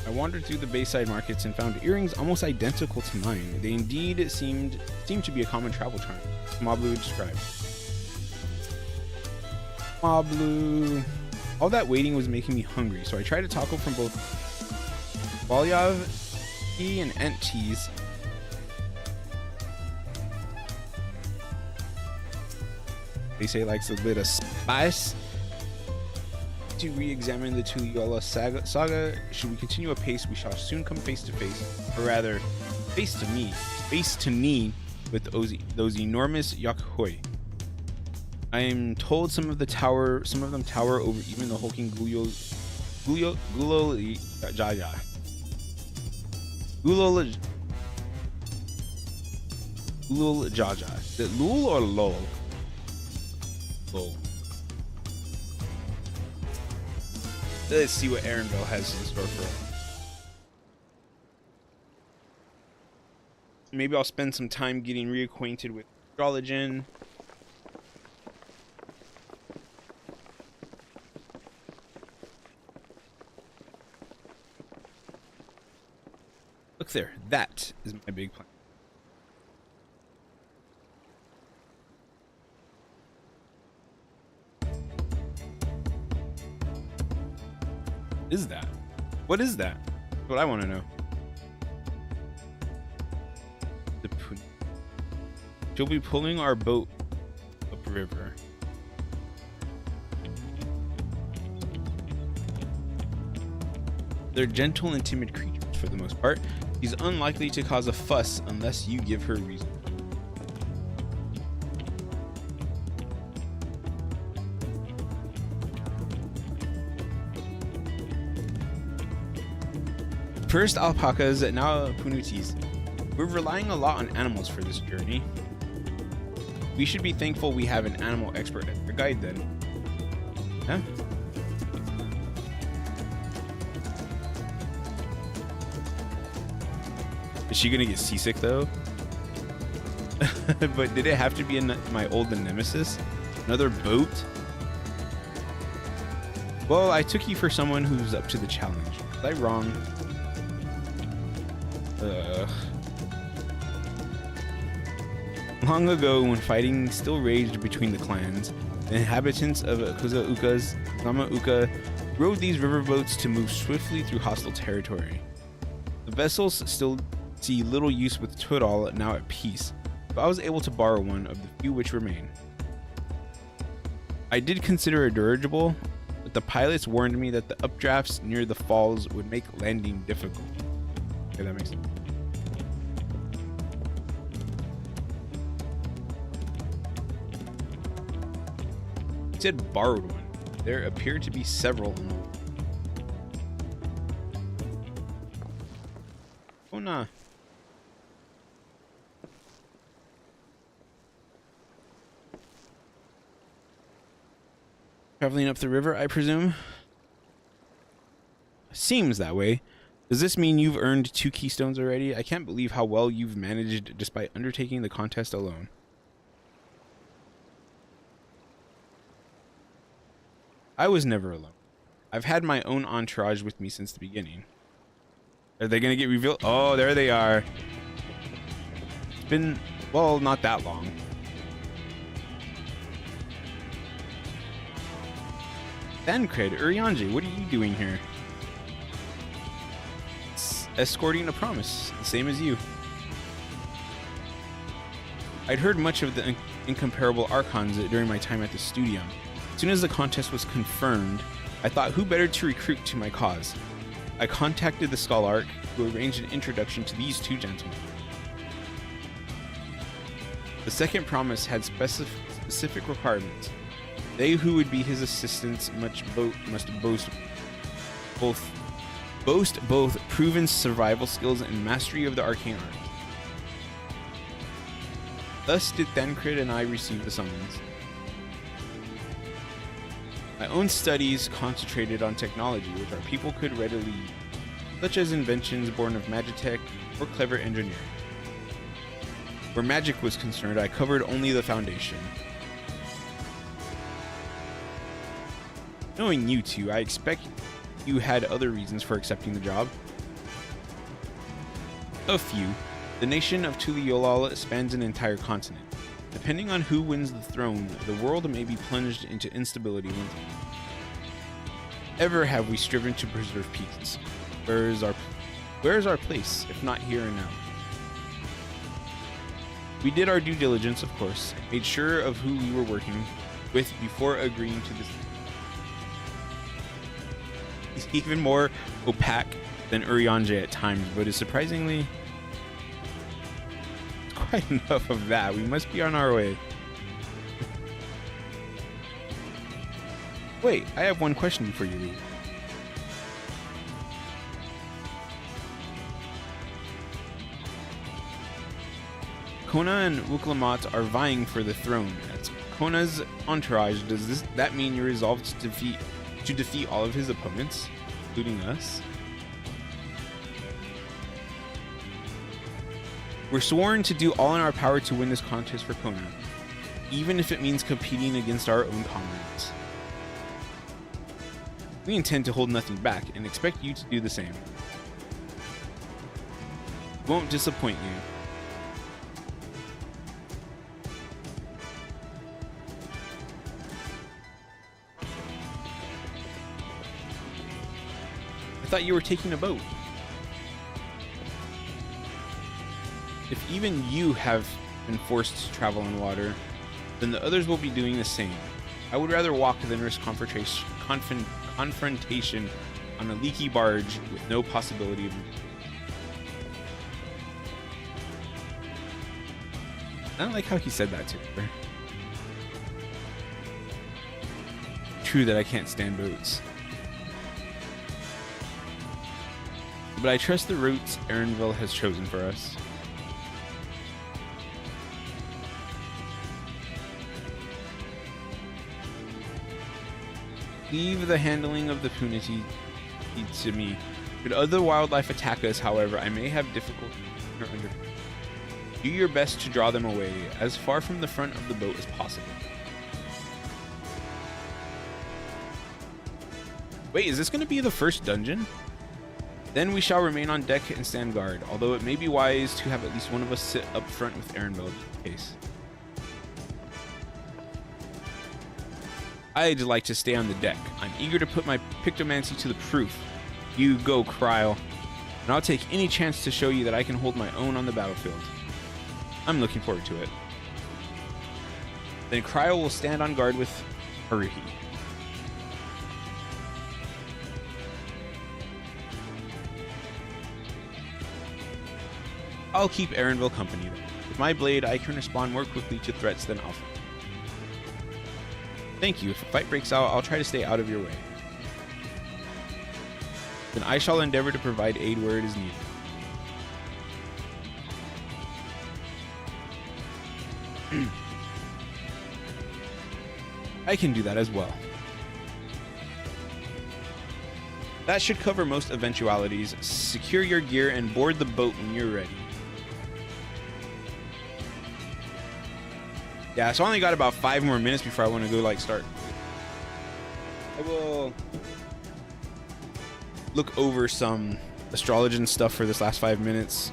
Speaker 1: I wandered through the Bayside markets and found earrings almost identical to mine. They indeed seemed to be a common travel charm. Mablu described. Mablu. All that waiting was making me hungry, so I tried a taco from both Balyav tea and Ent cheese. They say it likes a bit of spice. To re-examine the Tuliyola saga, should we continue apace, we shall soon come face to face, or rather, face to knee with those enormous yakhoi. I am told some of them tower over even the hulking Gulo Jaja. Gulo Jaja. Is it Lul or Lol? Lol. Let's see what Aaronville has in store for us. Maybe I'll spend some time getting reacquainted with Astrologen. Look there, that is my big plan. Is that? What is that? That's what I want to know. She'll be pulling our boat upriver. They're gentle and timid creatures for the most part. She's unlikely to cause a fuss unless you give her reason. First alpacas, now punutis. We're relying a lot on animals for this journey. We should be thankful we have an animal expert as our guide then. Huh? Is she gonna get seasick though? But did it have to be my old nemesis? Another boat? Well, I took you for someone who's up to the challenge. Was I wrong? Long ago, when fighting still raged between the clans, the inhabitants of Zama-Uka rode these riverboats to move swiftly through hostile territory. The vessels still see little use with Tudal now at peace, but I was able to borrow one of the few which remain. I did consider a dirigible, but the pilots warned me that the updrafts near the falls would make landing difficult. Okay, that makes sense. He said borrowed one. There appear to be several in the world. Oh nah. Traveling up the river, I presume? Seems that way. Does this mean you've earned 2 keystones already? I can't believe how well you've managed despite undertaking the contest alone. I was never alone. I've had my own entourage with me since the beginning. Are they gonna get revealed? Oh, there they are. It's been, well, not that long. Thancred, Urianger, what are you doing here? Escorting a promise, the same as you. I'd heard much of the incomparable archons during my time at the studium. As soon as the contest was confirmed, I thought who better to recruit to my cause. I contacted the Scholarch, who arranged an introduction to these two gentlemen. The second promise had specific requirements. They who would be his assistants must boast both proven survival skills and mastery of the arcane art. Thus did Thancred and I receive the summons. My own studies concentrated on technology which our people could readily use, such as inventions born of magitech or clever engineering. Where magic was concerned, I covered only the foundation. Knowing you two, I expect you had other reasons for accepting the job. A few. The nation of Tuliolal spans an entire continent. Depending on who wins the throne, the world may be plunged into instability once ever have we striven to preserve peace. Where is our place, if not here and now? We did our due diligence, of course, and made sure of who we were working with before agreeing to this. He's even more opaque than Urianger at times, but is surprisingly... Quite enough of that. We must be on our way. Wait, I have one question before you leave. Kona and Wuklamat are vying for the throne. As Kona's entourage, does that mean you're resolved to defeat all of his opponents, including us? We're sworn to do all in our power to win this contest for Kona, even if it means competing against our own comrades. We intend to hold nothing back and expect you to do the same. We won't disappoint you. I thought you were taking a boat. If even you have been forced to travel on water, then the others will be doing the same. I would rather walk than risk confrontation on a leaky barge with no possibility of... I don't like how he said that to her. True that I can't stand boats. But I trust the routes Erenville has chosen for us. Leave the handling of the punity to me. Should other wildlife attack us, however, I may have difficulty under. Do your best to draw them away, as far from the front of the boat as possible. Wait, is this going to be the first dungeon? Then we shall remain on deck and stand guard, although it may be wise to have at least one of us sit up front with Erenville in case. I'd like to stay on the deck. I'm eager to put my pictomancy to the proof. You go, Kryle, and I'll take any chance to show you that I can hold my own on the battlefield. I'm looking forward to it. Then Kryle will stand on guard with Haruhi. I'll keep Erenville company. With my blade, I can respond more quickly to threats than Alpha. Thank you. If a fight breaks out, I'll try to stay out of your way. Then I shall endeavor to provide aid where it is needed. I can do that as well. That should cover most eventualities. Secure your gear and board the boat when you're ready. Yeah, so I only got about 5 more minutes before I want to go start. I will look over some astrology and stuff for this last 5 minutes.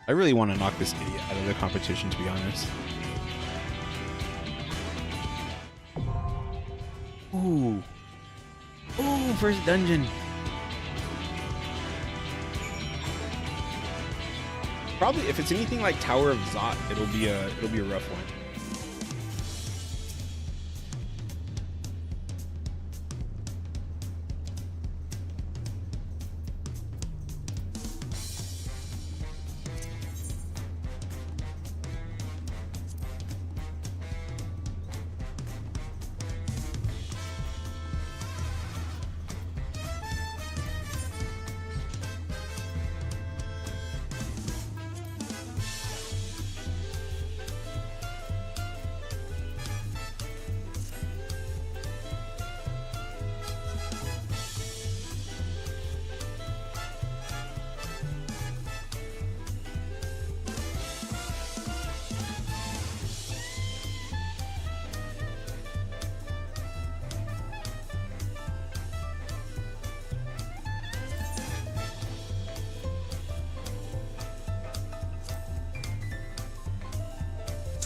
Speaker 1: I really want to knock this idiot out of the competition, to be honest. Ooh. Ooh, first dungeon. Probably, if it's anything like Tower of Zot, it'll be a rough one.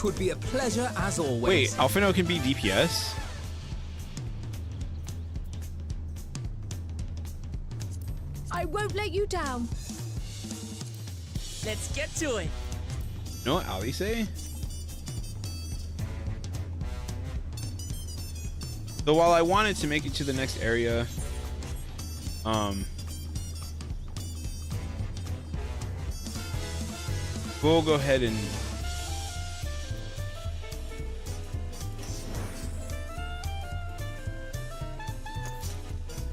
Speaker 13: 'Twould be a pleasure as always.
Speaker 1: Wait, Alphino can be DPS?
Speaker 3: I won't let you down.
Speaker 4: Let's get to it.
Speaker 1: You know what Ali say? So while I wanted to make it to the next area, we'll go ahead and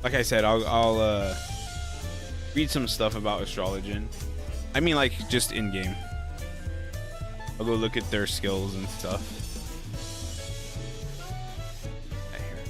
Speaker 1: like I said, I'll read some stuff about Astrologian. I mean, like, just in game. I'll go look at their skills and stuff. Right here.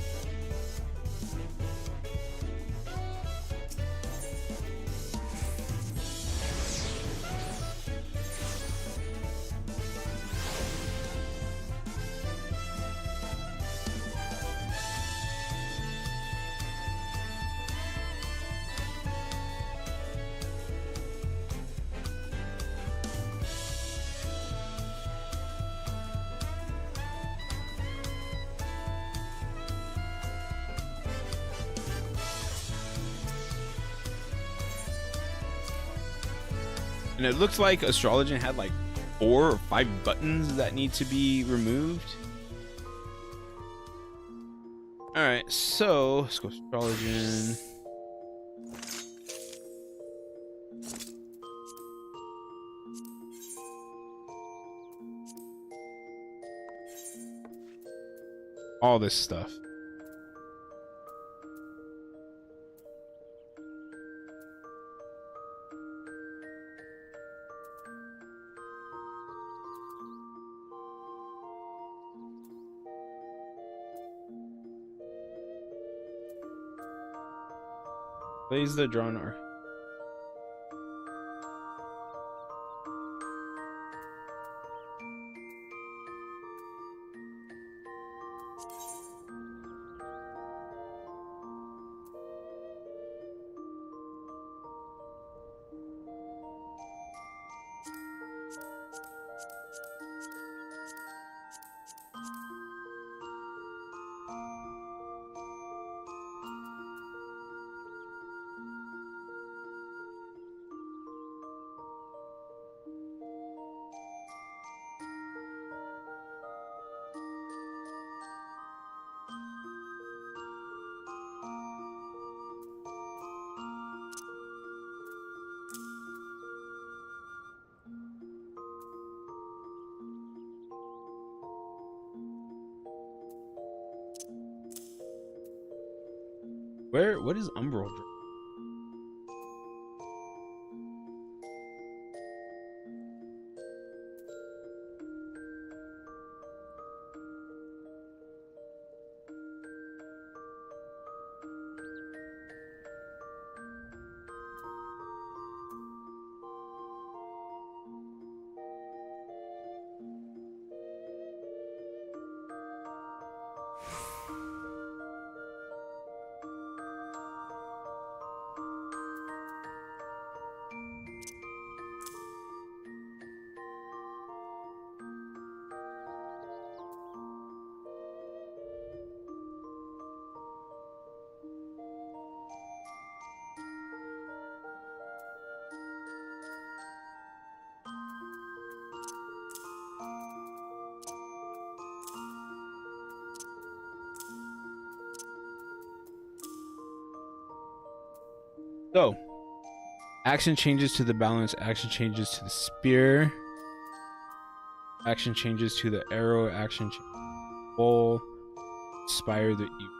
Speaker 1: And it looks like Astrologian had like 4 or 5 buttons that need to be removed. Alright, so let's go Astrologian. All this stuff. Plays the drone. What is Umbral? So, action changes to the balance, action changes to the spear, action changes to the arrow, action changes to the bowl, inspire the evil.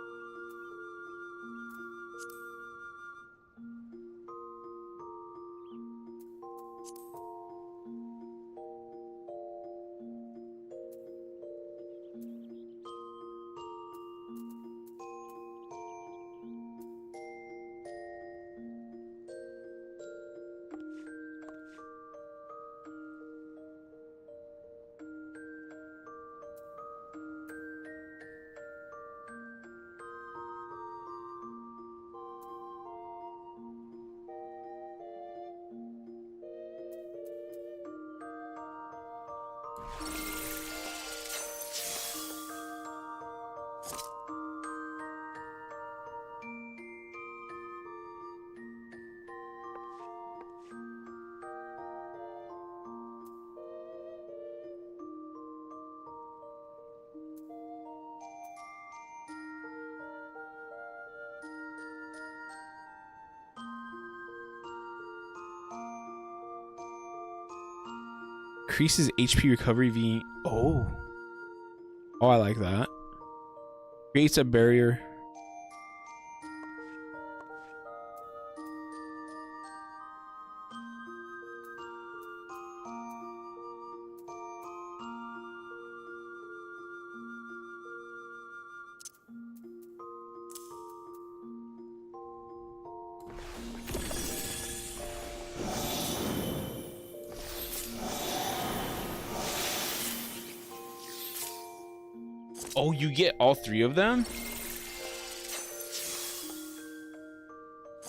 Speaker 1: Increases HP recovery v. Oh, I like that. Creates a barrier. Oh, you get all 3 of them?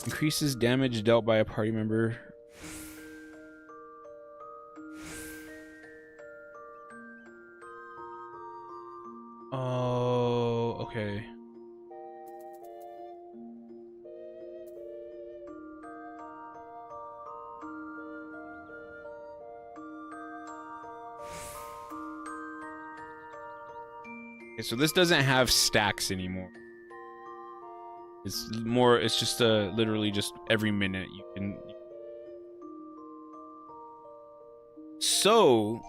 Speaker 1: Increases damage dealt by a party member. Oh, okay. Okay, so this doesn't have stacks anymore. It's just literally just every minute you can. So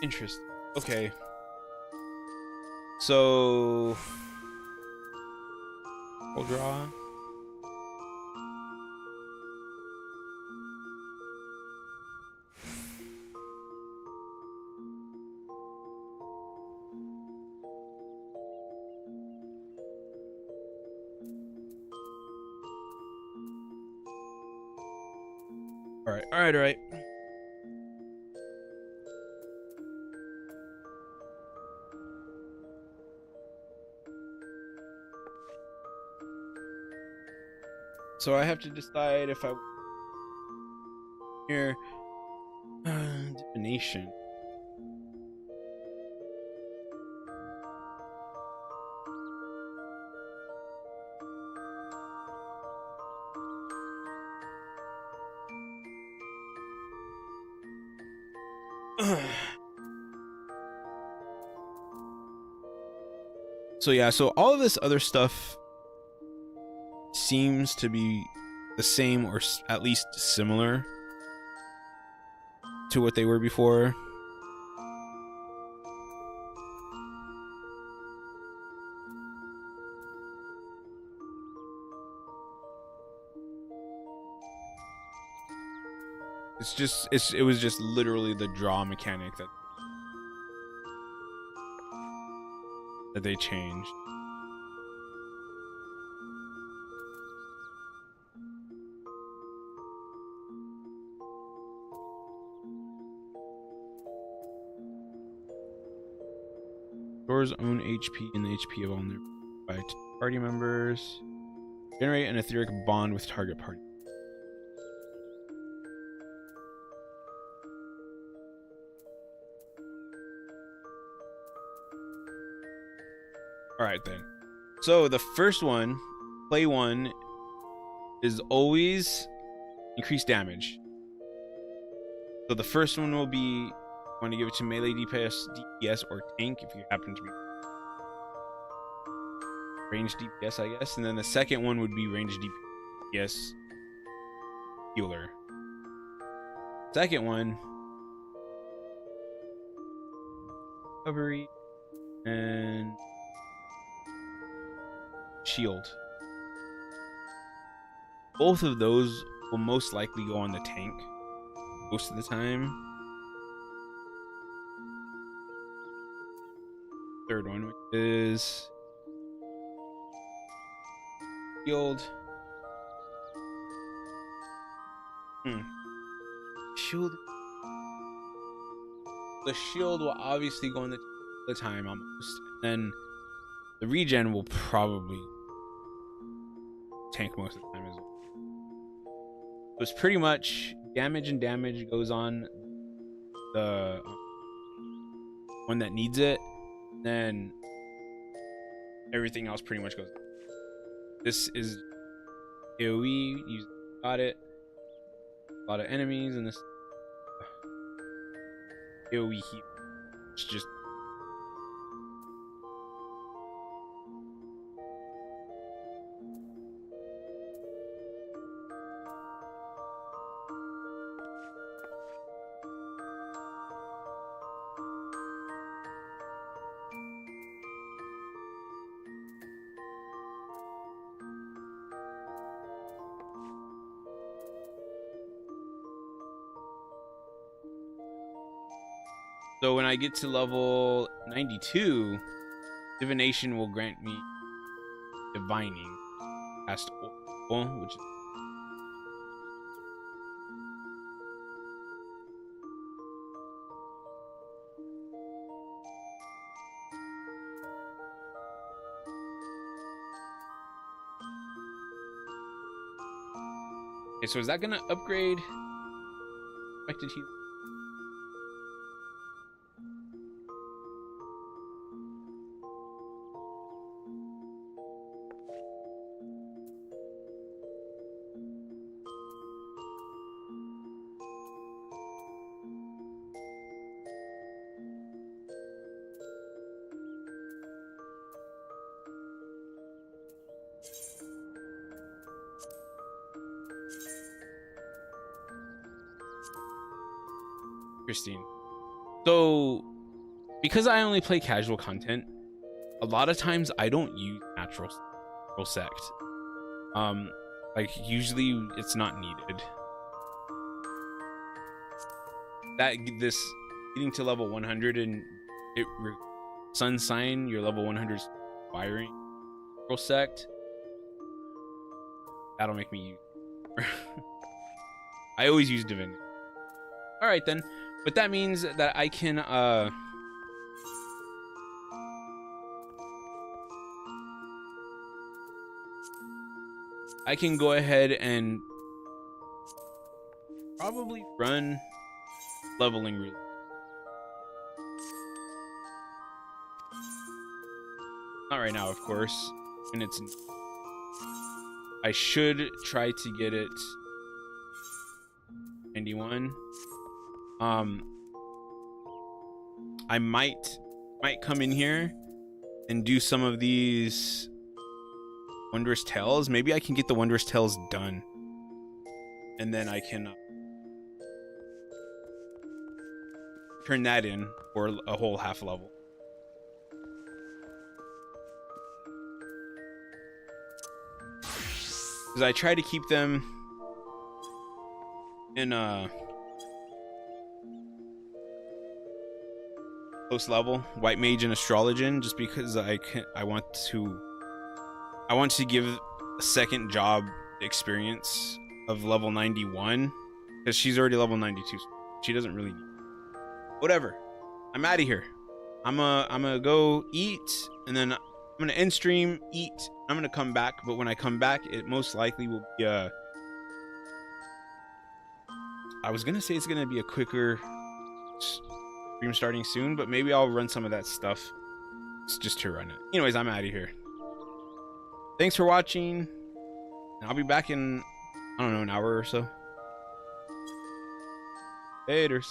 Speaker 1: interesting. Okay. So we'll draw. All right. So I have to decide if I here divination. So yeah, so all of this other stuff seems to be the same or at least similar to what they were before. It was just literally the draw mechanic that they changed. Stores own HP and the HP of all nearby party members. Generate an etheric bond with target party. Alright then. So the first one, play 1, is always increased damage. So the first one will be, want to give it to melee DPS or tank if you happen to be range DPS, I guess. And then the second one would be range DPS healer. Second one, recovery and shield. Both of those will most likely go on the tank most of the time. Third one, which is shield. Shield. The shield will obviously go on the time almost. And then the regen will probably tank most of the time as well. So it's pretty much damage and damage goes on the one that needs it. Then everything else pretty much goes. This is AoE. You got it. A lot of enemies in this AoE heat. It's just so when I get to level 92, divination will grant me divining past Oracle, which is okay. So is that gonna upgrade expected heal? Interesting. So, because I only play casual content, a lot of times I don't use natural sect. Like usually it's not needed. That this getting to level 100 and it sun sign your level 100 firing natural sect. That'll make me use. I always use divinity. All right then. But that means that I can go ahead and probably run leveling route. Not right now, of course. And it's I should try to get it 91. I might come in here and do some of these Wondrous Tales. Maybe I can get the Wondrous Tales done, and then I can turn that in for a whole half level. Because I try to keep them in close level, White Mage and Astrologian, just because I want to give a second job experience of level 91, because she's already level 92. She doesn't really need whatever. I'm out of here. I'm gonna go eat, and then I'm gonna end stream, eat. I'm gonna come back, but when I come back, it most likely will be I was gonna say it's gonna be a quicker stream starting soon, but maybe I'll run some of that stuff. It's just to run it. Anyways, I'm out of here. Thanks for watching. I'll be back in, I don't know, an hour or so. Laters.